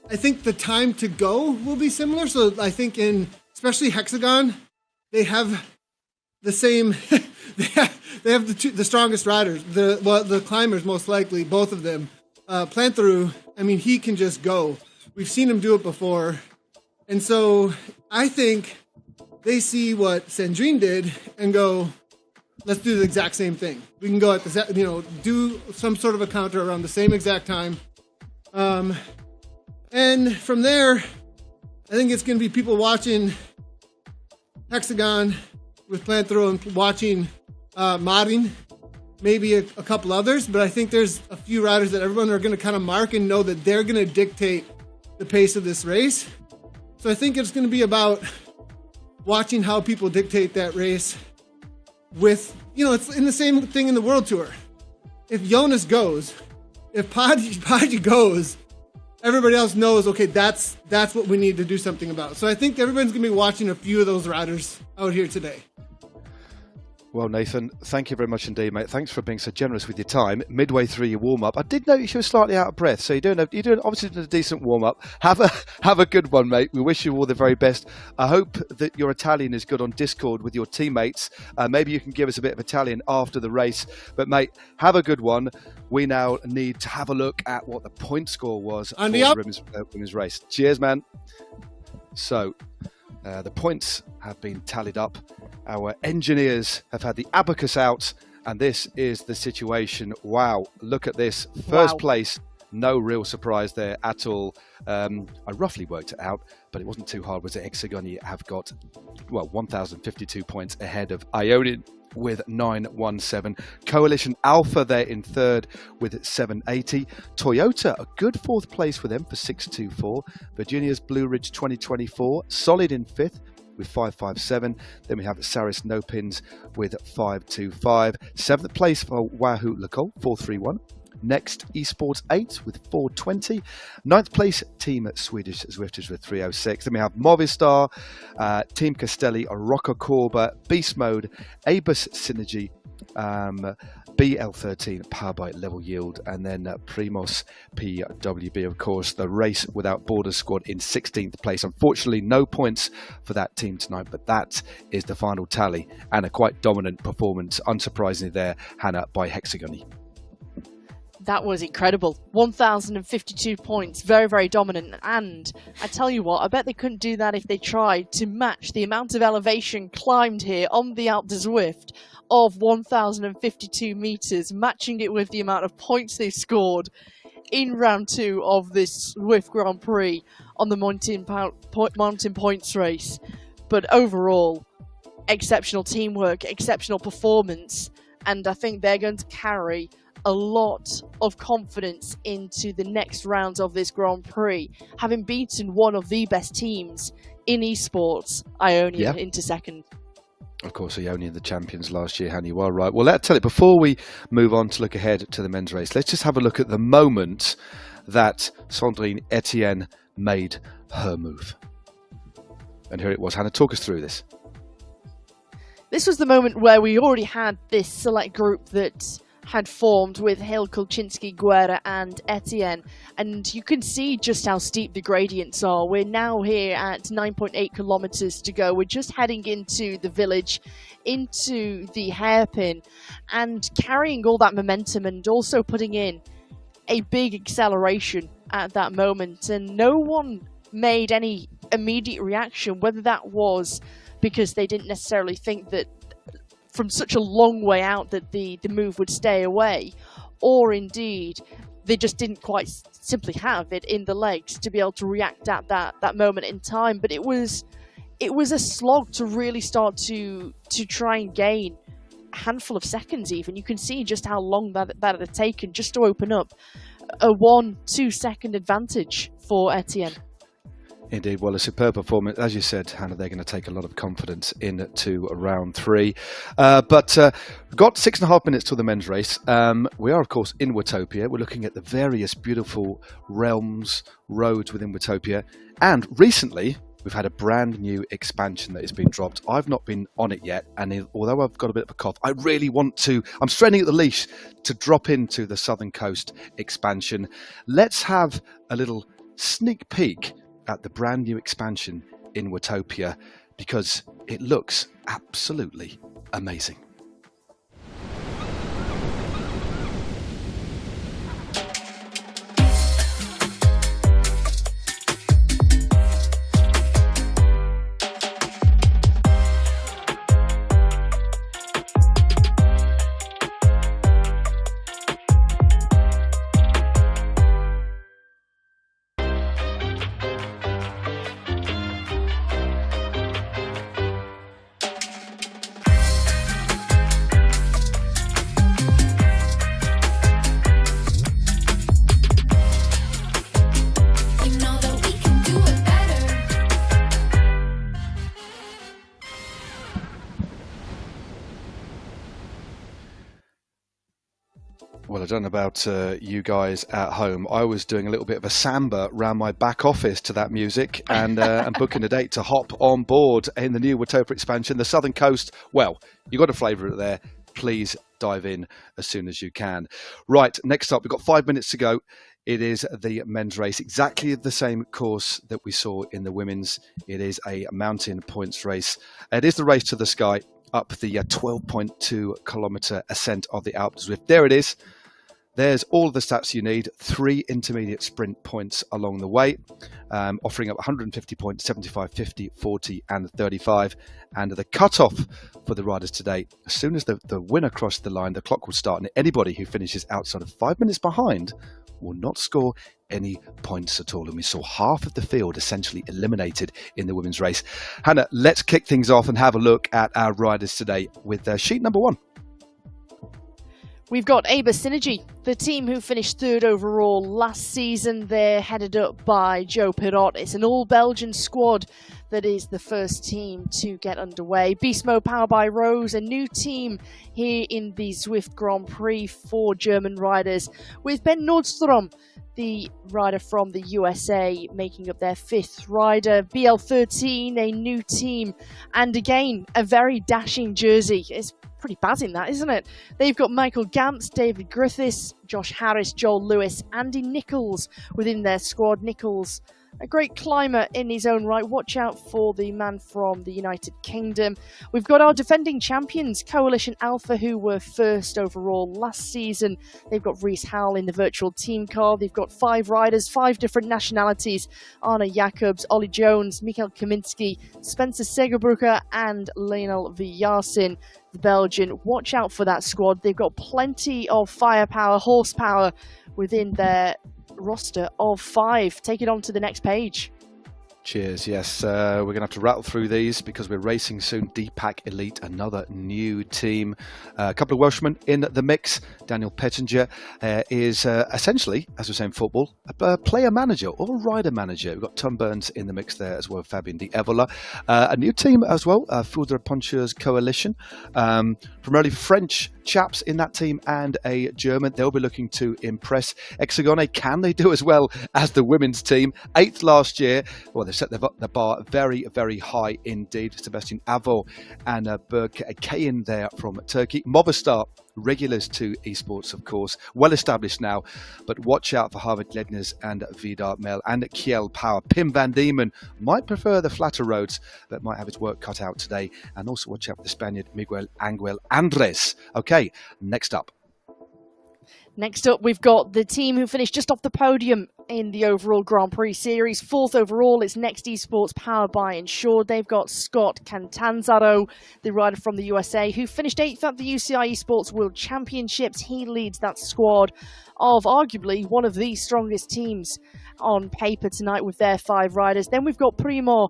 the time to go will be similar. So I think especially Hexagon, they have the same, they have the strongest riders, the climbers, most likely, both of them. Plantheru, I mean, he can just go. We've seen him do it before. And so I think they see what Sandrine did and go, let's do the exact same thing. We can go at do some sort of a counter around the same exact time. And from there, I think it's going to be people watching Hexagon with Plantheru and watching Marin, maybe a couple others. But I think there's a few riders that everyone are going to kind of mark and know that they're going to dictate the pace of this race. So I think it's going to be about watching how people dictate that race with, it's in the same thing in the World Tour. If Jonas goes, if Paggi goes, everybody else knows, okay, that's what we need to do something about. So I think everyone's going to be watching a few of those riders out here today. Well, Nathan, thank you very much indeed, mate. Thanks for being so generous with your time. Midway through your warm-up, I did notice you were slightly out of breath, so you're doing obviously doing a decent warm-up. Have a good one, mate. We wish you all the very best. I hope that your Italian is good on Discord with your teammates. Maybe you can give us a bit of Italian after the race. But, mate, have a good one. We now need to have a look at what the point score was for the women's race. Cheers, man. So, the points have been tallied up. Our engineers have had the abacus out, and this is the situation. Wow, look at this. First place, no real surprise there at all. I roughly worked it out, but it wasn't too hard, was it? Hexagoni have got, 1,052 points ahead of Ionian with 917. Coalition Alpha there in third with 780. Toyota, a good fourth place for them for 624. Virginia's Blue Ridge 2024, solid in fifth with 557. Then we have Saris No Pins with 525. Seventh place for Wahoo Lacole, 431. Next, Esports 8 with 420. Ninth place, Team Swedish Zwifters with 306. Then we have Movistar, Team Castelli, Rocco Corba, Beast Mode, Abus Synergy, BL13, Power by Level Yield, and then Primos PWB, of course, the Race Without Borders squad in 16th place. Unfortunately, no points for that team tonight, but that is the final tally, and a quite dominant performance, unsurprisingly there, Hannah, by Hexagoni. That was incredible. 1,052 points. Very, very dominant. And I tell you what, I bet they couldn't do that if they tried to match the amount of elevation climbed here on the Alpe Du Zwift of 1,052 meters, matching it with the amount of points they scored in round 2 of this Zwift Grand Prix on the mountain points race. But overall, exceptional teamwork, exceptional performance. And I think they're going to carry a lot of confidence into the next rounds of this Grand Prix, having beaten one of the best teams in esports, Ionian, into second. Of course, Ionian, the champions last year, Hannah, you are right. Well, let's tell you, before we move on to look ahead to the men's race, let's just have a look at the moment that Sandrine Etienne made her move. And here it was. Hannah, talk us through this. This was the moment where we already had this select group that had formed with Hale, Kulczynski, Guerra and Etienne, and you can see just how steep the gradients are. We're now here at 9.8 kilometers to go. We're just heading into the village, into the hairpin, and carrying all that momentum and also putting in a big acceleration at that moment, and no one made any immediate reaction, whether that was because they didn't necessarily think that from such a long way out that the move would stay away, or indeed they just didn't quite simply have it in the legs to be able to react at that moment in time. But it was a slog to really start to try and gain a handful of seconds even. You can see just how long that had taken just to open up a 1-2 second advantage for Etienne. Indeed, well, a superb performance. As you said, Hannah, they're going to take a lot of confidence into round 3. But we've got 6.5 minutes till the men's race. We are, of course, in Watopia. We're looking at the various beautiful realms, roads within Watopia. And recently, we've had a brand new expansion that has been dropped. I've not been on it yet. And although I've got a bit of a cough, I really want to, I'm straining at the leash to drop into the Southern Coast expansion. Let's have a little sneak peek at the brand new expansion in Watopia, because it looks absolutely amazing. don't know about you guys at home. I was doing a little bit of a samba around my back office to that music and booking a date to hop on board in the new Watopia expansion. The Southern Coast, well, you got a flavour it there. Please dive in as soon as you can. Right, next up, we've got 5 minutes to go. It is the men's race, exactly the same course that we saw in the women's. It is a mountain points race. It is the race to the sky up the 12.2 kilometre ascent of the Alpe Du Zwift. There it is. There's all of the stats you need. 3 intermediate sprint points along the way, offering up 150 points, 75, 50, 40 and 35. And the cut-off for the riders today, as soon as the winner crossed the line, the clock will start. And anybody who finishes outside of 5 minutes behind will not score any points at all. And we saw half of the field essentially eliminated in the women's race. Hannah, let's kick things off and have a look at our riders today with sheet number 1. We've got Aber Synergy, the team who finished 3rd overall last season. They're headed up by Joe Pirot. It's an all-Belgian squad that is the first team to get underway. Beast Mode powered by Rose, a new team here in the Zwift Grand Prix for German riders, with Ben Nordstrom, the rider from the USA, making up their 5th rider. BL13, a new team, and again, a very dashing jersey. It's pretty buzzing, that, isn't it? They've got Michael Gantz, David Griffiths, Josh Harris, Joel Lewis, Andy Nichols within their squad. Nichols, a great climber in his own right. Watch out for the man from the United Kingdom. We've got our defending champions, Coalition Alpha, who were 1st overall last season. They've got Reese Howell in the virtual team car. They've got 5 riders, 5 different nationalities. Anna Jacobs, Ollie Jones, Mikhail Kaminski, Spencer Segerbrucker and Lionel Villasin, the Belgian. Watch out for that squad. They've got plenty of firepower, horsepower within their roster of 5. Take it on to the next page. Cheers. Yes, we're going to have to rattle through these because we're racing soon. Deepak Elite, another new team. A couple of Welshmen in the mix. Daniel Pettinger is essentially, as we say in football, a player manager or rider manager. We've got Tom Burns in the mix there as well, Fabian de Evola. A new team as well, Foudre Puncheurs Coalition. Primarily French chaps in that team and a German. They'll be looking to impress. Hexagone, can they do as well as the women's team? 8th last year. Well, they've set the bar very, very high indeed. Sebastian Avo and Berk Kayin there from Turkey. Movistar, regulars to esports, of course, well established now, but watch out for Harvard Ledners and Vidar Mel and Kiel Power. Pim van Diemen might prefer the flatter roads, but might have his work cut out today. And also watch out for the Spaniard Miguel Angel Andres. Okay, next up. Next up, we've got the team who finished just off the podium in the overall Grand Prix series. 4th overall, it's Next Esports, powered by Insured. They've got Scott Cantanzaro, the rider from the USA, who finished 8th at the UCI Esports World Championships. He leads that squad of arguably one of the strongest teams on paper tonight with their 5 riders. Then we've got Primo,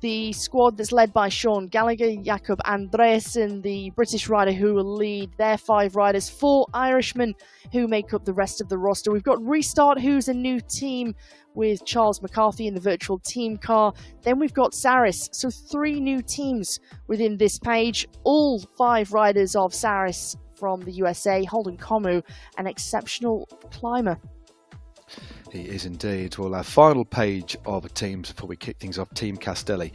the squad that's led by Sean Gallagher, Jakob Andreessen, the British rider who will lead their 5 riders. 4 Irishmen who make up the rest of the roster. We've got Restart, who's a new team with Charles McCarthy in the virtual team car. Then we've got Saris. So 3 new teams within this page. All 5 riders of Saris from the USA. Holden Komu, an exceptional climber. He is indeed. Well, our final page of teams before we kick things off, Team Castelli.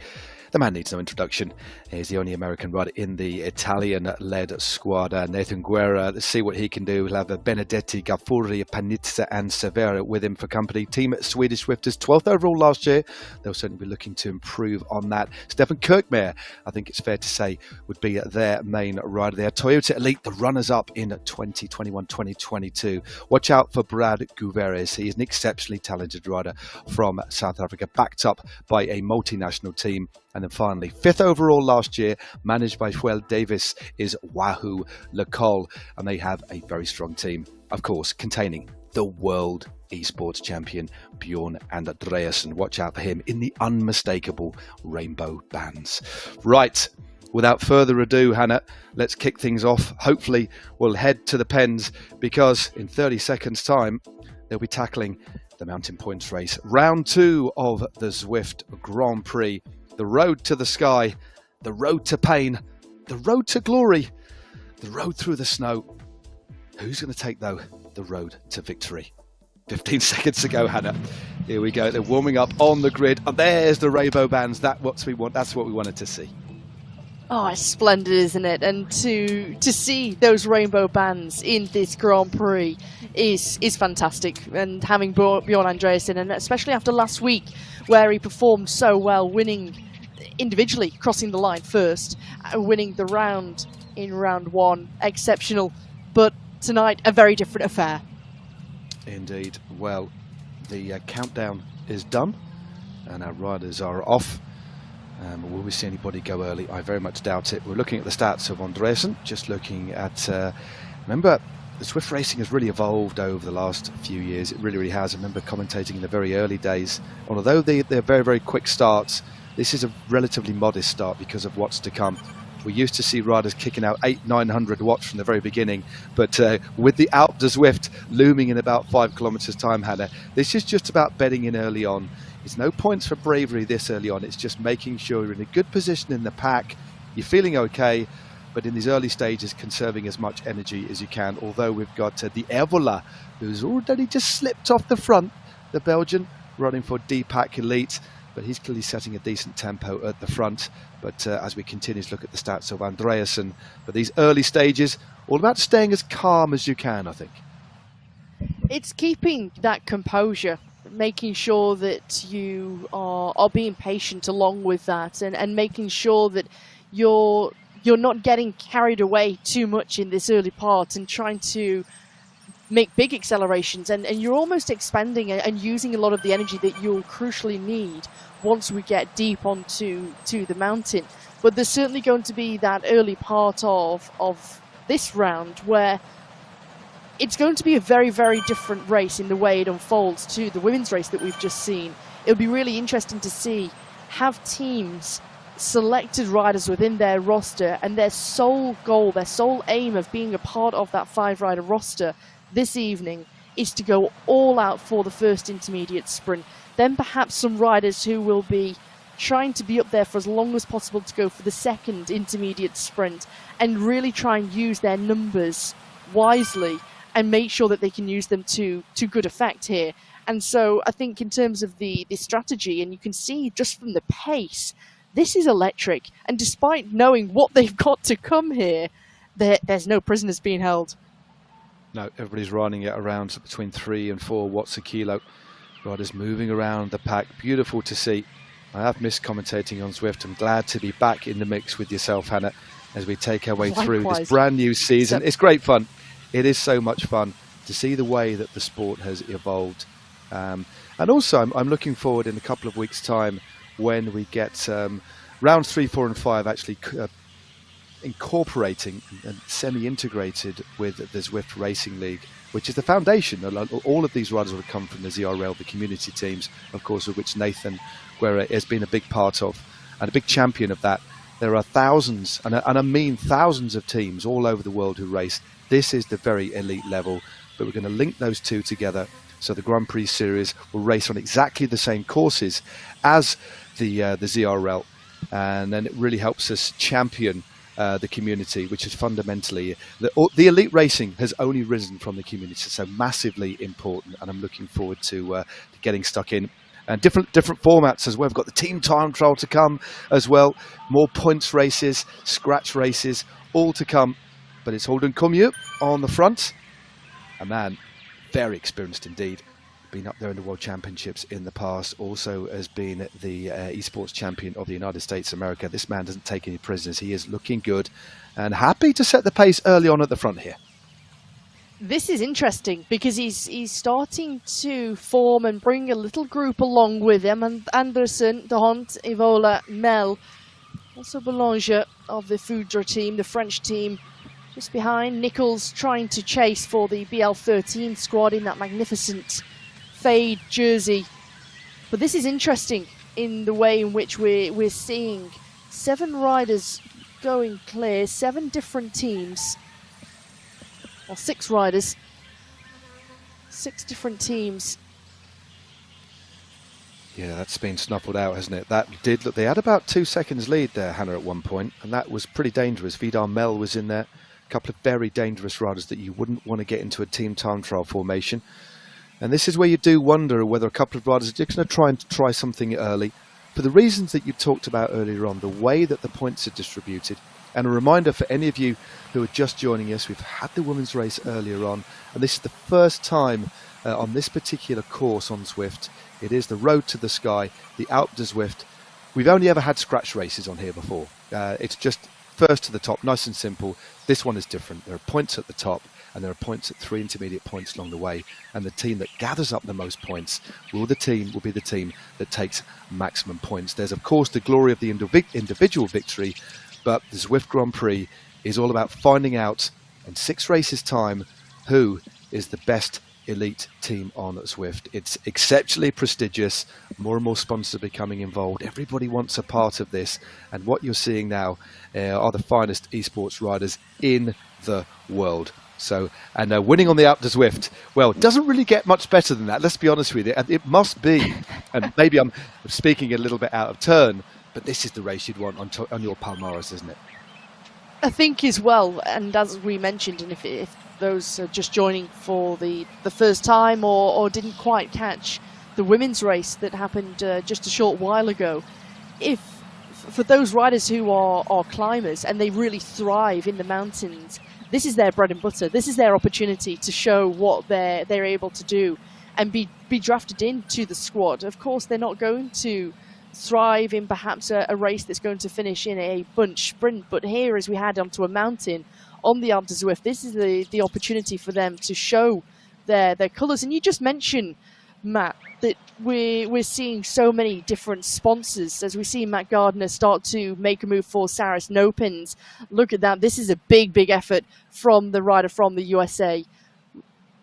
The man needs no introduction. He's the only American rider in the Italian-led squad. Nathan Guerra, let's see what he can do. We'll have Benedetti, Gaffuri, Panizza and Severa with him for company. Team Swedish Swifters, 12th overall last year. They'll certainly be looking to improve on that. Stefan Kirkmare, I think it's fair to say, would be their main rider there. Toyota Elite, the runners-up in 2021-2022. Watch out for Brad Guveres. He is an exceptionally talented rider from South Africa, backed up by a multinational team. And then finally, 5th overall last year, managed by Fuel Davis, is Wahoo Lecole. And they have a very strong team, of course, containing the world esports champion, Bjorn Andreasen. Watch out for him in the unmistakable rainbow bands. Right, without further ado, Hannah, let's kick things off. Hopefully, we'll head to the pens because in 30 seconds' time, they'll be tackling the mountain points race. Round 2 of the Zwift Grand Prix. The road to the sky, the road to pain, the road to glory, the road through the snow. Who's going to take, though, the road to victory. 15 seconds to go, Hannah. Here we go. They're warming up on the grid. And there's the rainbow bands. That's what we want. That's what we wanted to see. Oh, it's splendid, isn't it? And to see those rainbow bands in this Grand Prix is fantastic. And having Bjorn Andreasen, and especially after last week, where he performed so well, winning individually, crossing the line first, winning the round in round one, exceptional. But tonight, a very different affair. Indeed. Well, the countdown is done, and our riders are off. Will we see anybody go early? I very much doubt it. We're looking at the stats of Andreasen, just looking at, remember, the Zwift racing has really evolved over the last few years. It really, really has. I remember commentating in the very early days. Although they're very, very quick starts, this is a relatively modest start because of what's to come. We used to see riders kicking out 800-900 watts from the very beginning, but with the Alpe Du Zwift looming in about 5 kilometers time, Hannah, this is just about bedding in early on. It's no points for bravery this early on. It's just making sure you're in a good position in the pack. You're feeling okay, but in these early stages, conserving as much energy as you can. Although we've got the Evola, who's already just slipped off the front, the Belgian, running for D-Pack Elite, but he's clearly setting a decent tempo at the front. But as we continue to look at the stats of Andreasen, but these early stages, all about staying as calm as you can, I think. It's keeping that composure, making sure that you are being patient along with that, and making sure that you're not getting carried away too much in this early part and trying to make big accelerations, and you're almost expending and using a lot of the energy that you'll crucially need once we get deep onto the mountain. But there's certainly going to be that early part of this round where it's going to be a very, very different race in the way it unfolds to the women's race that we've just seen. It'll be really interesting to see, have teams selected riders within their roster, and their sole goal, their sole aim of being a part of that 5-rider roster this evening is to go all out for the first intermediate sprint. Then perhaps some riders who will be trying to be up there for as long as possible to go for the second intermediate sprint, and really try and use their numbers wisely and make sure that they can use them to good effect here. And so I think in terms of the strategy, and you can see just from the pace, this is electric. And despite knowing what they've got to come here, there's no prisoners being held. No, everybody's running at around between 3 and 4 watts a kilo. Riders moving around the pack. Beautiful to see. I have missed commentating on Zwift. I'm glad to be back in the mix with yourself, Hannah, as we take our way through this brand new season. It's great fun. It is so much fun to see the way that the sport has evolved. And also, I'm looking forward in a couple of weeks' time when we get rounds 3, 4 and 5 actually incorporating and semi-integrated with the Zwift Racing League, which is the foundation. All of these riders will come from the ZRL, the community teams, of course, of which Nathan Guerra has been a big part of and a big champion of that. There are thousands, and I mean thousands of teams all over the world who race. This is the very elite level, but we're going to link those two together. So the Grand Prix series will race on exactly the same courses as the ZRL, and then it really helps us champion the community, which is fundamentally the elite racing has only risen from the community, so massively important. And I'm looking forward to getting stuck in. And different formats as well. We've got the team time trial to come as well. More points races, scratch races, all to come. But it's Holden Commute on the front. A man very experienced indeed. Been up there in the World Championships in the past. Also has been the esports champion of the United States of America. This man doesn't take any prisoners. He is looking good and happy to set the pace early on at the front here. This is interesting because he's starting to form and bring a little group along with him. And Anderson, De Hont, Evola, Mel, also Boulanger of the Foudre team, the French team, just behind. Nichols trying to chase for the BL13 squad in that magnificent fade jersey. But this is interesting in the way in which we're seeing 7 riders going clear, 7 different teams. Or 6 riders, 6 different teams. Yeah, that's been snuffled out, hasn't it? That did look. They had about 2 seconds lead there, Hannah, at one point, and that was pretty dangerous. Vidar Mel was in there, a couple of very dangerous riders that you wouldn't want to get into a team time trial formation. And this is where you do wonder whether a couple of riders are just going to try something early. For the reasons that you talked about earlier on, the way that the points are distributed. And a reminder for any of you who are just joining us, we've had the women's race earlier on, and this is the first time on this particular course on Zwift. It is the Road to the Sky, the Alpe Du Zwift. We've only ever had scratch races on here before. It's just first to the top, nice and simple. This one is different. There are points at the top, and there are points at 3 intermediate points along the way. And the team that gathers up the most points will be the team that takes maximum points. There's, of course, the glory of the individual victory, but the Zwift Grand Prix is all about finding out in 6 races' time who is the best elite team on Zwift. It's exceptionally prestigious. More and more sponsors are becoming involved. Everybody wants a part of this. And what you're seeing now are the finest esports riders in the world. So, and winning on the Alpe Du Zwift, well, it doesn't really get much better than that. Let's be honest with you. It must be, and maybe I'm speaking a little bit out of turn, but this is the race you'd want on your Palmares, isn't it? I think as well, and as we mentioned, and if those are just joining for the first time or didn't quite catch the women's race that happened just a short while ago, for those riders who are climbers and they really thrive in the mountains, this is their bread and butter. This is their opportunity to show what they're able to do and be drafted into the squad. Of course, they're not going to thrive in perhaps a race that's going to finish in a bunch sprint, but here, as we head onto a mountain on the Alpe Du Zwift, this is the opportunity for them to show their colours. And you just mentioned, Matt, that we're seeing so many different sponsors as we see Matt Gardner start to make a move for Saris Nopins. Look at that. This is a big effort from the rider from the USA.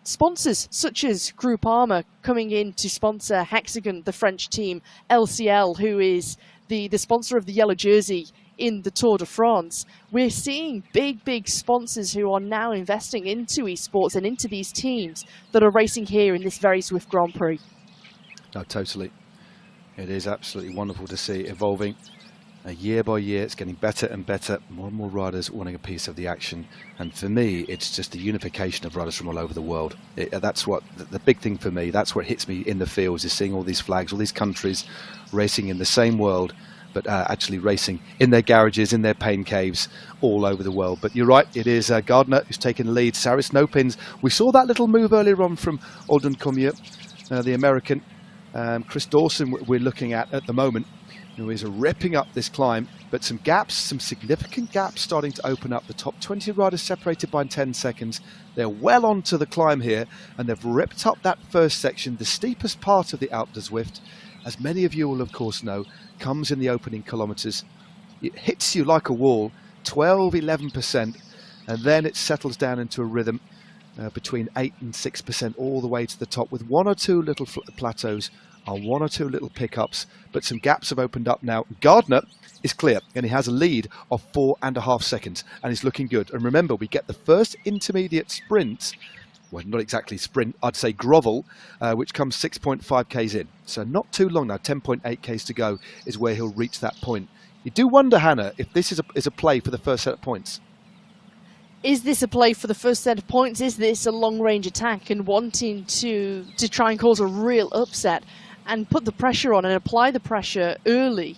Sponsors such as Groupama coming in to sponsor Hexagon, the French team, LCL, who is the sponsor of the yellow jersey in the Tour de France. We're seeing big sponsors who are now investing into esports and into these teams that are racing here in this very Zwift Grand Prix. No, totally. It is absolutely wonderful to see evolving. Year by year, it's getting better and better. More and more riders wanting a piece of the action. And for me, it's just the unification of riders from all over the world. That's what the big thing for me. That's what hits me in the fields, is seeing all these flags, all these countries racing in the same world, but actually racing in their garages, in their pain caves, all over the world. But you're right, it is Gardner who's taken the lead. Saris Nopins. We saw that little move earlier on from Alden Comieux, the American. Chris Dawson we're looking at the moment, who is ripping up this climb, but some significant gaps starting to open up. The top 20 riders separated by 10 seconds. They're well onto the climb here, and they've ripped up that first section, the steepest part of the Alpe Du Zwift. As many of you will of course know, comes in the opening kilometres. It hits you like a wall, 11%, and then it settles down into a rhythm between 8 and 6% all the way to the top, with 1 or 2 little plateaus on 1 or 2 little pickups, but some gaps have opened up now. Gardner is clear, and he has a lead of 4.5 seconds, and he's looking good. And remember, we get the first intermediate sprint, well, not exactly sprint, I'd say grovel, which comes 6.5 k's in. So not too long now, 10.8 k's to go is where he'll reach that point. You do wonder, Hannah, if this is a play for the first set of points. Is this a play for the first set of points? Is this a long-range attack and wanting to try and cause a real upset and put the pressure on and apply the pressure early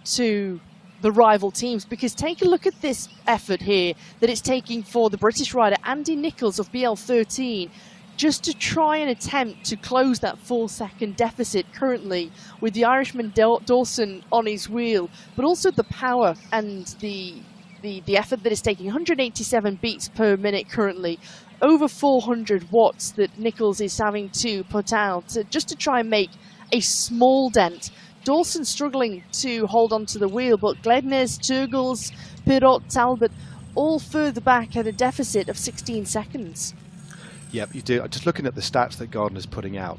to the rival teams? Because take a look at this effort here that it's taking for the British rider Andy Nichols of BL13 just to try and attempt to close that 4-second deficit currently with the Irishman Dawson on his wheel, but also the power and the effort that is taking. 187 beats per minute currently, over 400 watts that Nichols is having to put out just to try and make a small dent. Dawson struggling to hold onto the wheel, but Glednes, Turgles, Pirot, Talbot all further back at a deficit of 16 seconds. Yep, you do. Just looking at the stats that Gardner's putting out,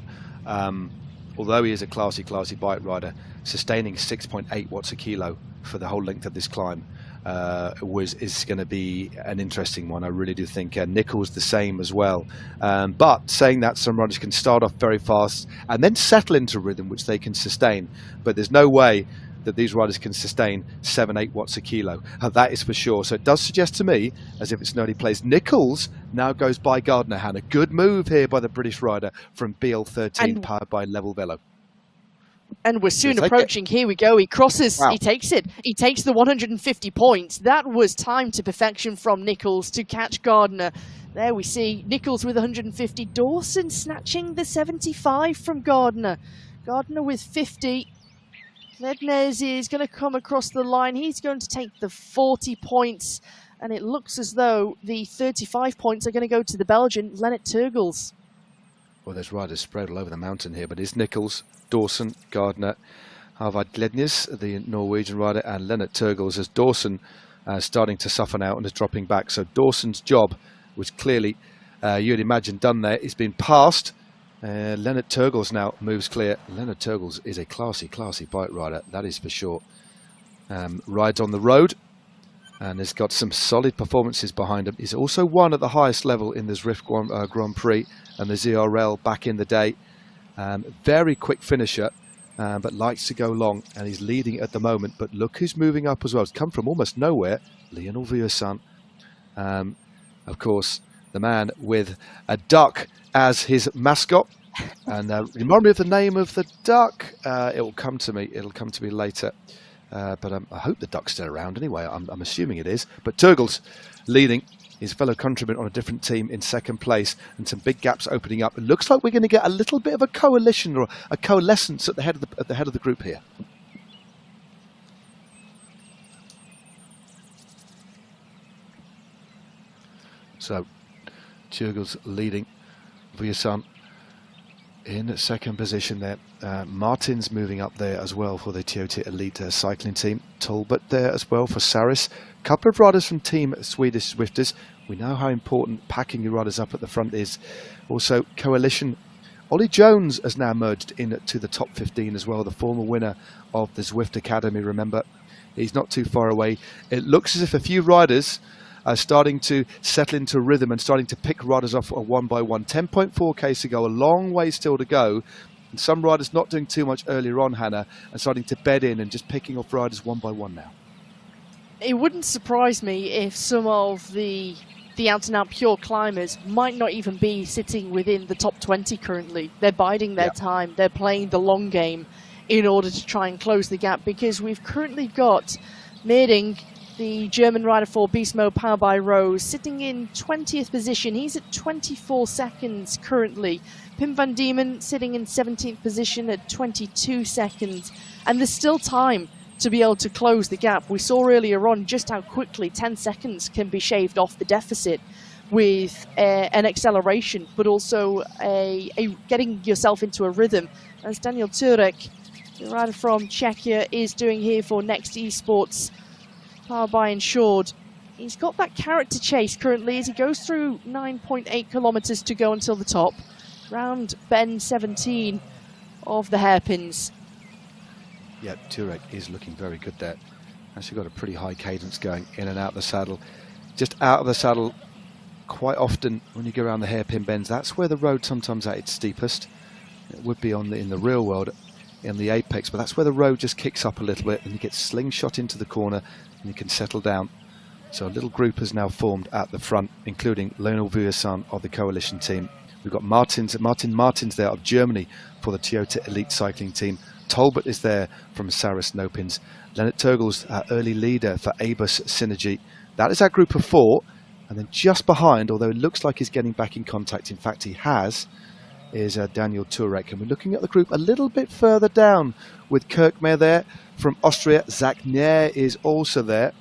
although he is a classy bike rider, sustaining 6.8 watts a kilo for the whole length of this climb is going to be an interesting one. I really do think Nichols the same as well. But saying that, some riders can start off very fast and then settle into rhythm, which they can sustain. But there's no way that these riders can sustain 7-8 watts a kilo. That is for sure. So it does suggest to me, as if it's an early place, Nichols now goes by Gardner. Hannah, good move here by the British rider from BL13, powered by Level Velo. And we're soon approaching. Here we go. He crosses. Wow. He takes it. He takes the 150 points. That was time to perfection from Nichols to catch Gardner. There we see Nichols with 150. Dawson snatching the 75 from Gardner. Gardner with 50. Lednes is going to come across the line. He's going to take the 40 points. And it looks as though the 35 points are going to go to the Belgian, Lennart Turgels. Well, there's riders spread all over the mountain here, but it's Nichols, Dawson, Gardner, Harvard Lednes, the Norwegian rider, and Lennart Turgels, as Dawson starting to soften out and is dropping back. So Dawson's job, which clearly you'd imagine done there, is being passed. Lennart Turgels now moves clear. Lennart Turgels is a classy bike rider, that is for sure. Rides on the road and has got some solid performances behind him. He's also won at the highest level in the Zwift Grand Prix and the ZRL back in the day. Very quick finisher, but likes to go long, and he's leading at the moment. But look who's moving up as well. It's come from almost nowhere. Lionel Vuillerson, of course, the man with a duck as his mascot. And remind me of the name of the duck. It will come to me. It'll come to me later. But I hope the duck's still around anyway. I'm assuming it is. But Turgels leading his fellow countryman on a different team in second place, and some big gaps opening up. It looks like we're going to get a little bit of a coalition or a coalescence at the head of the group here. So Turgels leading, Vuillerson in second position there. Martin's moving up there as well for the Toyota Elite cycling team. Talbot there as well for Saris. A couple of riders from Team Swedish Zwifters. We know how important packing your riders up at the front is. Also, Coalition. Ollie Jones has now merged into the top 15 as well, the former winner of the Zwift Academy, remember. He's not too far away. It looks as if a few riders are starting to settle into rhythm and starting to pick riders off one by one. 10.4k to go, a long way still to go. And some riders not doing too much earlier on, Hannah, and starting to bed in and just picking off riders one by one now. It wouldn't surprise me if some of the out-and-out pure climbers might not even be sitting within the top 20 currently. They're biding their time. They're playing the long game in order to try and close the gap, because we've currently got Meerding, the German rider for Beast Mode powered by Rose, sitting in 20th position. He's at 24 seconds currently. Pim van Diemen sitting in 17th position at 22 seconds. And there's still time to be able to close the gap. We saw earlier on just how quickly 10 seconds can be shaved off the deficit with an acceleration, but also a getting yourself into a rhythm, as Daniel Turek, the rider from Czechia, is doing here for Next Esports, powered by Insured. He's got that carrot to chase currently as he goes through 9.8 kilometers to go until the top, round bend 17 of the hairpins. Yeah, Turek is looking very good there. Actually got a pretty high cadence going in and out of the saddle. Just out of the saddle, quite often when you go around the hairpin bends, that's where the road sometimes at its steepest. It would be in the real world, in the apex, but that's where the road just kicks up a little bit and you get slingshot into the corner and you can settle down. So a little group has now formed at the front, including Lionel Vuillerson of the Coalition team. We've got Martin Martins there of Germany for the Toyota Elite Cycling team. Talbot is there from Saris Nopins. Lennart Turgels, our early leader for Abus Synergy. That is our group of four. And then just behind, although it looks like he's getting back in contact, in fact he has, is Daniel Turek. And we're looking at the group a little bit further down with Kirkmare there from Austria. Zach Nair is also there.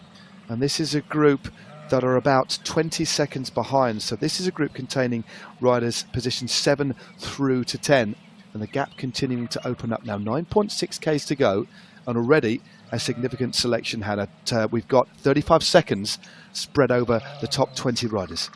And this is a group that are about 20 seconds behind. So this is a group containing riders positions 7 through to 10. And the gap continuing to open up now. 9.6Ks to go. And already a significant selection, Hannah. We've got 35 seconds spread over the top 20 riders.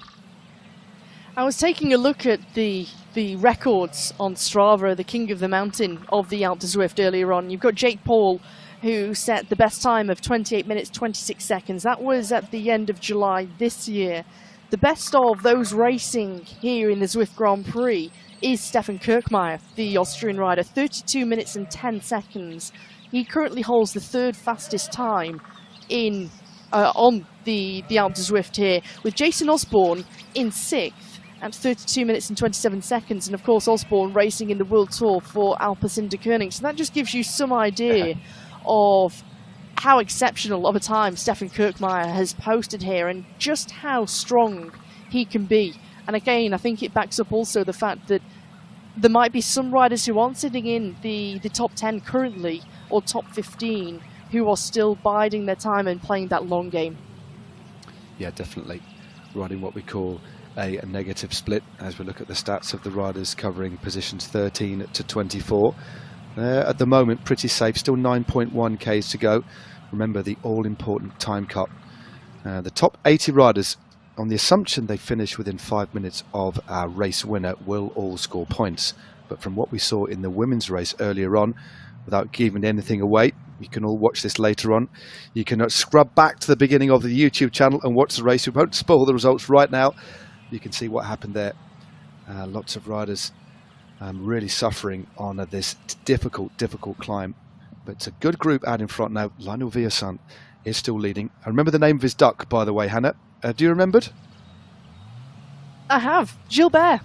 I was taking a look at the records on Strava, the king of the mountain of the Alpe Du Zwift earlier on. You've got Jake Paul, who set the best time of 28 minutes, 26 seconds. That was at the end of July this year. The best of those racing here in the Zwift Grand Prix is Stefan Kirkmaier, the Austrian rider, 32 minutes and 10 seconds. He currently holds the third fastest time in on the Alpe Du Zwift here, with Jason Osborne in 6th at 32 minutes and 27 seconds. And of course, Osborne racing in the World Tour for Alpecin-Deceuninck. So that just gives you some idea of how exceptional of a time Stefan Kirkmeyer has posted here and just how strong he can be. And again, I think it backs up also the fact that there might be some riders who aren't sitting in the top 10 currently, or top 15, who are still biding their time and playing that long game. Yeah, definitely. Riding what we call a negative split as we look at the stats of the riders covering positions 13 to 24. At the moment, pretty safe, still 9.1 Ks to go. Remember the all-important time cut. The top 80 riders, on the assumption they finish within 5 minutes of our race winner, will all score points. But from what we saw in the women's race earlier on, without giving anything away, you can all watch this later on. You can scrub back to the beginning of the YouTube channel and watch the race. We won't spoil the results right now. You can see what happened there. Lots of riders really suffering on this difficult climb. But it's a good group out in front now. Lionel Vieussant is still leading. I remember the name of his duck, by the way, Hannah. Do you remember it? I have. Gilbert.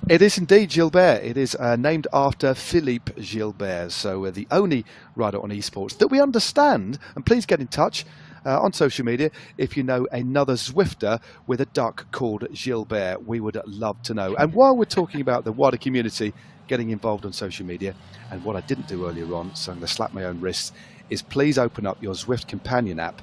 It is indeed Gilbert. It is named after Philippe Gilbert, so the only rider on esports that we understand. And please get in touch on social media if you know another Zwifter with a duck called Gilbert. We would love to know. And while we're talking about the wider community getting involved on social media, and what I didn't do earlier on, so I'm going to slap my own wrists, is please open up your Zwift companion app.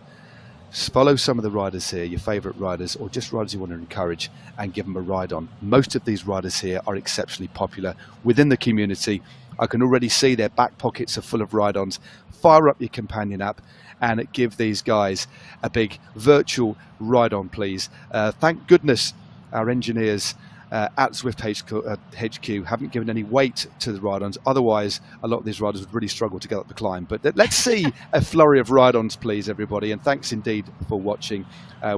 Follow some of the riders here, your favourite riders, or just riders you want to encourage, and give them a ride on. Most of these riders here are exceptionally popular within the community. I can already see their back pockets are full of ride-ons. Fire up your companion app and give these guys a big virtual ride-on, please. Thank goodness our engineers at Zwift HQ haven't given any weight to the ride-ons. Otherwise, a lot of these riders would really struggle to get up the climb. But let's see a flurry of ride-ons, please, everybody. And thanks indeed for watching.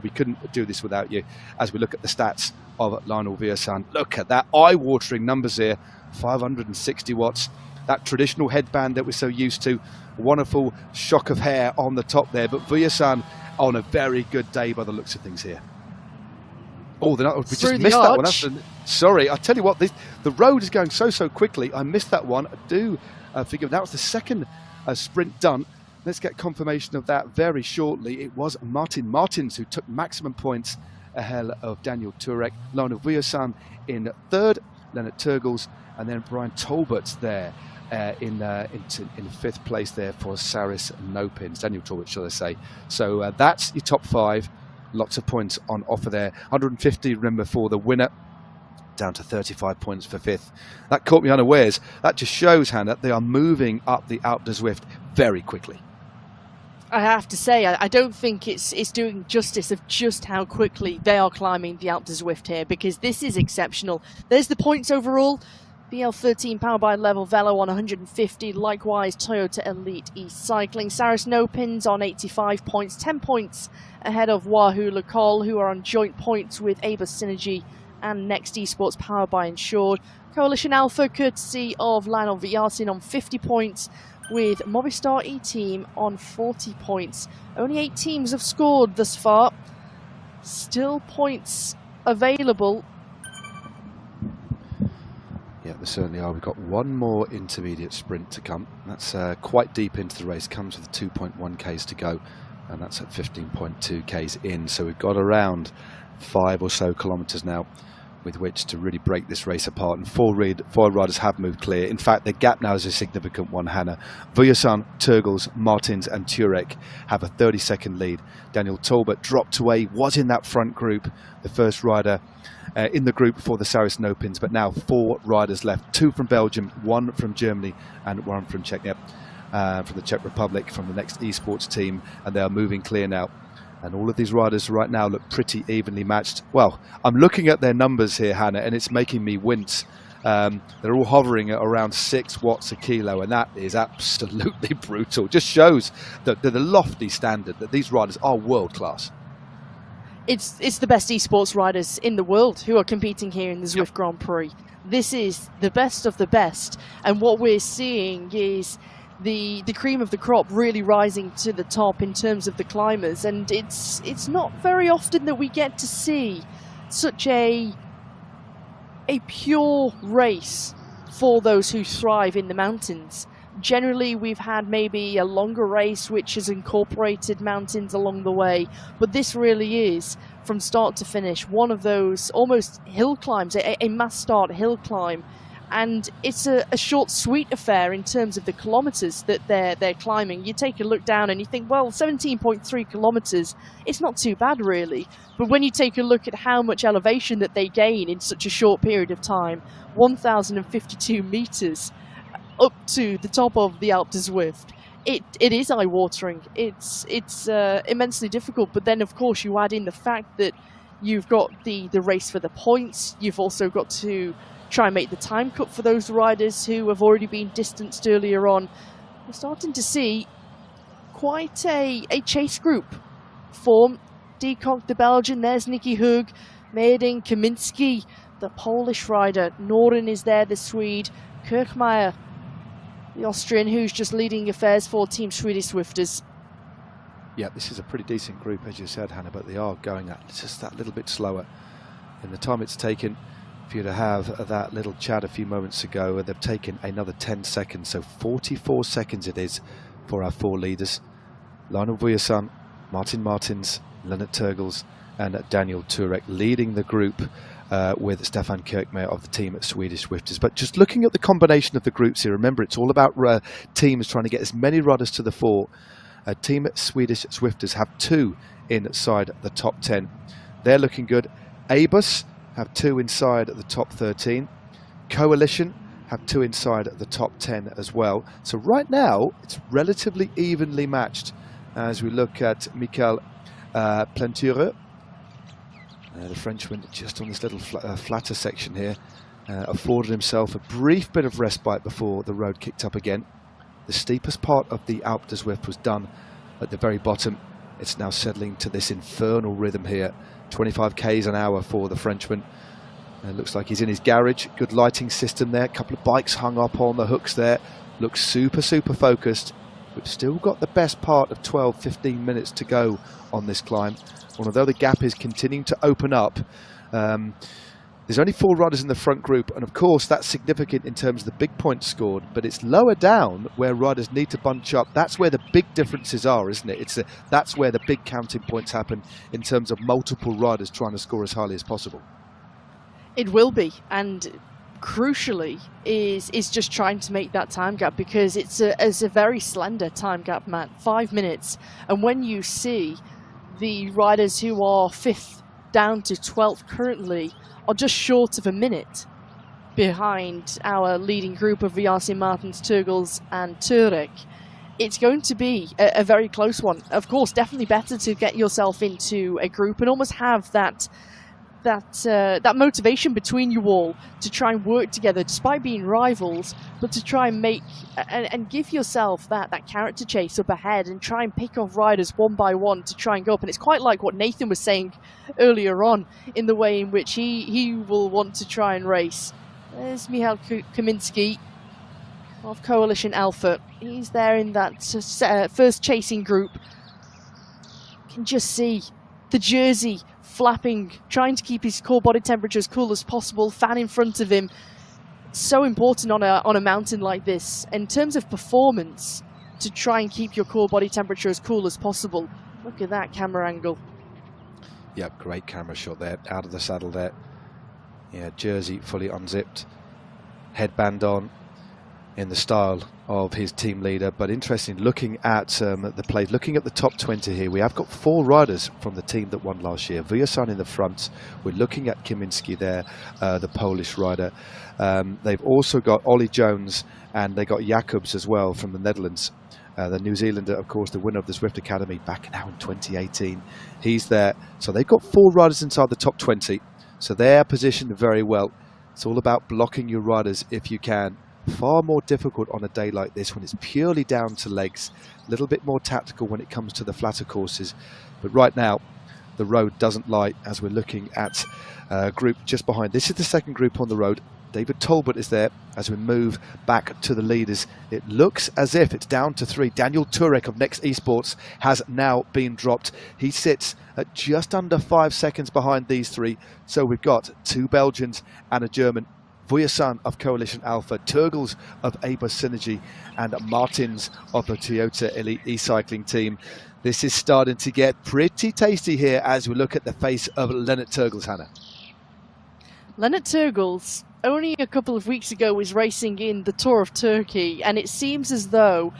We couldn't do this without you. As we look at the stats of Lionel Vieussant, look at that eye-watering numbers here. 560 watts. That traditional headband that we're so used to. Wonderful shock of hair on the top there. But Vieussant on a very good day by the looks of things here. Oh, we just missed that one. Sorry, I tell you what, the road is going so quickly. I missed that one. I do figure that was the second sprint done. Let's get confirmation of that very shortly. It was Martin Martins who took maximum points ahead of Daniel Turek. Lionel Vieussant in 3rd, Leonard Turgles, and then Brian Talbot there in 5th place there for Saris Nopins. Daniel Talbot, shall I say. So that's your top 5. Lots of points on offer there. 150, remember, for the winner. Down to 35 points for 5th. That caught me unawares. That just shows, Hannah, they are moving up the Alpe Du Zwift very quickly. I have to say, I don't think it's doing justice of just how quickly they are climbing the Alpe Du Zwift here, because this is exceptional. There's the points overall. BL13 powered by Level Velo on 150. Likewise, Toyota Elite e-cycling. Saris Nopins on 85 points. 10 points ahead of Wahoo Lacol, who are on joint points with Aber Synergy and Next Esports powered by Insured. Coalition Alpha, courtesy of Lionel Vieussant, on 50 points, with Movistar E-Team on 40 points. Only 8 teams have scored thus far. Still points available. Yeah, there certainly are. We've got one more intermediate sprint to come. That's quite deep into the race. Comes with 2.1 Ks to go, and that's at 15.2 Ks in. So we've got around 5 or so kilometres now with which to really break this race apart. And four riders have moved clear. In fact, the gap now is a significant one, Hannah. Vieussant, Turgles, Martins and Turek have a 30-second lead. Daniel Talbot dropped away, was in that front group, the first rider in the group for the Saris Nopins, but now 4 riders left. 2 from Belgium, 1 from Germany, and 1 from from the Czech Republic, from the Next Esports team, and they are moving clear now. And all of these riders right now look pretty evenly matched. Well, I'm looking at their numbers here, Hannah, and it's making me wince. They're all hovering at around 6 watts a kilo, and that is absolutely brutal. Just shows the lofty standard that these riders are world class. It's the best esports riders in the world who are competing here in the Zwift Grand Prix. This is the best of the best, and what we're seeing is the cream of the crop really rising to the top in terms of the climbers, and it's not very often that we get to see such a pure race for those who thrive in the mountains. Generally, we've had maybe a longer race which has incorporated mountains along the way, but this really is, from start to finish, one of those almost hill climbs, a mass start hill climb. And it's a short, sweet affair in terms of the kilometres that they're climbing. You take a look down and you think, well, 17.3 kilometres, it's not too bad really. But when you take a look at how much elevation that they gain in such a short period of time, 1,052 metres up to the top of the Alpe Du Zwift, it is eye-watering. It's immensely difficult. But then, of course, you add in the fact that you've got the race for the points. You've also got to try and make the time cut for those riders who have already been distanced earlier on. We're starting to see quite a chase group form. Decock, the Belgian, there's Nicky Hug, Meerding, Kaminski, the Polish rider, Noren is there, the Swede, Kirchmeier, the Austrian, who's just leading affairs for Team Swedish Zwifters. Yeah, this is a pretty decent group, as you said, Hannah, but they are going at just that little bit slower. In the time it's taken for you to have that little chat a few moments ago, they've taken another 10 seconds, so 44 seconds it is for our four leaders. Lionel Vujasan, Martin Martins, Lennart Tergels and Daniel Turek leading the group with Stefan Kirchmeier of the team at Swedish Zwifters. But just looking at the combination of the groups here, remember it's all about teams trying to get as many riders to the fore. Team at Swedish Zwifters have 2 inside the top 10. They're looking good. Abus have 2 inside the top 13. Coalition have 2 inside the top 10 as well. So right now, it's relatively evenly matched as we look at Michael Planture, the Frenchman, just on this little flatter section here, afforded himself a brief bit of respite before the road kicked up again. The steepest part of the Alpe Du Zwift was done at the very bottom. It's now settling to this infernal rhythm here. 25 k's an hour for the Frenchman. It looks like he's in his garage. Good lighting system there. A couple of bikes hung up on the hooks there. Looks super focused. We've still got the best part of 12-15 minutes to go on this climb. Although the gap is continuing to open up, there's only 4 riders in the front group, and of course that's significant in terms of the big points scored, but it's lower down where riders need to bunch up. That's where the big differences are, isn't it? That's where the big counting points happen in terms of multiple riders trying to score as highly as possible. It will be, and crucially is just trying to make that time gap, because it's a very slender time gap, Matt, 5 minutes. And when you see the riders who are 5th down to 12th currently are just short of a minute behind our leading group of Vujasin, Martins, Turgels and Turek, it's going to be a very close one. Of course, definitely better to get yourself into a group and almost have that motivation between you all to try and work together despite being rivals, but to try and make and give yourself that character chase up ahead and try and pick off riders one by one to try and go up. And it's quite like what Nathan was saying earlier on in the way in which he will want to try and race. There's Michal Kaminski of Coalition Alpha. He's there in that first chasing group. You can just see the jersey flapping, trying to keep his core body temperature as cool as possible, fan in front of him. So important on a mountain like this in terms of performance, to try and keep your core body temperature as cool as possible. Look at that camera angle. Yep, great camera shot there, out of the saddle there. Yeah, jersey fully unzipped, headband on, in the style of his team leader. But interesting, looking at the place, looking at the top 20 here, we have got 4 riders from the team that won last year. Vujasin in the front. We're looking at Kaminski there, the Polish rider. They've also got Ollie Jones, and they got Jacobs as well from the Netherlands. The New Zealander, of course, the winner of the Zwift Academy back now in 2018. He's there. So they've got 4 riders inside the top 20. So they're positioned very well. It's all about blocking your riders if you can. Far more difficult on a day like this when it's purely down to legs. A little bit more tactical when it comes to the flatter courses. But right now, the road doesn't lie as we're looking at a group just behind. This is the second group on the road. David Talbot is there as we move back to the leaders. It looks as if it's down to 3. Daniel Turek of Next Esports has now been dropped. He sits at just under 5 seconds behind these 3. So we've got 2 Belgians and a German. Vuyasan of Coalition Alpha, Turgles of Aber Synergy, and Martins of the Toyota Elite e-cycling team. This is starting to get pretty tasty here as we look at the face of Lennart Turgles, Hannah. Lennart Turgles, only a couple of weeks ago, was racing in the Tour of Turkey, and it seems as though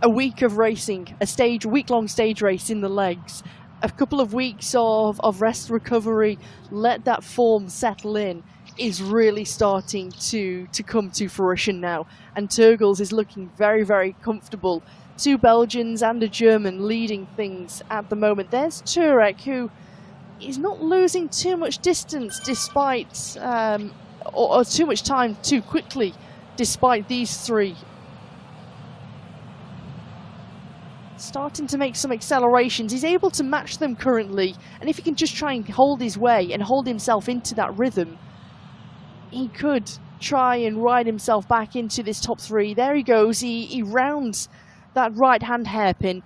a week of racing, a week-long stage race in the legs, a couple of weeks of rest recovery, let that form settle in, is really starting to come to fruition now. And Turgles is looking very, very comfortable. 2 Belgians and a German leading things at the moment. There's Turek, who is not losing too much distance despite, or too much time too quickly, despite these 3. Starting to make some accelerations. He's able to match them currently, and if he can just try and hold his way and hold himself into that rhythm, he could try and ride himself back into this top 3. There he goes. He rounds that right-hand hairpin.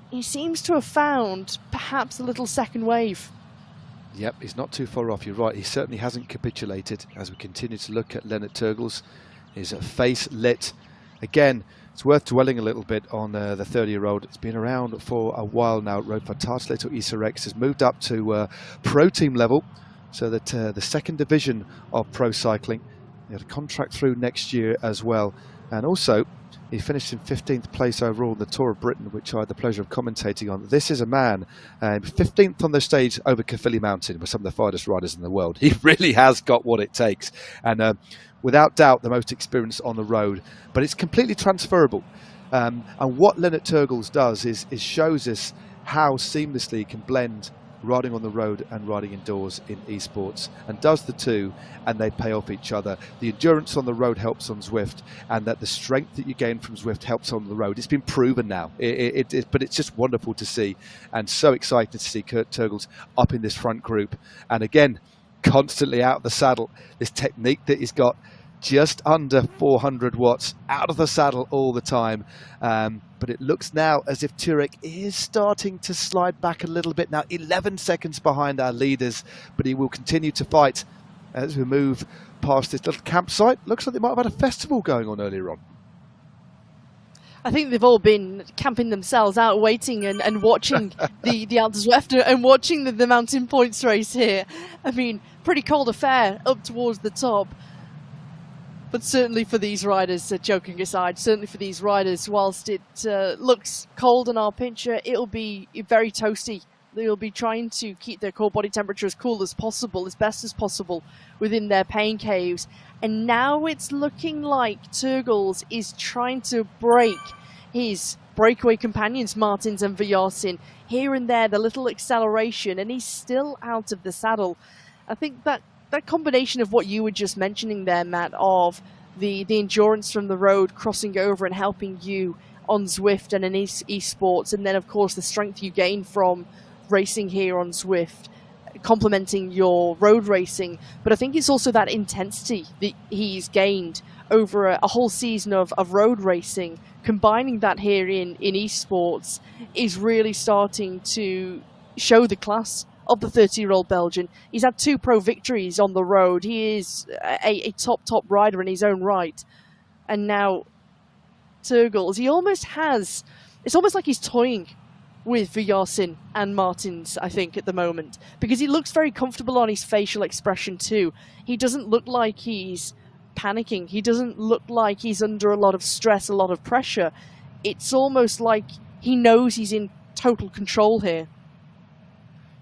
He seems to have found perhaps a little second wave. Yep, he's not too far off. You're right. He certainly hasn't capitulated as we continue to look at Lennart Turgles. His face lit. Again, it's worth dwelling a little bit on the 30-year-old. It's been around for a while now. Rode for Tartleto Isarex, has moved up to pro team level. So that the 2nd division of pro cycling. He had a contract through next year as well. And also, he finished in 15th place overall in the Tour of Britain, which I had the pleasure of commentating on. This is a man, 15th on the stage over Caerphilly Mountain with some of the finest riders in the world. He really has got what it takes. And without doubt, the most experienced on the road. But it's completely transferable. And what Lennart Turgles does is shows us how seamlessly he can blend riding on the road and riding indoors in esports, and does the two, and they pay off each other. The endurance on the road helps on Zwift, and that the strength that you gain from Zwift helps on the road. It's been proven now, but it's just wonderful to see, and so excited to see Kurt Turgles up in this front group, and again, constantly out of the saddle. This technique that he's got, just under 400 watts, out of the saddle all the time. But it looks now as if Turek is starting to slide back a little bit now, 11 seconds behind our leaders, but he will continue to fight as we move past this little campsite. Looks like they might have had a festival going on earlier on. I think they've all been camping themselves out, waiting and watching the Alpe Du Zwift and watching the Mountain Points race here. I mean, pretty cold affair up towards the top. But certainly for these riders, joking aside, certainly for these riders, whilst it looks cold in our picture, it'll be very toasty. They'll be trying to keep their core body temperature as cool as possible, as best as possible within their pain caves. And now it's looking like Turgles is trying to break his breakaway companions, Martins and Vuyasin. Here and there, the little acceleration, and he's still out of the saddle. I think that combination of what you were just mentioning there, Matt, of the endurance from the road crossing over and helping you on Zwift and in esports, and then of course the strength you gain from racing here on Zwift, complementing your road racing. But I think it's also that intensity that he's gained over a whole season of road racing, combining that here in esports, is really starting to show the class of the 30-year-old Belgian. He's had 2 pro victories on the road. He is a top rider in his own right. And now Turgles, he almost has, it's almost like he's toying with Vuyasin and Martins, I think, at the moment, because he looks very comfortable on his facial expression too. He doesn't look like he's panicking. He doesn't look like he's under a lot of stress, a lot of pressure. It's almost like he knows he's in total control here.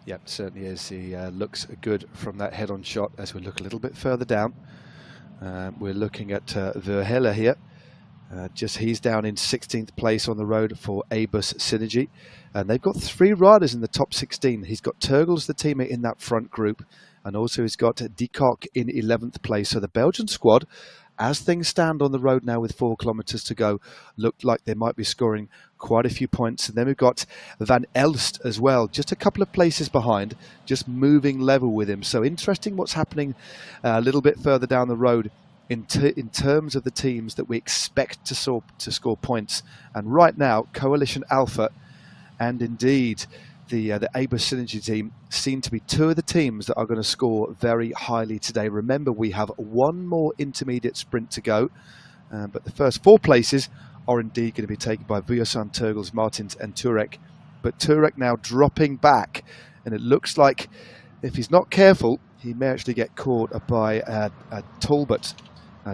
Yep, certainly is. He looks good from that head-on shot. As we look a little bit further down, we're looking at Verhelle here. He's down in 16th place on the road for Abus Synergy. And they've got 3 riders in the top 16. He's got Turgles, the teammate, in that front group. And also he's got Dikok in 11th place. So the Belgian squad as things stand on the road now with 4 kilometres to go, looked like they might be scoring quite a few points. And then we've got Van Elst as well, just a couple of places behind, just moving level with him. So interesting what's happening a little bit further down the road in terms of the teams that we expect to score points. And right now, Coalition Alpha and indeed the Aber Synergy team seem to be 2 of the teams that are going to score very highly today. Remember, we have 1 more intermediate sprint to go, but the first 4 places are indeed going to be taken by Vujasan, Turgels, Martins and Turek. But Turek now dropping back, and it looks like if he's not careful, he may actually get caught by Talbot,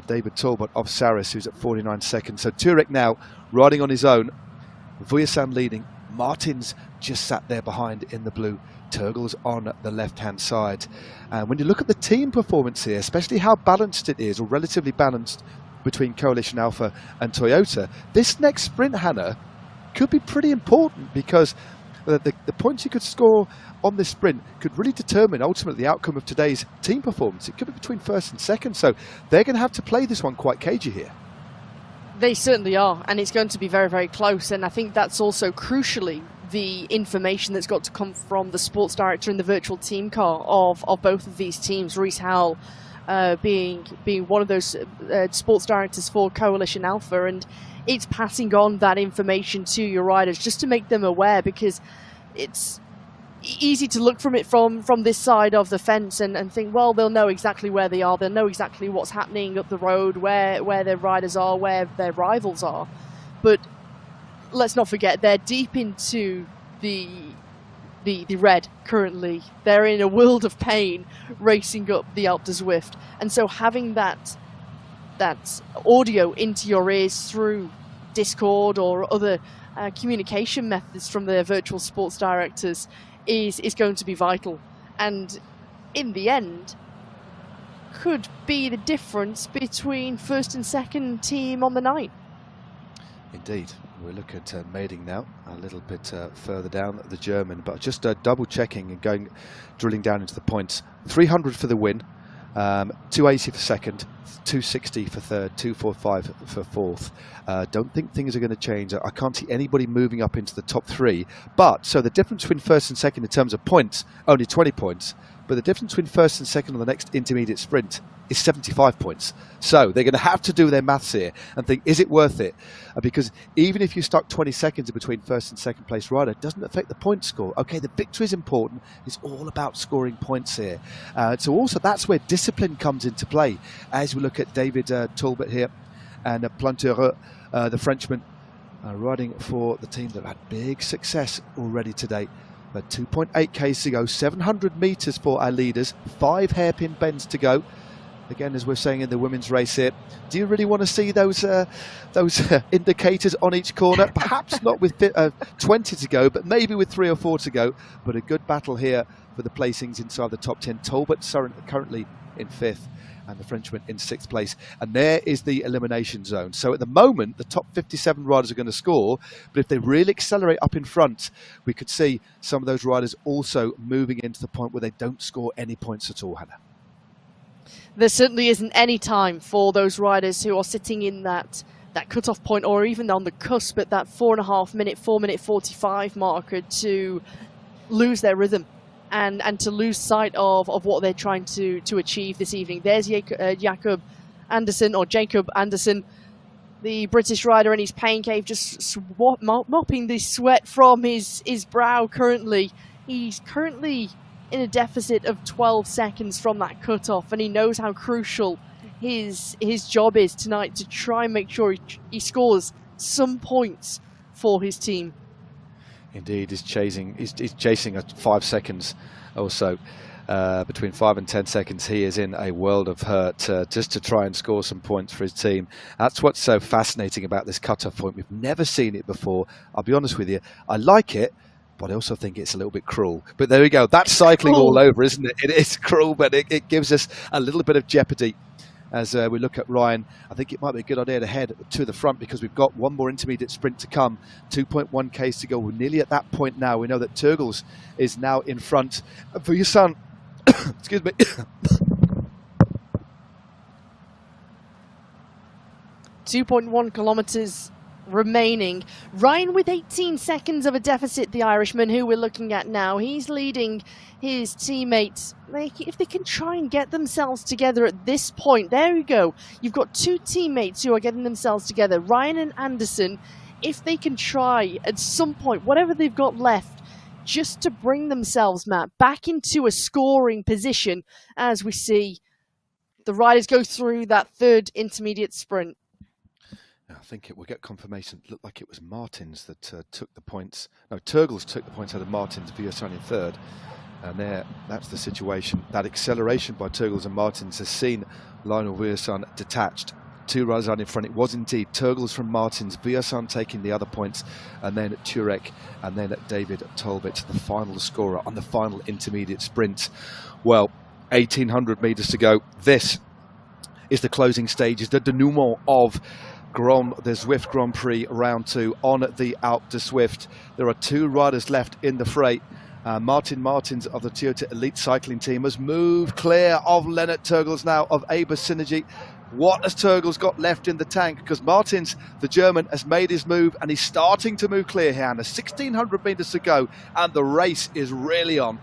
David Talbot of Saris, who's at 49 seconds. So Turek now riding on his own, Vujasan leading, Martins just sat there behind in the blue, Turgels on the left-hand side. And when you look at the team performance here, especially how balanced it is, or relatively balanced, between Coalition Alpha and Toyota, this next sprint, Hannah, could be pretty important, because the points you could score on this sprint could really determine ultimately the outcome of today's team performance. It could be between first and second, so they're going to have to play this one quite cagey here. They certainly are, and it's going to be very, very close. And I think that's also crucially the information that's got to come from the sports director in the virtual team car of both of these teams. Reese Howell being one of those sports directors for Coalition Alpha, and it's passing on that information to your riders just to make them aware, because it's easy to look from this side of the fence and think, well, they'll know exactly where they are, they'll know exactly what's happening up the road, where their riders are, where their rivals are. But let's not forget, they're deep into the red currently. They're in a world of pain racing up the Alpe Du Zwift, and so having that audio into your ears through Discord or other communication methods from the virtual sports directors is going to be vital, and in the end could be the difference between first and second team on the night. Indeed. We look at Mading now, a little bit further down the German, but just double checking and drilling down into the points. 300 for the win, 280 for second, 260 for third, 245 for fourth. Don't think things are going to change. I can't see anybody moving up into the top 3. But so the difference between first and second in terms of points, only 20 points. But the difference between first and second on the next intermediate sprint is 75 points. So they're going to have to do their maths here and think, is it worth it? Because even if you stuck 20 seconds in between first and second place rider, it doesn't affect the point score. Okay, the victory is important. It's all about scoring points here. So also that's where discipline comes into play. As we look at David Talbot here and Plantereux, the Frenchman, riding for the team that have had big success already today. But 2.8 Ks to go, 700 metres for our leaders, 5 hairpin bends to go. Again, as we're saying in the women's race here, do you really want to see those indicators on each corner? Perhaps not with 20 to go, but maybe with 3 or 4 to go. But a good battle here for the placings inside the top 10. Talbot currently in 5th, and the Frenchman in 6th place. And there is the elimination zone. So at the moment, the top 57 riders are going to score, but if they really accelerate up in front, we could see some of those riders also moving into the point where they don't score any points at all, Hannah. There certainly isn't any time for those riders who are sitting in that cut-off point, or even on the cusp at that 4.5 minute, 4 minute 45 marker, to lose their rhythm and to lose sight of what they're trying to achieve this evening. There's Jacob Anderson, the British rider in his pain cave, just mopping the sweat from his brow currently. He's currently in a deficit of 12 seconds from that cut-off, and he knows how crucial his job is tonight to try and make sure he scores some points for his team. Indeed, he's chasing at 5 seconds or so. Between 5 and 10 seconds, he is in a world of hurt just to try and score some points for his team. That's what's so fascinating about this cut-off point. We've never seen it before. I'll be honest with you, I like it, but I also think it's a little bit cruel. But there we go. That's cycling all over, isn't it? It is cruel, but it gives us a little bit of jeopardy as we look at Ryan. I think it might be a good idea to head to the front, because we've got one more intermediate sprint to come. 2.1 Ks to go. We're nearly at that point now. We know that Turgels is now in front. For your son, excuse me. 2.1 kilometres remaining. Ryan with 18 seconds of a deficit, the Irishman who we're looking at now. He's leading his teammates. If they can try and get themselves together at this point, there we go. You've got two teammates who are getting themselves together, Ryan and Anderson. If they can try at some point, whatever they've got left, just to bring themselves, Matt, back into a scoring position as we see the riders go through that third intermediate sprint. I think it will get confirmation. It looked like it was Martins that took the points. No, Turgles took the points out of Martins, Vujasan in third. And that's the situation. That acceleration by Turgles and Martins has seen Lionel Vujasan detached. Two riders on in front. It was indeed Turgles from Martins, Vujasan taking the other points, and then Turek, and then David Tolbert, the final scorer on the final intermediate sprint. Well, 1,800 metres to go. This is the closing stages, the denouement of the Zwift Grand Prix round 2 on the Alpe Du Zwift. There are two riders left in the fray. Martin Martins of the Toyota Elite Cycling Team has moved clear of Lennart Turgles now of Aber Synergy. What has Turgles got left in the tank? Because Martins, the German, has made his move and he's starting to move clear here. And 1,600 metres to go and the race is really on.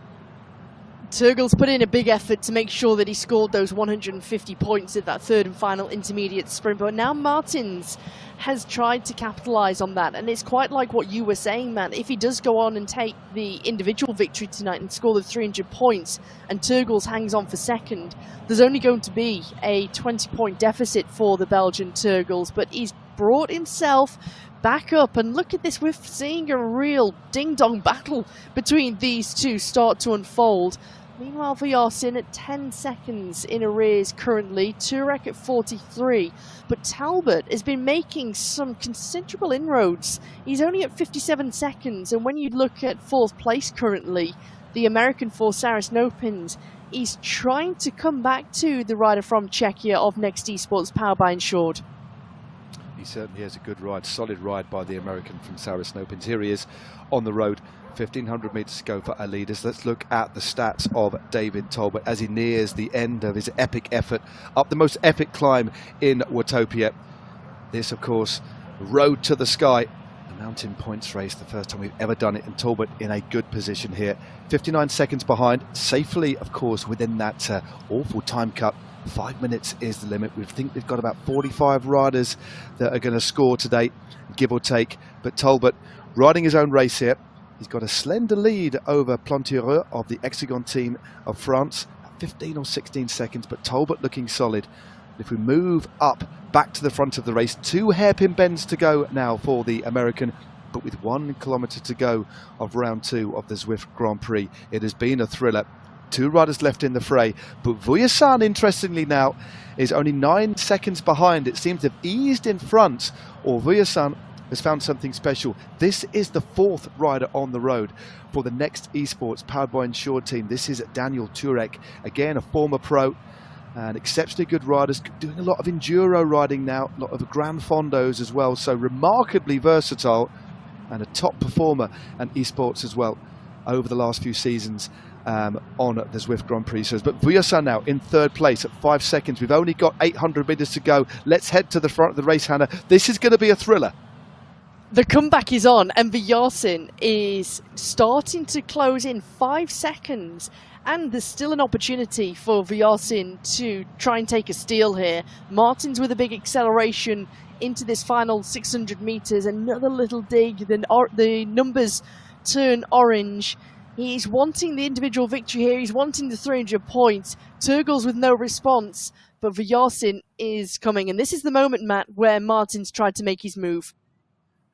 Turgles put in a big effort to make sure that he scored those 150 points at that third and final intermediate sprint, but now Martins has tried to capitalise on that, and it's quite like what you were saying, man. If he does go on and take the individual victory tonight and score the 300 points, and Turgles hangs on for second, there's only going to be a 20-point deficit for the Belgian Turgles, but he's brought himself back up, and look at this, we're seeing a real ding-dong battle between these two start to unfold. Meanwhile, Vujasan at 10 seconds in arrears currently, Turek at 43, but Talbot has been making some considerable inroads. He's only at 57 seconds, and when you look at fourth place currently, the American for Sarasnopins, he's trying to come back to the rider from Czechia of Next Esports, powered by Insured. He certainly has a good ride, solid ride by the American from Sarasnopins. Here he is on the road, 1,500 metres to go for our leaders. Let's look at the stats of David Tolbert as he nears the end of his epic effort up the most epic climb in Watopia. This, of course, road to the sky. The mountain points race, the first time we've ever done it, and Tolbert in a good position here. 59 seconds behind, safely, of course, within that awful time cut. 5 minutes is the limit. We think we've got about 45 riders that are going to score today, give or take. But Tolbert riding his own race here. He's got a slender lead over Plantureux of the Hexagon team of France, 15 or 16 seconds, but Tolbert looking solid. If we move up back to the front of the race, 2 hairpin bends to go now for the American, but with 1 kilometre to go of round 2 of the Zwift Grand Prix. It has been a thriller. 2 riders left in the fray, but Vujasan, interestingly now, is only 9 seconds behind. It seems to have eased in front, or Vujasan has found something special. This is the 4th rider on the road for the Next Esports powered by Insured team. This is Daniel Turek, again a former pro and exceptionally good riders, doing a lot of enduro riding now, a lot of Grand Fondos as well, so remarkably versatile and a top performer and esports as well over the last few seasons on the Zwift Grand Prix. But Vujasan now in 3rd place at 5 seconds. We've only got 800 metres to go. Let's head to the front of the race, Hannah. This is going to be a thriller. The comeback is on, and Vujasan is starting to close in 5 seconds, and there's still an opportunity for Vujasan to try and take a steal here. Martins with a big acceleration into this final 600 metres, another little dig, the numbers turn orange. He's wanting the individual victory here, he's wanting the 300 points. Turgles with no response, but Vujasan is coming, and this is the moment, Matt, where Martins tried to make his move.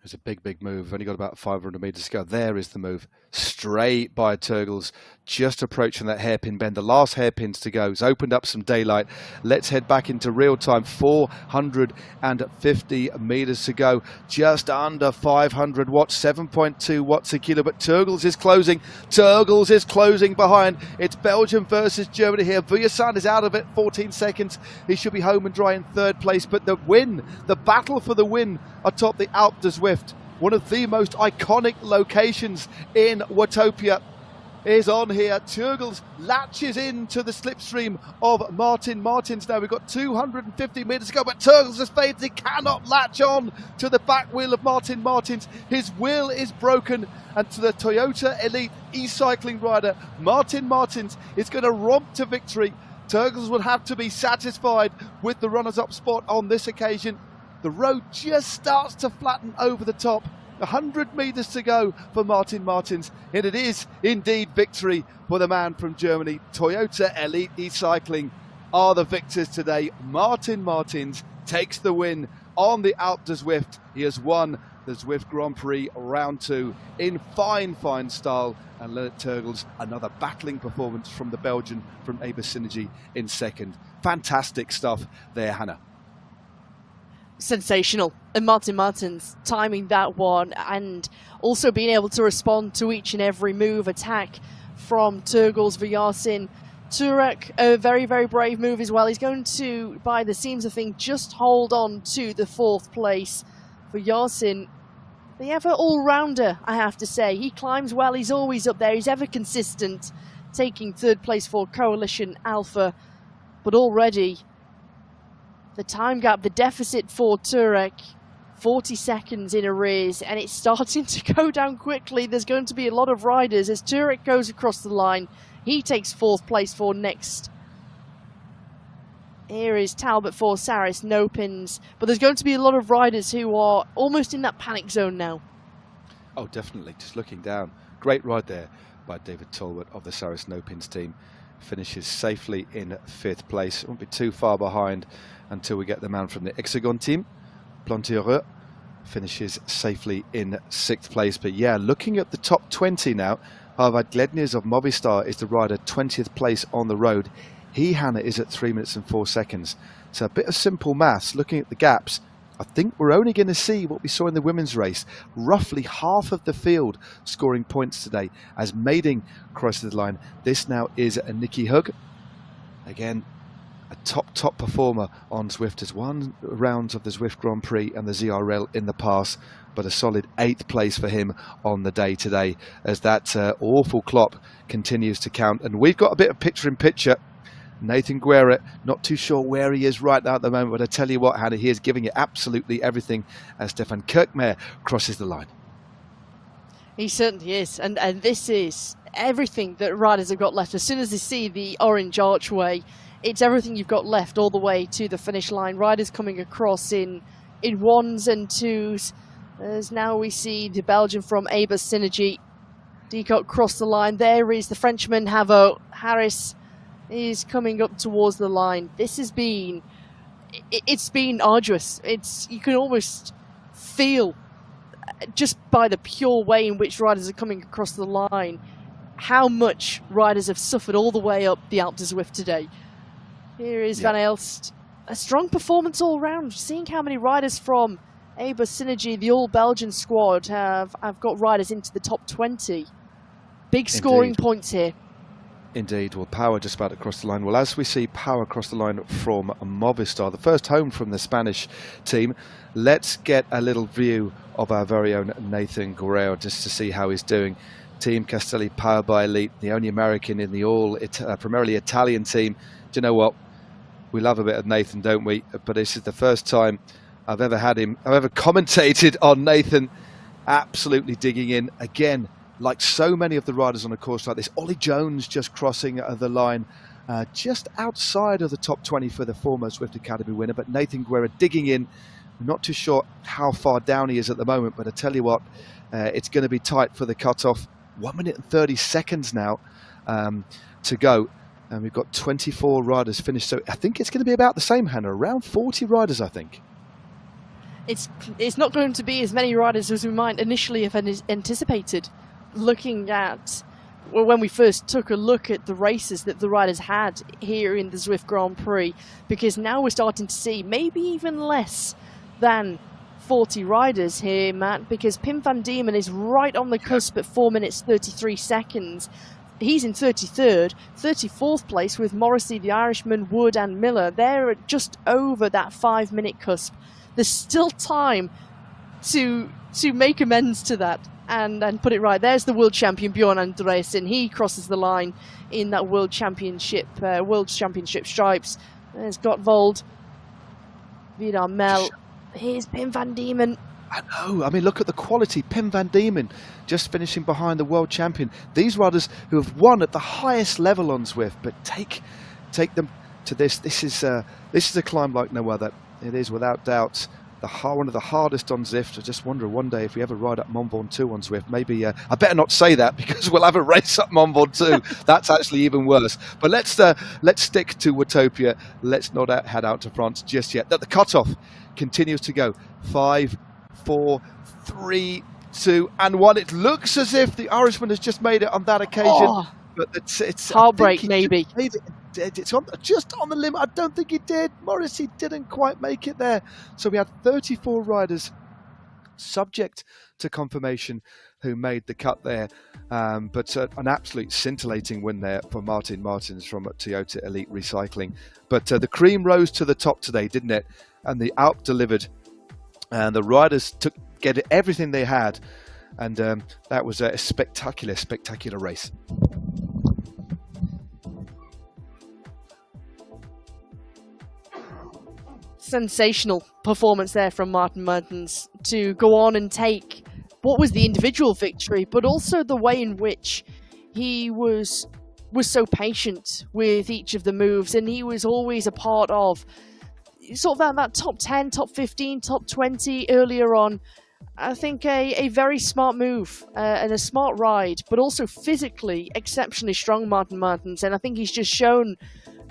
It's a big, big move. We've only got about 500 metres to go. There is the move. Straight by Turgles, just approaching that hairpin bend. The last hairpins to go. It's opened up some daylight. Let's head back into real time. 450 metres to go. Just under 500 watts, 7.2 watts a kilo. But Turgles is closing. Turgles is closing behind. It's Belgium versus Germany here. Vujasan is out of it, 14 seconds. He should be home and dry in 3rd place. But the win, the battle for the win atop the Alpe Du Zwift, one of the most iconic locations in Watopia. is on here. Turgles latches into the slipstream of Martin Martins now. We've got 250 metres to go, but Turgles has faded. He cannot latch on to the back wheel of Martin Martins. His wheel is broken, and to the Toyota Elite e-cycling rider, Martin Martins is going to romp to victory. Turgles will have to be satisfied with the runners-up spot on this occasion. The road just starts to flatten over the top. 100 metres to go for Martin Martins, and it is indeed victory for the man from Germany. Toyota Elite e-cycling are the victors today. Martin Martins takes the win on the Alpe Du Zwift. He has won the Zwift Grand Prix round 2 in fine style, and Lennart Turgles, another battling performance from the Belgian from Aber Synergy in second. Fantastic stuff there, Hannah. Sensational. And Martin Martins timing that one and also being able to respond to each and every move, attack from Turgles, Vyarsin. Turek, a very, very brave move as well. He's going to, by the seams of things, just hold on to the 4th place. Vyarsin, the ever all-rounder, I have to say. He climbs well, he's always up there, he's ever consistent, taking 3rd place for Coalition Alpha. But already, the time gap, the deficit for Turek, 40 seconds in arrears, and it's starting to go down quickly. There's going to be a lot of riders as Turek goes across the line. He takes 4th place for next. Here is Talbot for Saris, no pins. But there's going to be a lot of riders who are almost in that panic zone now. Oh, definitely. Just looking down. Great ride there by David Talbot of the Saris No Pins team. Finishes safely in 5th place. Won't be too far behind until we get the man from the Hexagon team. Plantiere finishes safely in 6th place. But yeah, looking at the top 20 now, Harvard Gledniers of Movistar is the rider 20th place on the road. He, Hannah, is at 3 minutes and 4 seconds. So a bit of simple maths, looking at the gaps, I think we're only going to see what we saw in the women's race. Roughly half of the field scoring points today as Maiding crosses the line. This now is a Nikki Hug. Again, a top performer on Zwift. Has won rounds of the Zwift Grand Prix and the ZRL in the past, but a solid 8th place for him on the day today as that awful clock continues to count. And we've got a bit of picture-in-picture. Nathan Guerra, not too sure where he is right now at the moment, but I tell you what, Hannah, he is giving it absolutely everything as Stefan Kirkmaier crosses the line. He certainly is, and this is everything that riders have got left. As soon as they see the orange archway, it's everything you've got left all the way to the finish line. Riders coming across in 1s and 2s. As now we see the Belgian from Aber Synergy. Decock cross the line. There is the Frenchman, Havo. Harris is coming up towards the line. This has been, it's been arduous. You can almost feel, just by the pure way in which riders are coming across the line, how much riders have suffered all the way up the Alpe Du Zwift today. Here is Van Elst. A strong performance all round. Seeing how many riders from Aber Synergy, the all-Belgian squad, have got riders into the top 20. Big scoring points here. Indeed. Well, Power just about to cross the line. Well, as we see Power cross the line from Movistar, the first home from the Spanish team, let's get a little view of our very own Nathan Guerrero just to see how he's doing. Team Castelli powered by Elite, the only American in the primarily Italian team. Do you know what? We love a bit of Nathan, don't we? But this is the first time I've ever commentated on Nathan. Absolutely digging in. Again, like so many of the riders on a course like this, Ollie Jones just crossing the line just outside of the top 20 for the former Zwift Academy winner. But Nathan Guerra digging in. I'm not too sure how far down he is at the moment, but I tell you what, it's going to be tight for the cutoff. 1 minute and 30 seconds now to go. And we've got 24 riders finished. So I think it's going to be about the same, Hannah, around 40 riders, I think. It's not going to be as many riders as we might initially have anticipated. Looking at, well, when we first took a look at the races that the riders had here in the Zwift Grand Prix, because now we're starting to see maybe even less than 40 riders here, Matt, because Pim van Diemen is right on the cusp at 4 minutes 33 seconds. He's in 33rd, 34th place with Morrissey, the Irishman, Wood and Miller. They're just over that 5-minute cusp. There's still time to make amends to that. and put it right. There's the world champion Bjorn Andreasen. He crosses the line in that world championship stripes. There's Gottwald, Vidar Mel. Here's Pim van Diemen. I know. I mean, look at the quality. Pim van Diemen just finishing behind the world champion. These riders who have won at the highest level on Zwift, but take them to this. This is a climb like no other. It is without doubt one of the hardest on Zwift. I just wonder one day if we ever ride up Mont Ventoux on Zwift. Maybe I better not say that because we'll have a race up Mont Ventoux. That's actually even worse. But let's stick to Watopia. Let's not head out to France just yet. The cutoff continues to go. 5, 4, 3, 2, and 1. It looks as if the Irishman has just made it on that occasion, but it's heartbreak. Maybe it's just on the limit. I don't think he did. Morrissey didn't quite make it there. So we had 34 riders subject to confirmation who made the cut there, but an absolute scintillating win there for Martin Martins from Toyota Elite Recycling. But the cream rose to the top today, didn't it? And the Alp delivered. And the riders get everything they had, and that was a spectacular race. Sensational performance there from Martin Martins to go on and take what was the individual victory, but also the way in which he was so patient with each of the moves, and he was always a part of sort of that top 10, top 15, top 20 earlier on. I think a very smart move and a smart ride, but also physically exceptionally strong Martin Martins. And I think he's just shown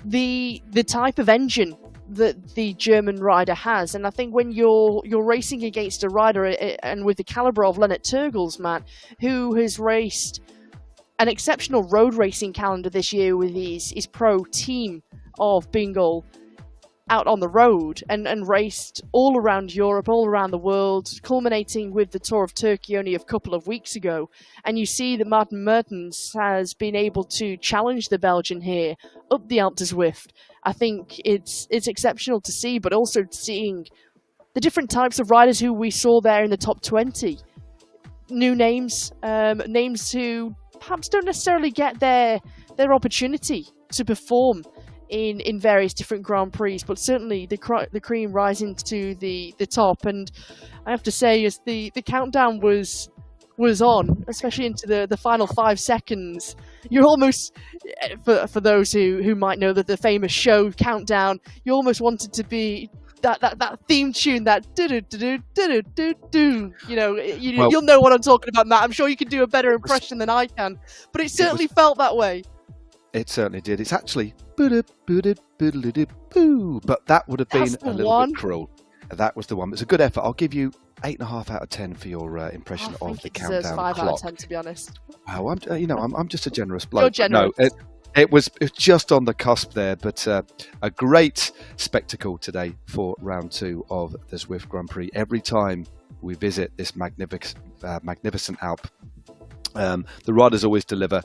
the type of engine that the German rider has. And I think when you're racing against a rider, and with the caliber of Lennart Turgels, Matt, who has raced an exceptional road racing calendar this year with his pro team of Bingoal, out on the road and raced all around Europe, all around the world, culminating with the Tour of Turkey only a couple of weeks ago. And you see that Martin Mertens has been able to challenge the Belgian here up the Alpe Du Zwift. I think it's exceptional to see, but also seeing the different types of riders who we saw there in the top 20. New names, names who perhaps don't necessarily get their opportunity to perform in various different Grand Prix, but certainly the cream rising to the top. And I have to say, as the countdown was on, especially into the final 5 seconds, you're almost, for those who might know that the famous show Countdown, you almost wanted to be that theme tune, that do. You'll know what I'm talking about, Matt. I'm sure you can do a better impression than I can, but it certainly felt that way. It certainly did. It's actually but that would have been a little bit cruel. That was the one. It's a good effort. I'll give you 8.5 out of 10 for your impression of the countdown 5 clock. out of 10, to be honest. Wow, I'm just a generous bloke. You're generous. No, it was just on the cusp there, but a great spectacle today for round 2 of the Zwift Grand Prix. Every time we visit this magnificent Alp, the riders always deliver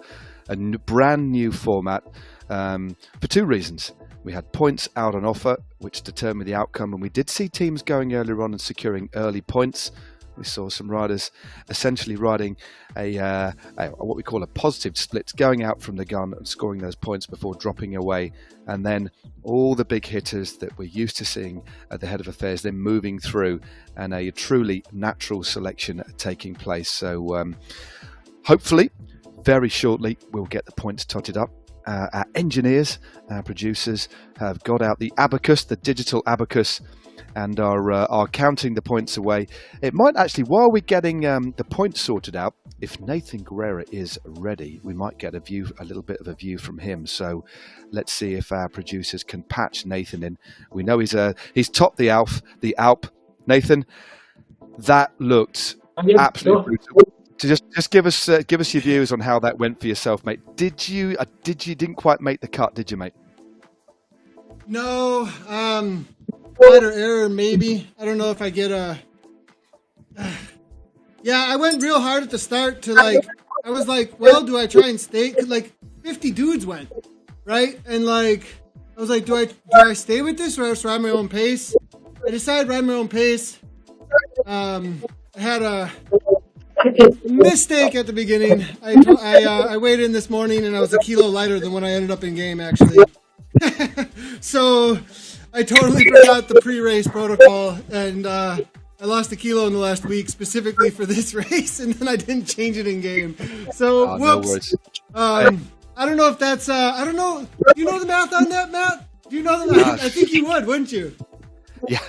a brand new format for 2 reasons. We had points out on offer, which determined the outcome, and we did see teams going earlier on and securing early points. We saw some riders essentially riding a what we call a positive split, going out from the gun and scoring those points before dropping away, and then all the big hitters that we're used to seeing at the head of affairs then moving through, and a truly natural selection taking place. So hopefully very shortly we'll get the points totted up. Our engineers, our producers have got out the abacus, the digital abacus, and are counting the points away. It might actually, while we're getting the points sorted out, if Nathan Guerrera is ready, we might get a little bit of a view from him. So let's see if our producers can patch Nathan in. We know he's topped the Alp. Nathan, that looked absolutely brutal. To just give us your views on how that went for yourself, mate. Didn't quite make the cut, did you, mate? No, trial or error, maybe. I don't know if I get a. Yeah, I went real hard at the start to I was like, well, do I try and stay? 'Cause 50 dudes went, right? And I was like, do I stay with this or just ride my own pace? I decided to ride my own pace. I had Mistake at the beginning. I weighed in this morning and I was a kilo lighter than when I ended up in game, actually. So I totally forgot the pre-race protocol, and I lost a kilo in the last week specifically for this race, and then I didn't change it in game. So whoops. No, I don't know if that's I don't know. Do you know the math on that, Matt? Do you know the math? I think you would, wouldn't you? Yeah,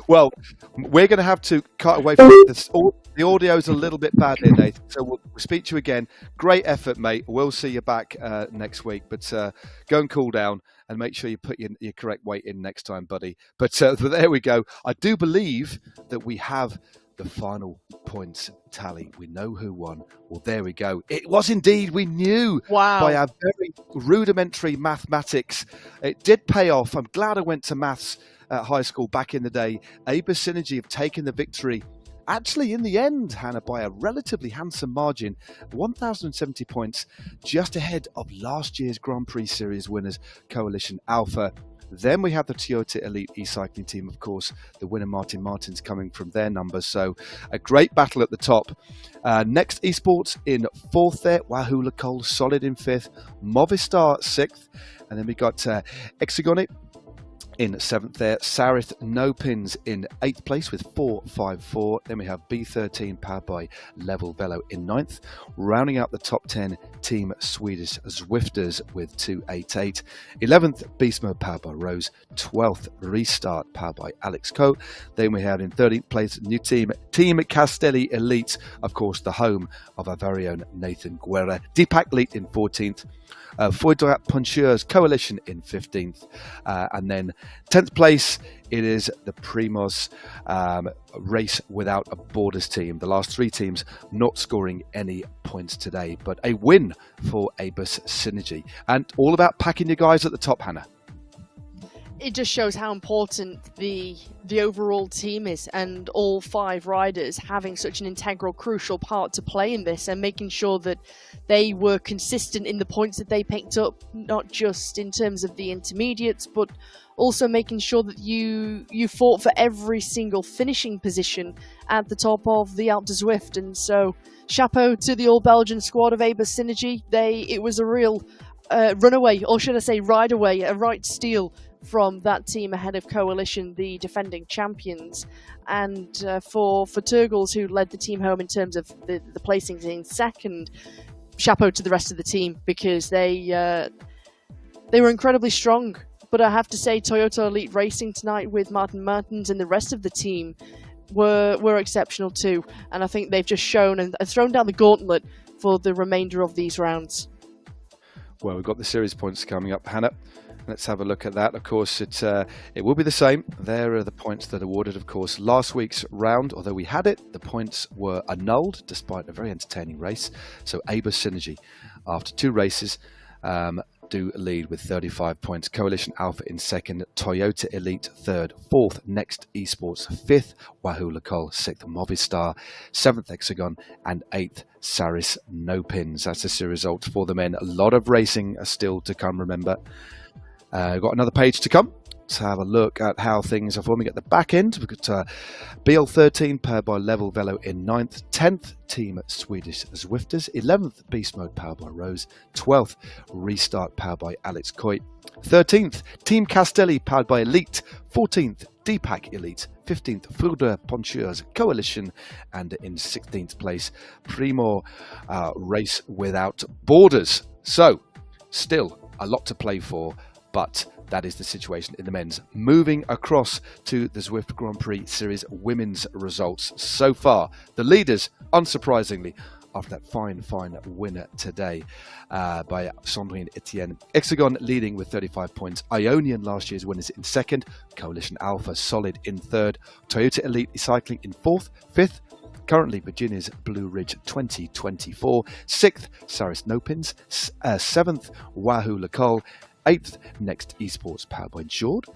well, we're going to have to cut away from this. The audio's a little bit bad here, Nathan, so we'll speak to you again. Great effort, mate. We'll see you back next week, but go and cool down and make sure you put your correct weight in next time, buddy. But there we go. I do believe that we have the final points tally. We know who won. Well, there we go. It was indeed, we knew by our very rudimentary mathematics. It did pay off. I'm glad I went to maths at high school back in the day. Aber Synergy have taken the victory. Actually, in the end, Hannah, by a relatively handsome margin, 1,070 points, just ahead of last year's Grand Prix Series winners, Coalition Alpha. Then we have the Toyota Elite e-cycling team, of course, the winner Martin Martins coming from their numbers. So a great battle at the top. Next esports in fourth there, Wahoo Lacole solid in fifth, Movistar sixth, and then we got Exegoni in seventh there, Sarith No Pins in eighth place with 4.54. Then we have B13 powered by Level Velo in ninth. Rounding out the top 10, Team Swedish Zwifters with 2.88. 11th, Beast Mode powered by Rose. 12th, Restart powered by Alex Coe. Then we have in 13th place, new team, Team Castelli Elite, of course, the home of our very own Nathan Guerra. Deepak Elite in 14th. Foydrat Puncheurs Coalition in 15th. And then 10th place, it is the Primos Race Without a Borders team. The last three teams not scoring any points today, but a win for Aber Synergy. And all about packing your guys at the top, Hannah. It just shows how important the overall team is, and all five riders having such an integral, crucial part to play in this, and making sure that they were consistent in the points that they picked up, not just in terms of the intermediates, but also making sure that you fought for every single finishing position at the top of the Alpe Du Zwift. And so, chapeau to the all-Belgian squad of Aber Synergy. It was a real runaway, or should I say ride away, a right steal from that team ahead of Coalition, the defending champions. And for Turgles, who led the team home in terms of the placings in second, chapeau to the rest of the team, because they were incredibly strong. But I have to say, Toyota Elite Racing tonight with Martin Martins and the rest of the team were exceptional too. And I think they've just shown and thrown down the gauntlet for the remainder of these rounds. Well, we've got the series points coming up, Hannah. Let's have a look at that. Of course, it will be the same. There are the points that are awarded, of course. Last week's round, although we had it, the points were annulled despite a very entertaining race. So Aber Synergy, after two races, do lead with 35 points. Coalition Alpha in second, Toyota Elite third, fourth Next Esports fifth, Wahoo Lacole sixth, Movistar seventh, Hexagon, and eighth, Saris No Pins. That's the series results for the men. A lot of racing are still to come, remember. Got another page to come. Let's have a look at how things are forming at the back end. We've got BL13 powered by Level Velo in 9th, 10th Team Swedish Zwifters, 11th Beast Mode powered by Rose, 12th Restart powered by Alex Coit, 13th Team Castelli powered by Elite, 14th Deepak Elite, 15th Foudre Poncheurs Coalition, and in 16th place Primo Race Without Borders. So, still a lot to play for, but that is the situation in the men's. Moving across to the Zwift Grand Prix Series women's results so far. The leaders, unsurprisingly, after that fine winner today by Sandrine Etienne. Hexagon leading with 35 points. Ionian, last year's winners, in second. Coalition Alpha solid in third. Toyota Elite Cycling in fourth. Fifth, currently Virginia's Blue Ridge 2024. Sixth, Saris No Pins. Seventh, Wahoo Lacole. 8th, Next Esports powered by Insured.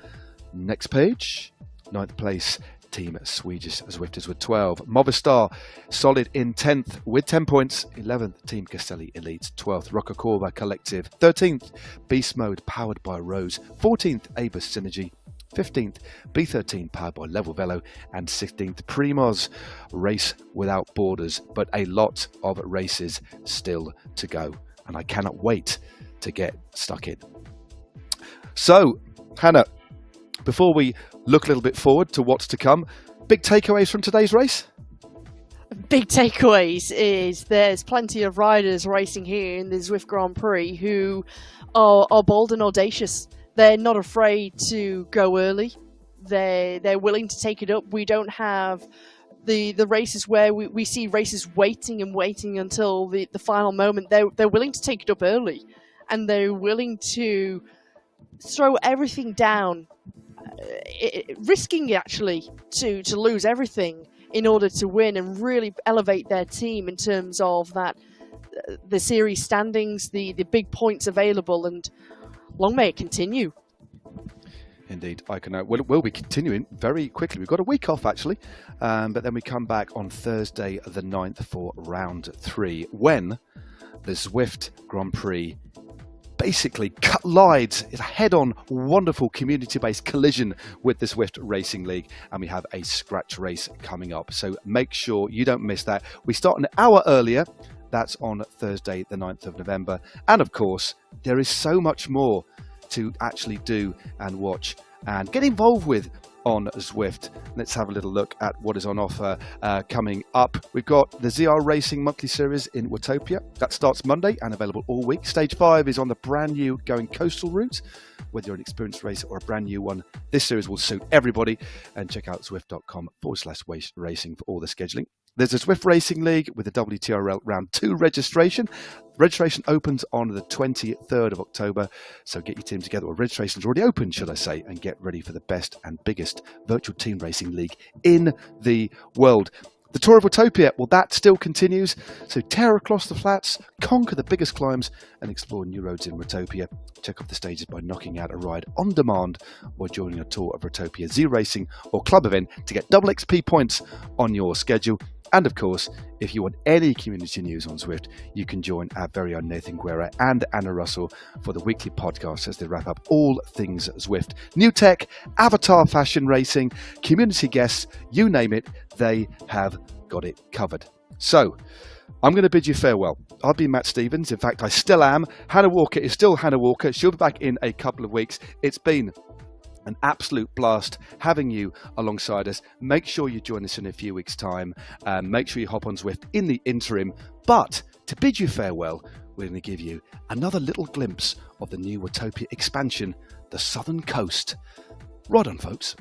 Next page, 9th place, Team Swedish Zwifters with 12. Movistar solid in 10th with 10 points. 11th, Team Castelli Elite. 12th, Roccacorba Collective. 13th, Beast Mode powered by Rose. 14th, Aber Synergy. 15th B13 powered by Level Velo, and 16th Primoz Race Without Borders. But a lot of races still to go, and I cannot wait to get stuck in. So, Hannah, before we look a little bit forward to what's to come, big takeaways from today's race? Big takeaways is there's plenty of riders racing here in the Zwift Grand Prix who are bold and audacious. They're not afraid to go early. They're willing to take it up. We don't have the races where we see races waiting until the final moment. They're willing to take it up early, and they're willing to throw everything down, risking actually to lose everything in order to win and really elevate their team in terms of that the series standings, the big points available, and long may it continue. Indeed, I can. We'll be continuing very quickly. We've got a week off actually, but then we come back on Thursday the 9th for round 3, when the Zwift Grand Prix basically collides. It's a head-on, wonderful community-based collision with the Zwift Racing League, and we have a scratch race coming up. So make sure you don't miss that. We start an hour earlier. That's on Thursday, the 9th of November. And of course, there is so much more to actually do and watch and get involved with on Zwift. Let's have a little look at what is on offer coming up. We've got the ZR Racing monthly series in Watopia. That starts Monday and available all week. Stage 5 is on the brand new Going Coastal route. Whether you're an experienced racer or a brand new one, this series will suit everybody. And check out zwift.com/racing for all the scheduling. There's a Zwift Racing League with the WTRL Round 2 registration. Registration opens on the 23rd of October, so get your team together. Well, registration's already open, should I say, and get ready for the best and biggest virtual team racing league in the world. The Tour of Watopia, well, that still continues, so tear across the flats, conquer the biggest climbs, and explore new roads in Watopia. Check off the stages by knocking out a ride on demand or joining a Tour of Watopia Z Racing or club event to get double XP points on your schedule. And of course, if you want any community news on Zwift, you can join our very own Nathan Guerra and Anna Russell for the weekly podcast as they wrap up all things Zwift. New tech, avatar fashion racing, community guests, you name it, they have got it covered. So, I'm going to bid you farewell. I've been Matt Stevens. In fact, I still am. Hannah Walker is still Hannah Walker. She'll be back in a couple of weeks. It's been an absolute blast having you alongside us. Make sure you join us in a few weeks' time. Make sure you hop on Zwift in the interim. But to bid you farewell, we're going to give you another little glimpse of the new Watopia expansion, the Southern Coast. Right on, folks.